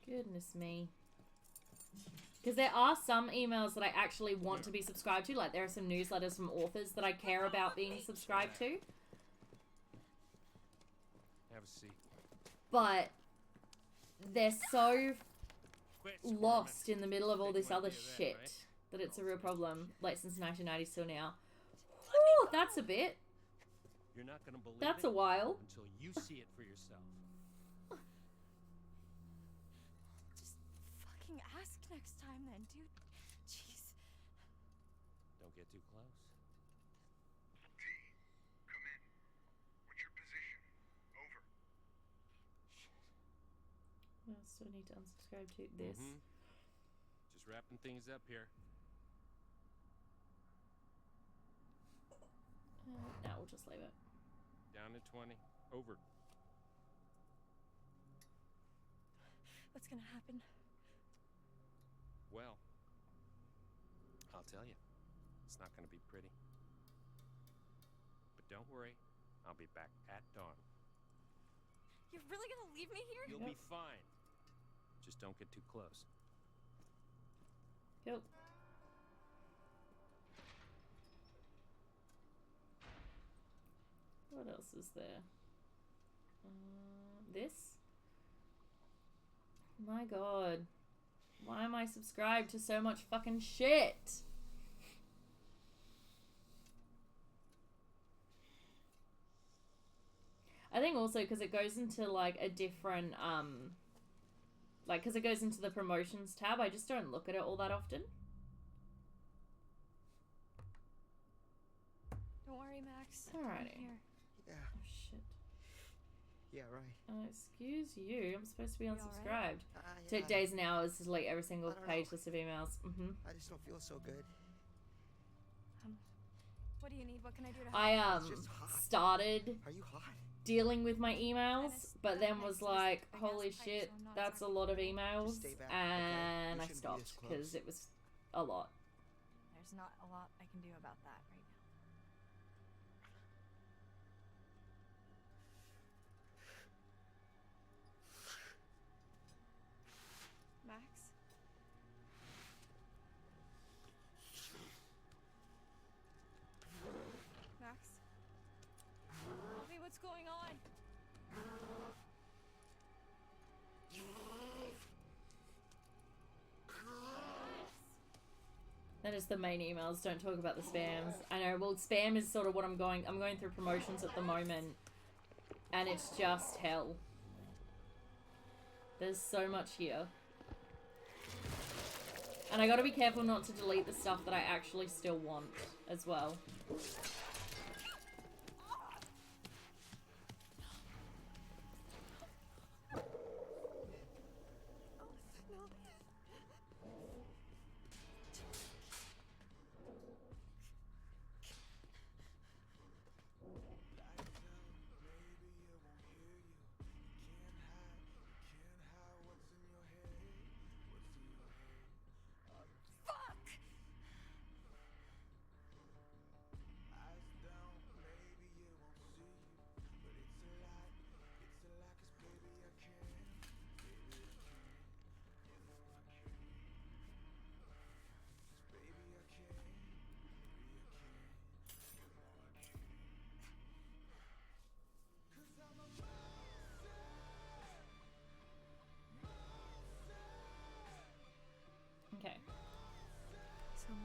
Goodness me. Because there are some emails that I actually want to be subscribed to. Like, there are some newsletters from authors that I care about being subscribed to. Have a seat. But they're so lost in the middle of all this other shit that it's a real problem. Like, since 1990 till now. Whew, that's a bit. You're not gonna believe That's it a while. until you see it for yourself. Just fucking ask next time then, dude. Jeez. Don't get too close. T, come in. What's your position? Over. I still need to unsubscribe to this. Just wrapping things up here. No, we'll just leave it. Down to 20. Over. What's gonna happen? Well, I'll tell you. It's not gonna be pretty. But don't worry. I'll be back at dawn. You're really gonna leave me here? You'll be fine. Just don't get too close. Yep. What else is there? This? My god. Why am I subscribed to so much fucking shit? I think also because it goes into like a different, like because it goes into the promotions tab, I just don't look at it all that often. Don't worry, Max. Alrighty. I'm here. Yeah. Oh shit. Yeah, right. Excuse you. I'm supposed to be unsubscribed. Yeah. Take days and hours to delete every single I don't page know. list of emails. I just don't feel so good. What do you need? What can I do to help? I It's just hot. started Are you hot? dealing with my emails, but then was like, holy shit, that's a lot of emails, Stay back, and okay? We I shouldn't be stopped this close. because it was a lot. There's not a lot I can do about that right now. Max? Max? Tell me what's going on. That is the main emails. Don't talk about the spams. I know. Well, spam is sort of what I'm going through promotions at the moment, and it's just hell. There's so much here. And I gotta be careful not to delete the stuff that I actually still want as well.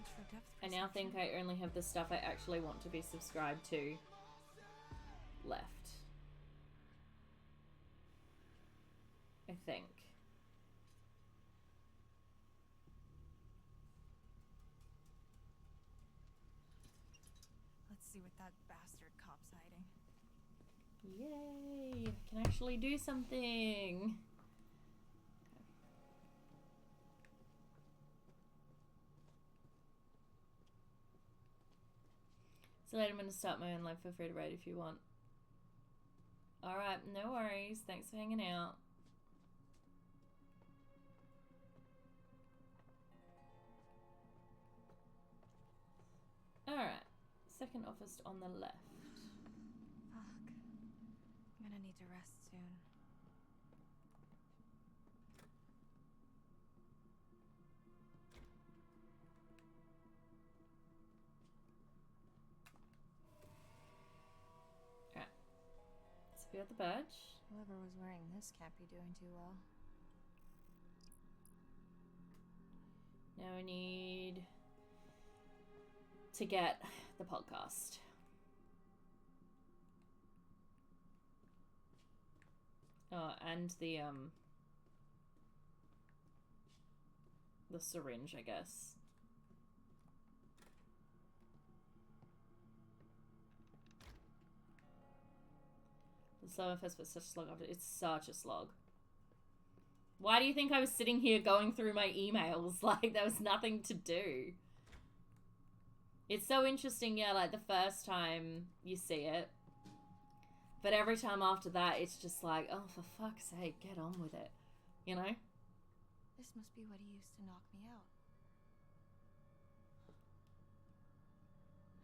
extra depth I now think I only have the stuff I actually want to be subscribed to left. I think. Let's see what that bastard cop's hiding. Yay! I can actually do something! So later I'm going to start my own live. Feel free to raid if you want. Alright, no worries. Thanks for hanging out. Alright. Second office on the left. Fuck. I'm gonna need to rest soon. Alright. Secure the badge. Whoever was wearing this can't be doing too well. Now we need to get the podcast. Oh, and the syringe, I guess. The summer fest was such a slog after. It's such a slog. Why do you think I was sitting here going through my emails? Like, there was nothing to do. It's so interesting, yeah, like the first time you see it. But every time after that, it's just like, oh, for fuck's sake, get on with it. You know? This must be what he used to knock me out.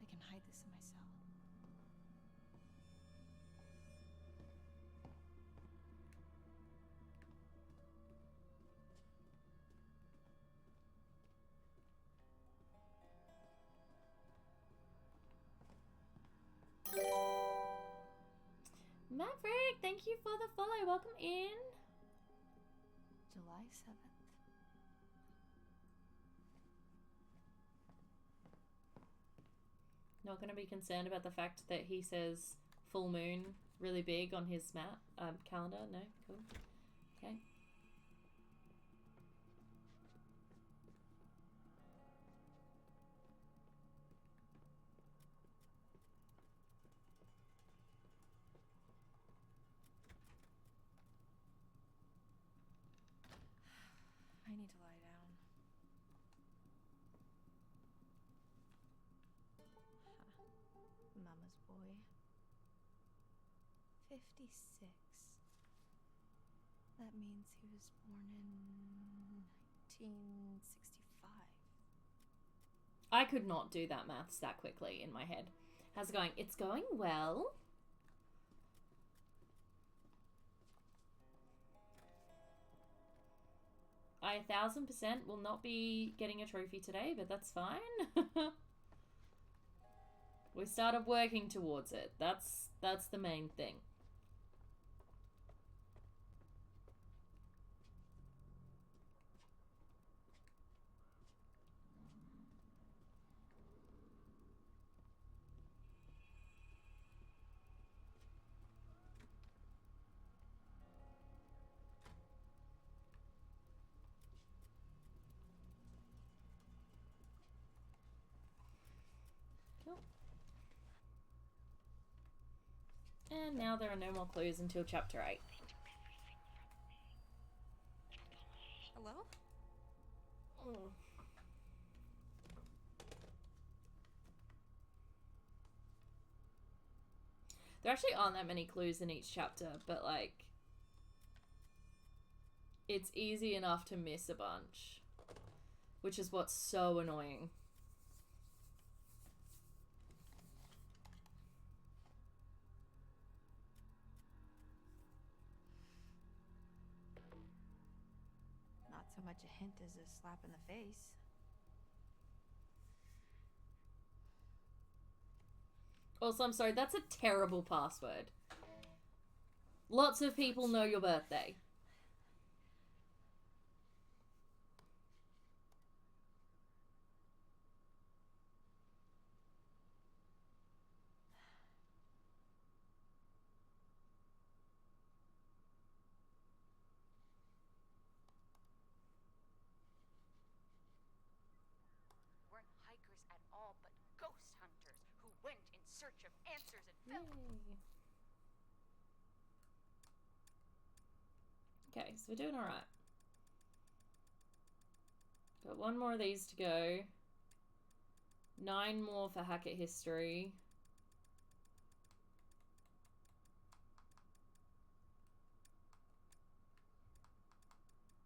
I can hide this in my cell. Maverick, thank you for the follow. Welcome in. July 7th. Not going to be concerned about the fact that he says full moon really big on his calendar. No? Cool. Okay. I need to lie down. Mama's boy. 56. That means he was born in 1965. I could not do that maths that quickly in my head. How's it going? It's going well. I 1000% will not be getting a trophy today, but that's fine. We started working towards it. That's the main thing. Cool. And now there are no more clues until chapter 8. Hello? There actually aren't that many clues in each chapter, but like, it's easy enough to miss a bunch, which is what's so annoying. Not so much a hint as a slap in the face. Also, I'm sorry, that's a terrible password. Lots of people know your birthday. search of answers and filth. Yay. Okay, so we're doing alright. Got one more of these to go. 9 more for Hackett History.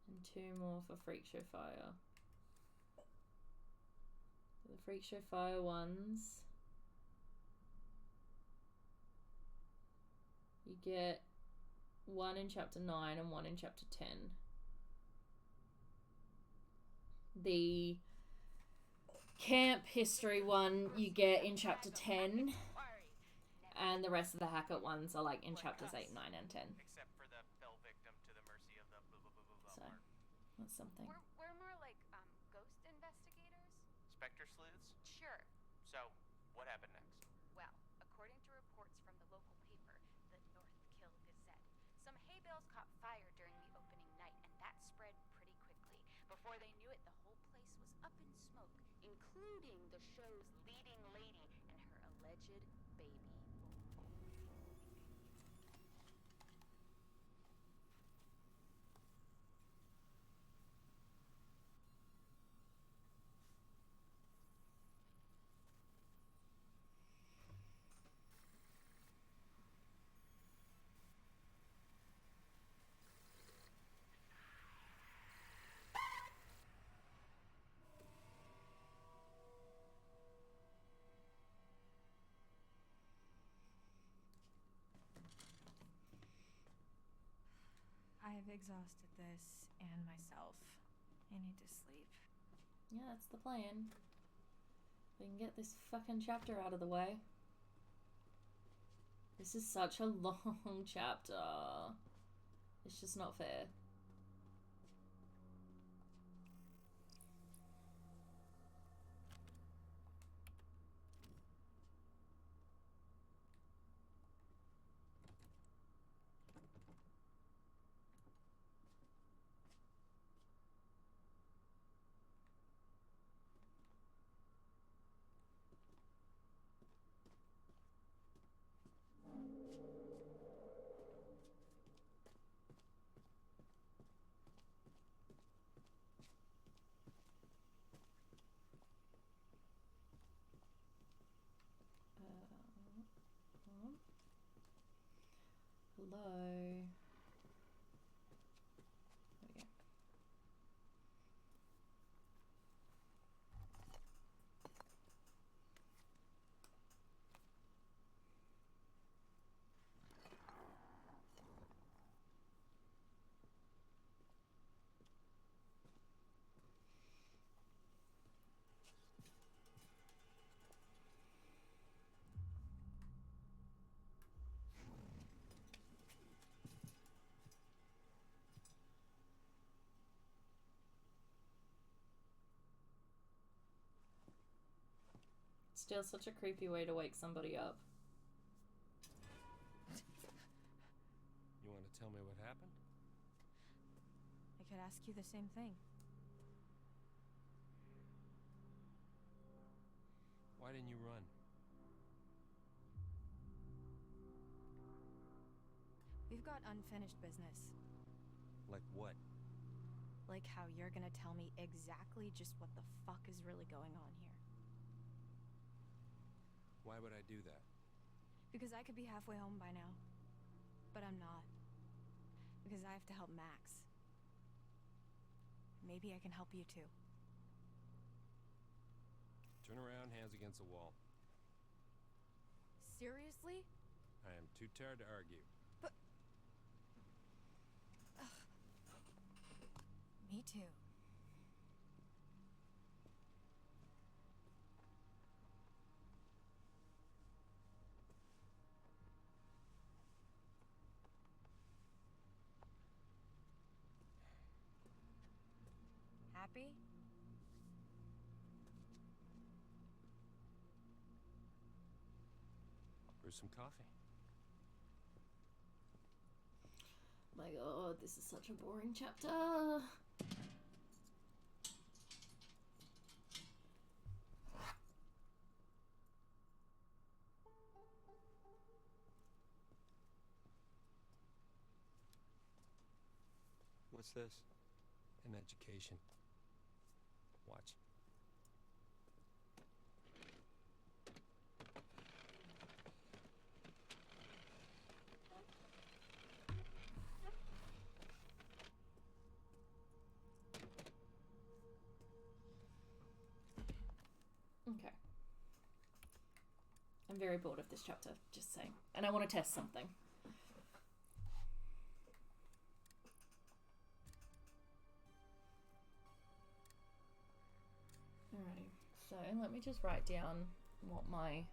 And 2 more for Freak Show Fire. The Freak Show Fire ones. You get 1 in chapter 9 and 1 in chapter 10. The camp history one you get in chapter 10, and the rest of the Hackett ones are like in chapters 8, 9, and 10. Except for the fell victim to the mercy of the blah blah blah blah So, bar. that's something. We're more like ghost investigators. Spectre sleuths? Sure. So, what happened next? Well, according to reports from the local paper, the North Kill Gazette, some hay bales caught fire during the opening night, and that spread pretty quickly. Before they knew it, the whole place was up in smoke, including the show's leading lady and her alleged baby. I've exhausted this and myself. I need to sleep. Yeah, that's the plan. We can get this fucking chapter out of the way. This is such a long chapter. It's just not fair. Hello. There we go. Still such a creepy way to wake somebody up. You want to tell me what happened? I could ask you the same thing. Why didn't you run? We've got unfinished business. Like what? Like how you're gonna tell me exactly just what the fuck is really going on here. Why would I do that? Because I could be halfway home by now. But I'm not. Because I have to help Max. Maybe I can help you too. Turn around, hands against the wall. Seriously? I am too tired to argue. But... Me too. Happy? Brew some coffee. My god, this is such a boring chapter. What's this? An education. Watch. Okay. I'm very bored of this chapter, just saying. And I want to test something. Alrighty, so let me just write down what my...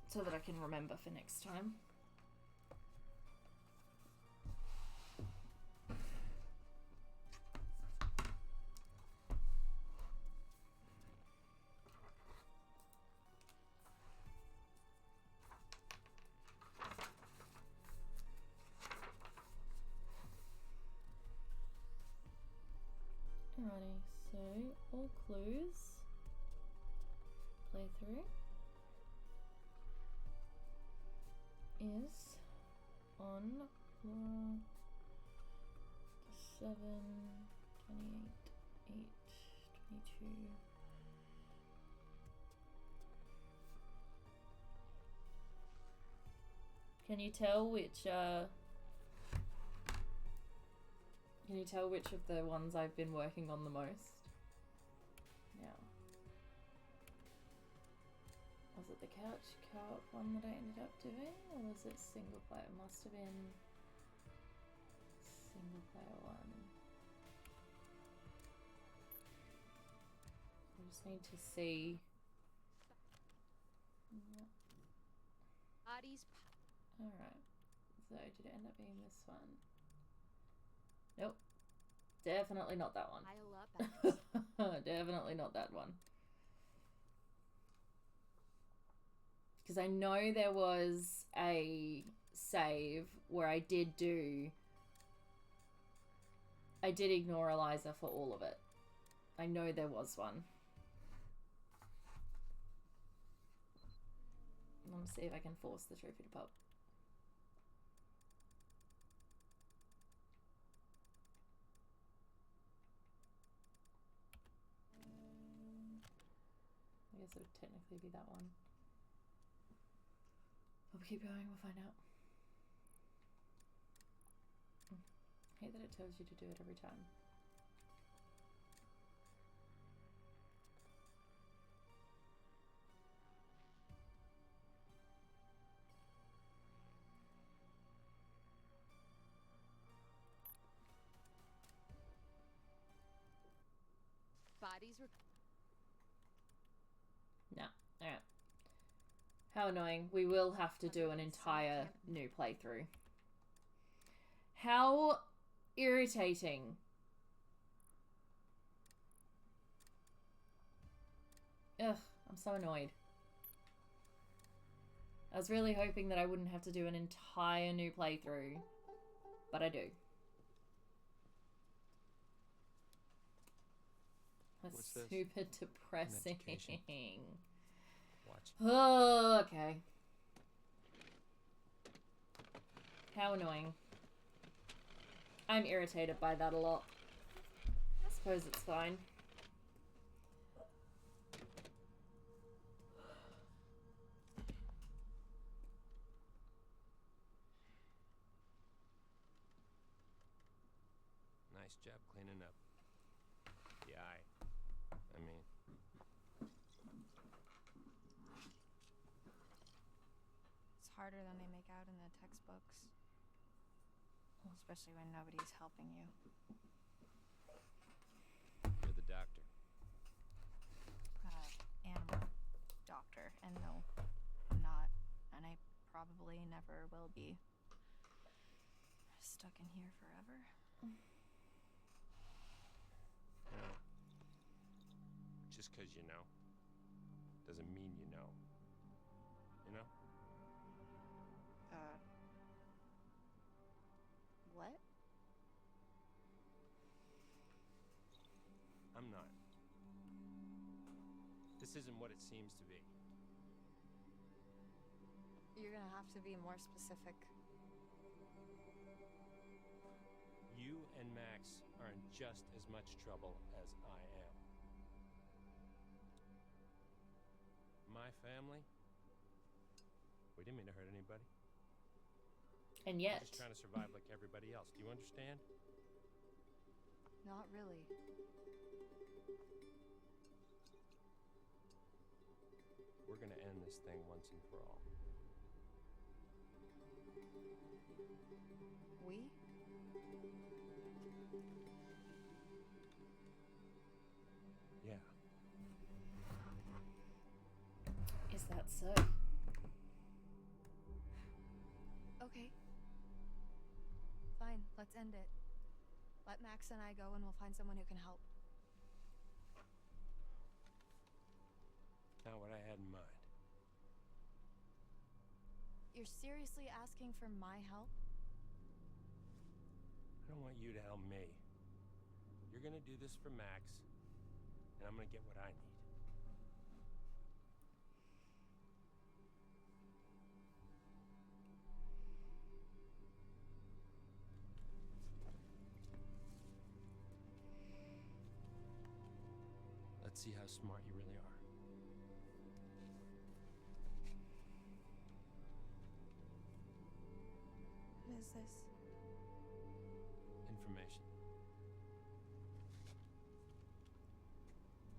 so that I can remember for next time. Alrighty, so all clues, playthrough, is on Laura 7, 28, 8, 22. Can you tell which of the ones I've been working on the most? Yeah. Was it the couch co-op one that I ended up doing? Or was it single player? It must have been single player one. I just need to see. Alright. So did it end up being this one? Nope. Definitely not that one. Definitely not that one. Because I know there was a save where I did ignore Eliza for all of it. I know there was one. Let me see if I can force the trophy to pop. I guess it would technically be that one. We'll keep going, we'll find out. I hate that it tells you to do it every time. Bodies were... No. Alright. How annoying. We will have to do an entire new playthrough. How irritating. Ugh, I'm so annoyed. I was really hoping that I wouldn't have to do an entire new playthrough, but I do. That's super depressing. Watch. Oh, okay. How annoying. I'm irritated by that a lot. I suppose it's fine. Nice job cleaning up. The eye. I mean... It's harder than they make out in the textbooks. Especially when nobody's helping you. You're the doctor. Animal doctor. And no, I'm not. And I probably never will be. Stuck in here forever. You know, just because you know doesn't mean you know. You know? What? I'm not. This isn't what it seems to be. You're gonna have to be more specific. you and Max are in just as much trouble as I am. My family, we didn't mean to hurt anybody. And We're yet, just trying to survive like everybody else. Do you understand? Not really. We're gonna end this thing once and for all. We? Yeah. is that so? Okay. Fine, let's end it. Let Max and I go and we'll find someone who can help. Not what I had in mind. You're seriously asking for my help? I don't want you to help me. You're gonna do this for Max, and I'm gonna get what I need. Let's see how smart you really are. What is this? Information.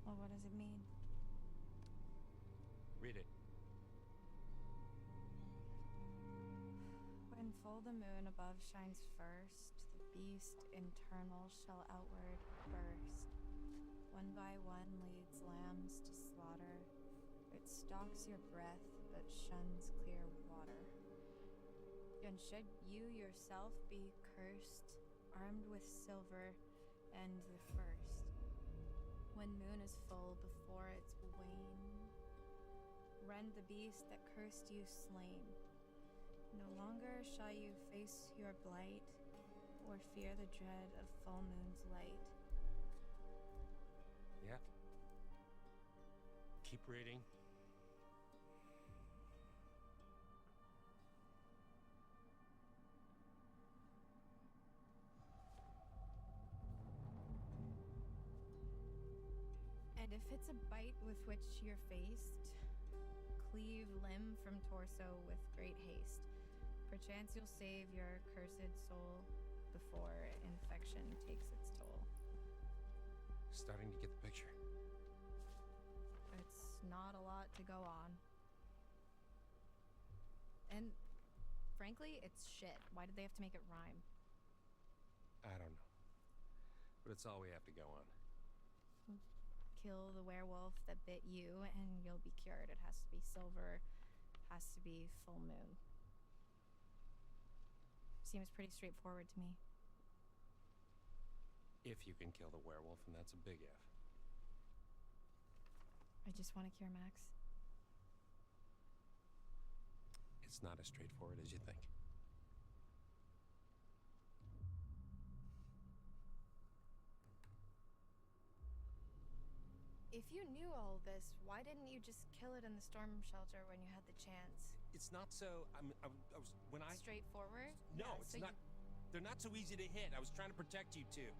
Well, what does it mean? Read it. When full the moon above shines first, the beast internal shall outward burst. One by one leads lambs to slaughter. It stalks your breath, but shuns clear water. And should you yourself be cursed, armed with silver and the first, when moon is full before its wane, rend the beast that cursed you slain. No longer shall you face your blight, or fear the dread of full moon's light. Yeah. Keep reading. And if it's a bite with which you're faced, cleave limb from torso with great haste. Perchance you'll save your cursed soul before infection takes its toll. Starting to get the picture. It's not a lot to go on. And frankly, it's shit. Why did they have to make it rhyme? I don't know. But it's all we have to go on. Kill the werewolf that bit you and you'll be cured. It has to be silver, has to be full moon. Seems pretty straightforward to me. If you can kill the werewolf, and that's a big if. I just want to cure Max. It's not as straightforward as you think. If you knew all this, why didn't you just kill it in the storm shelter when you had the chance? It's not so. I was when I. Straightforward? No, Yeah, it's so not. They're not so easy to hit. I was trying to protect you too.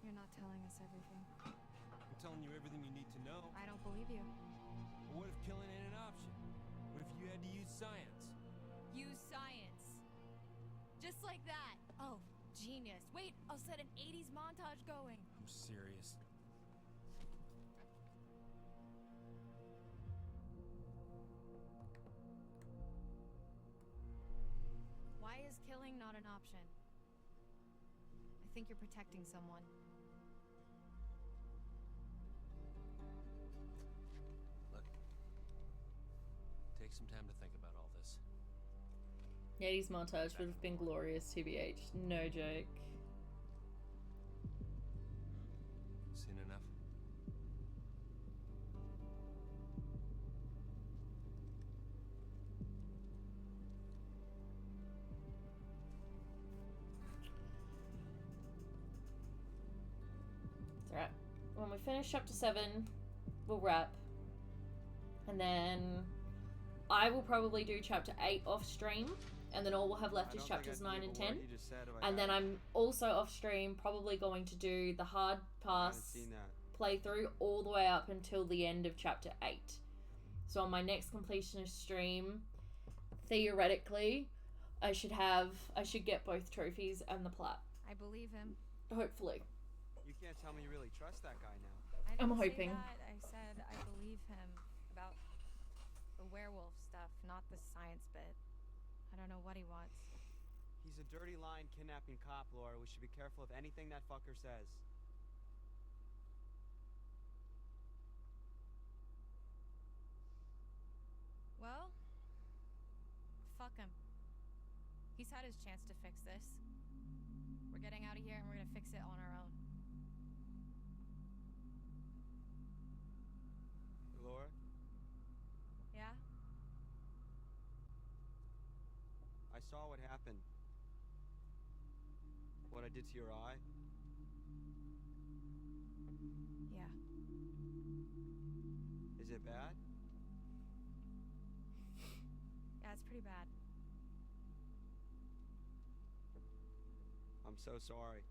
You're not telling us everything. I'm telling you everything you need to know. I don't believe you. What if killing ain't an option? What if you had to use science? Use science. Just like that. Oh, genius. Wait, I'll set an 80s montage going. I'm serious. Why is killing not an option? I think you're protecting someone. Look, take some time to think about all this. 80s montage would have been glorious, TBH. No joke. Seen enough? It's alright. When we finish chapter 7, we'll wrap. And then I will probably do chapter 8 off stream, and then all we'll have left is chapters 9 and 10. And then I'm also off stream probably going to do the hard pass playthrough all the way up until the end of chapter 8. So on my next completionist stream, theoretically, I should get both trophies and the plat. I believe him. Hopefully. You can't tell me you really trust that guy now. I I'm didn't say hoping. that. I said I believe him about the werewolf stuff, not the science bit. I don't know what he wants. He's a dirty lying kidnapping cop, Laura. We should be careful of anything that fucker says. Well, fuck him. He's had his chance to fix this. We're getting out of here and we're gonna fix it on our own. Laura? Yeah? I saw what happened. What I did to your eye. Yeah. Is it bad? Yeah, it's pretty bad. I'm so sorry.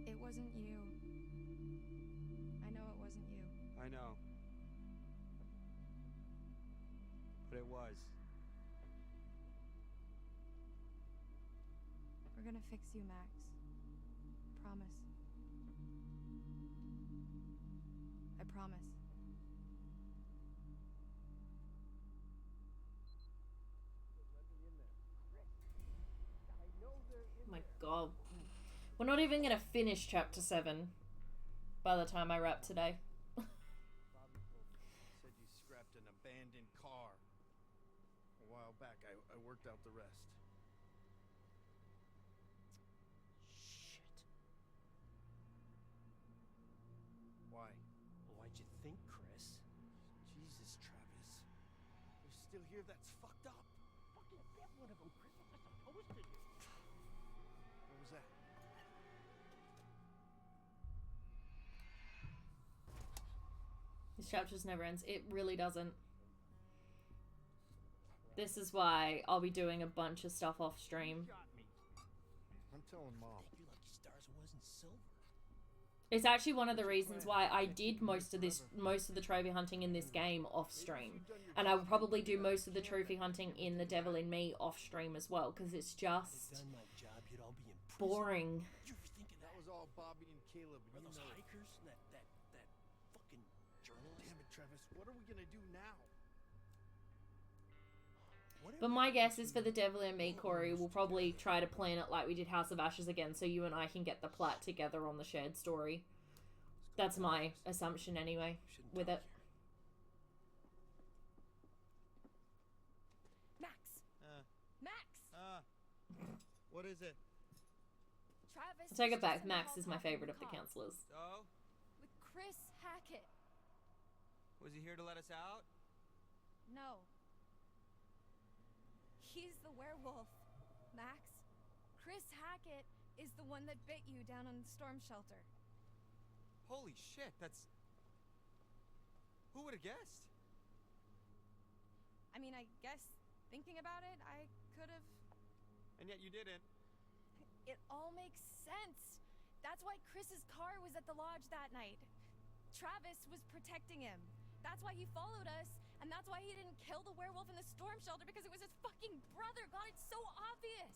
It wasn't you. I know it wasn't you. I know. But it was. We're gonna fix you, Max. Promise. I promise. Oh my god. We're not even gonna finish chapter 7 by the time I wrap today. Said you scrapped an abandoned car. A while back, I worked out the rest. Shit. Why? Why'd you think, Chris? Jesus, Travis. You're still here? That's fucked up. Fucking bet one of them, Chris. What was I supposed to do? What was that? This chapter just never ends. It really doesn't. This is why I'll be doing a bunch of stuff off stream. I'm telling Mom. You're lucky stars it wasn't silver. It's actually one of the reasons why I did most of the trophy hunting in this game off stream, and I will probably do most of the trophy hunting in The Devil in Me off stream as well, because it's just Done my job, you'd all be in prison. boring. You ever think of That was all Bobby and Caleb. Are You those know it. hikers? That fucking journalist? Damn it, Travis. What are we gonna do now? But my guess is for The Devil in Me, Corey, we'll probably try to plan it like we did House of Ashes again, so you and I can get the plat together on the shared story. That's my assumption anyway, with it. Max! Max! What is it? Travis. I take was it back. just in the Max hall is my talking favorite to of the cops. counselors. So? With Chris Hackett. Was he here to let us out? No. He's the werewolf, Max. Chris Hackett is the one that bit you down on the storm shelter. Holy shit, that's... Who would have guessed? I mean, I guess thinking about it, I could have... And yet you didn't. It all makes sense. That's why Chris's car was at the lodge that night. Travis was protecting him. That's why he followed us, and that's why he didn't kill the werewolf in the storm shelter, because it was his fucking brother. God, it's so obvious.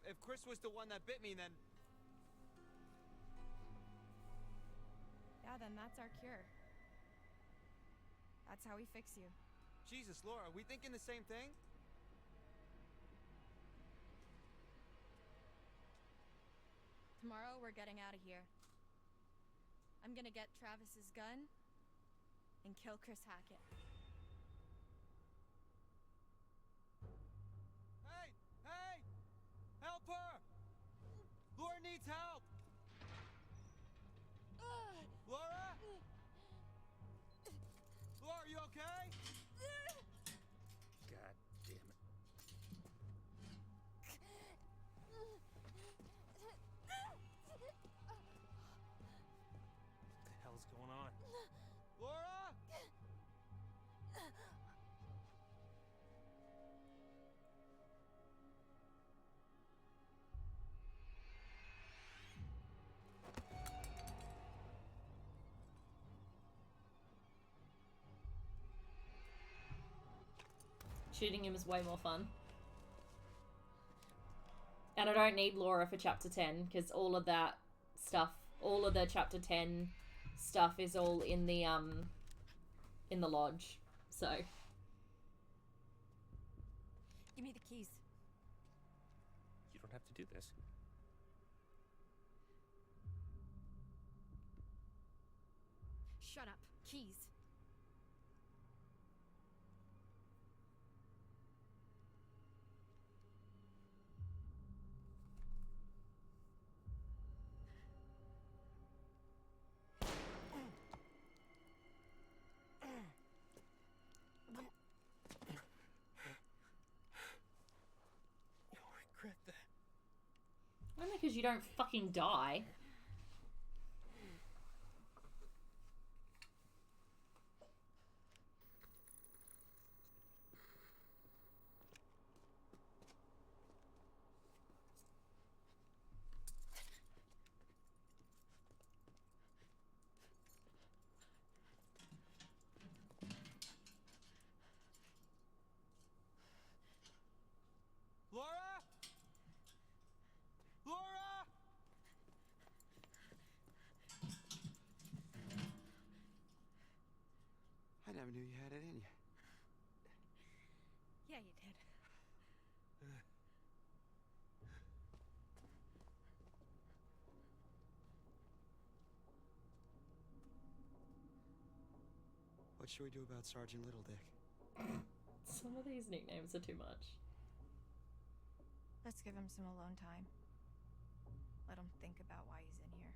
If Chris was the one that bit me, then... Yeah, then that's our cure. That's how we fix you. Jesus, Laura, are we thinking the same thing? Tomorrow, we're getting out of here. I'm gonna get Travis's gun and kill Chris Hackett. Hey! Hey! Help her! Laura needs help! Laura? Laura, are you okay? God damn it. hell's going on? Laura! Shooting him is way more fun. And I don't need Laura for chapter 10 because all of that stuff, all of the chapter 10 stuff is all in the lodge. So Give me the keys. You don't have to do this. Shut up. Keys. You'll regret that. only because you don't fucking die. Laura! Laura! I never knew you had it in you. Yeah, you did. What should we do about Sergeant Little Dick? Some of these nicknames are too much. Let's give him some alone time. Let him think about why he's in here.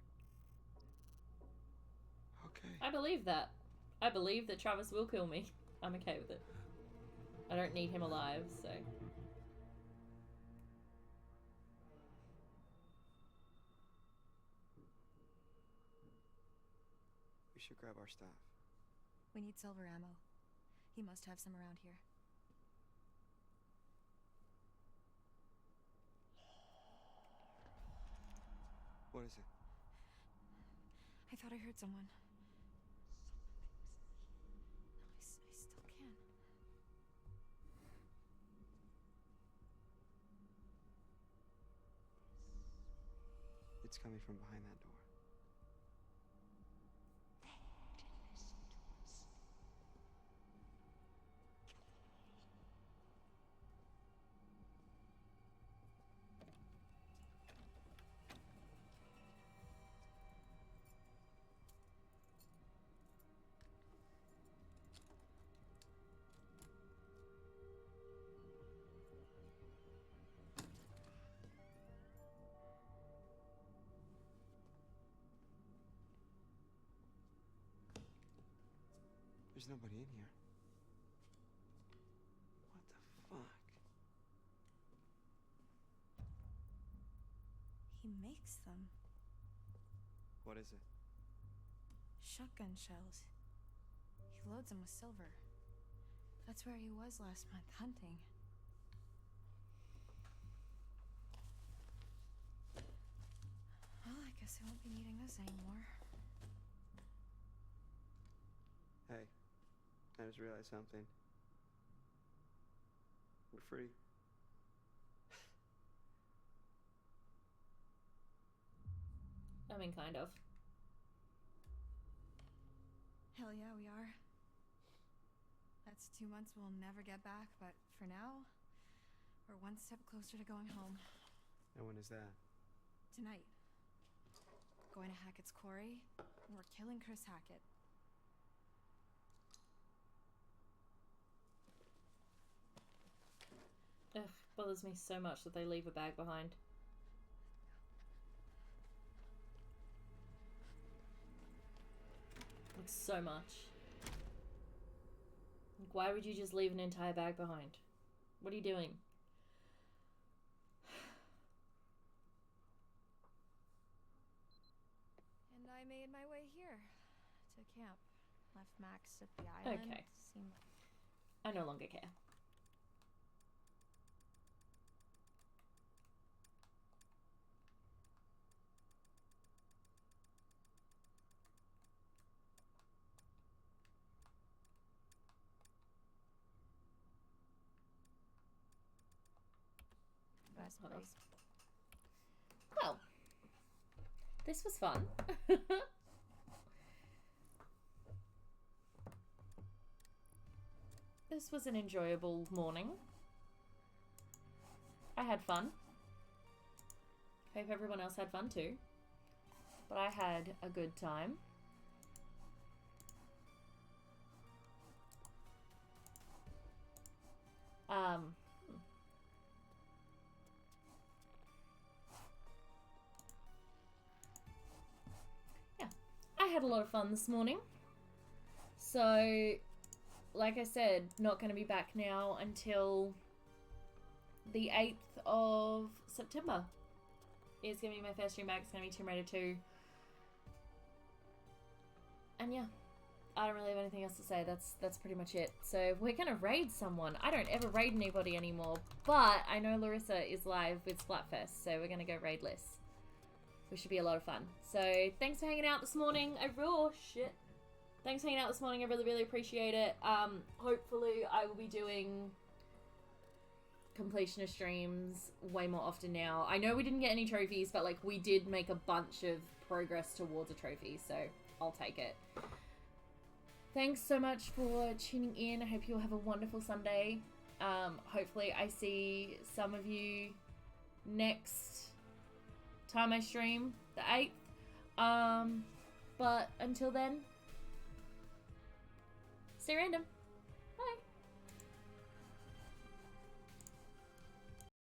Okay. I believe that. I believe that Travis will kill me. I'm okay with it. I don't need him alive, so. We should grab our stuff. We need silver ammo. He must have some around here. What is it? I thought I heard someone. I still can. It's coming from behind that door. There's nobody in here. What the fuck? He makes them. What is it? Shotgun shells. He loads them with silver. That's where he was last month, hunting. Well, I guess I won't be needing this anymore. Hey, I just realized something. We're free. I mean, kind of. Hell yeah, we are. That's 2 months we'll never get back, but for now, we're one step closer to going home. And when is that? Tonight. Going to Hackett's Quarry, and we're killing Chris Hackett. Ugh, bothers me so much that they leave a bag behind. Like, so much. Like, why would you just leave an entire bag behind? What are you doing? And I made my way here. to camp. Left Max at the island. Okay. Seemed I no longer care. best place. Well, this was fun. This was an enjoyable morning. I had fun. Hope everyone else had fun too. But I had a good time. Yeah, I had a lot of fun this morning. So, like I said, not going to be back now until the 8th of September. Is going to be my first stream back. It's going to be Tomb Raider 2. And yeah, I don't really have anything else to say. That's pretty much it. So we're going to raid someone. I don't ever raid anybody anymore, but I know Larissa is live with Splatfest, so we're going to go raid Liz. Which should be a lot of fun. So thanks for hanging out this morning. Thanks for hanging out this morning. I really, really appreciate it. Hopefully I will be doing completionist streams way more often now. I know we didn't get any trophies, but like we did make a bunch of progress towards a trophy, so I'll take it. Thanks so much for tuning in. I hope you'll have a wonderful Sunday. Hopefully I see some of you next time I stream, the 8th. But until then, stay random.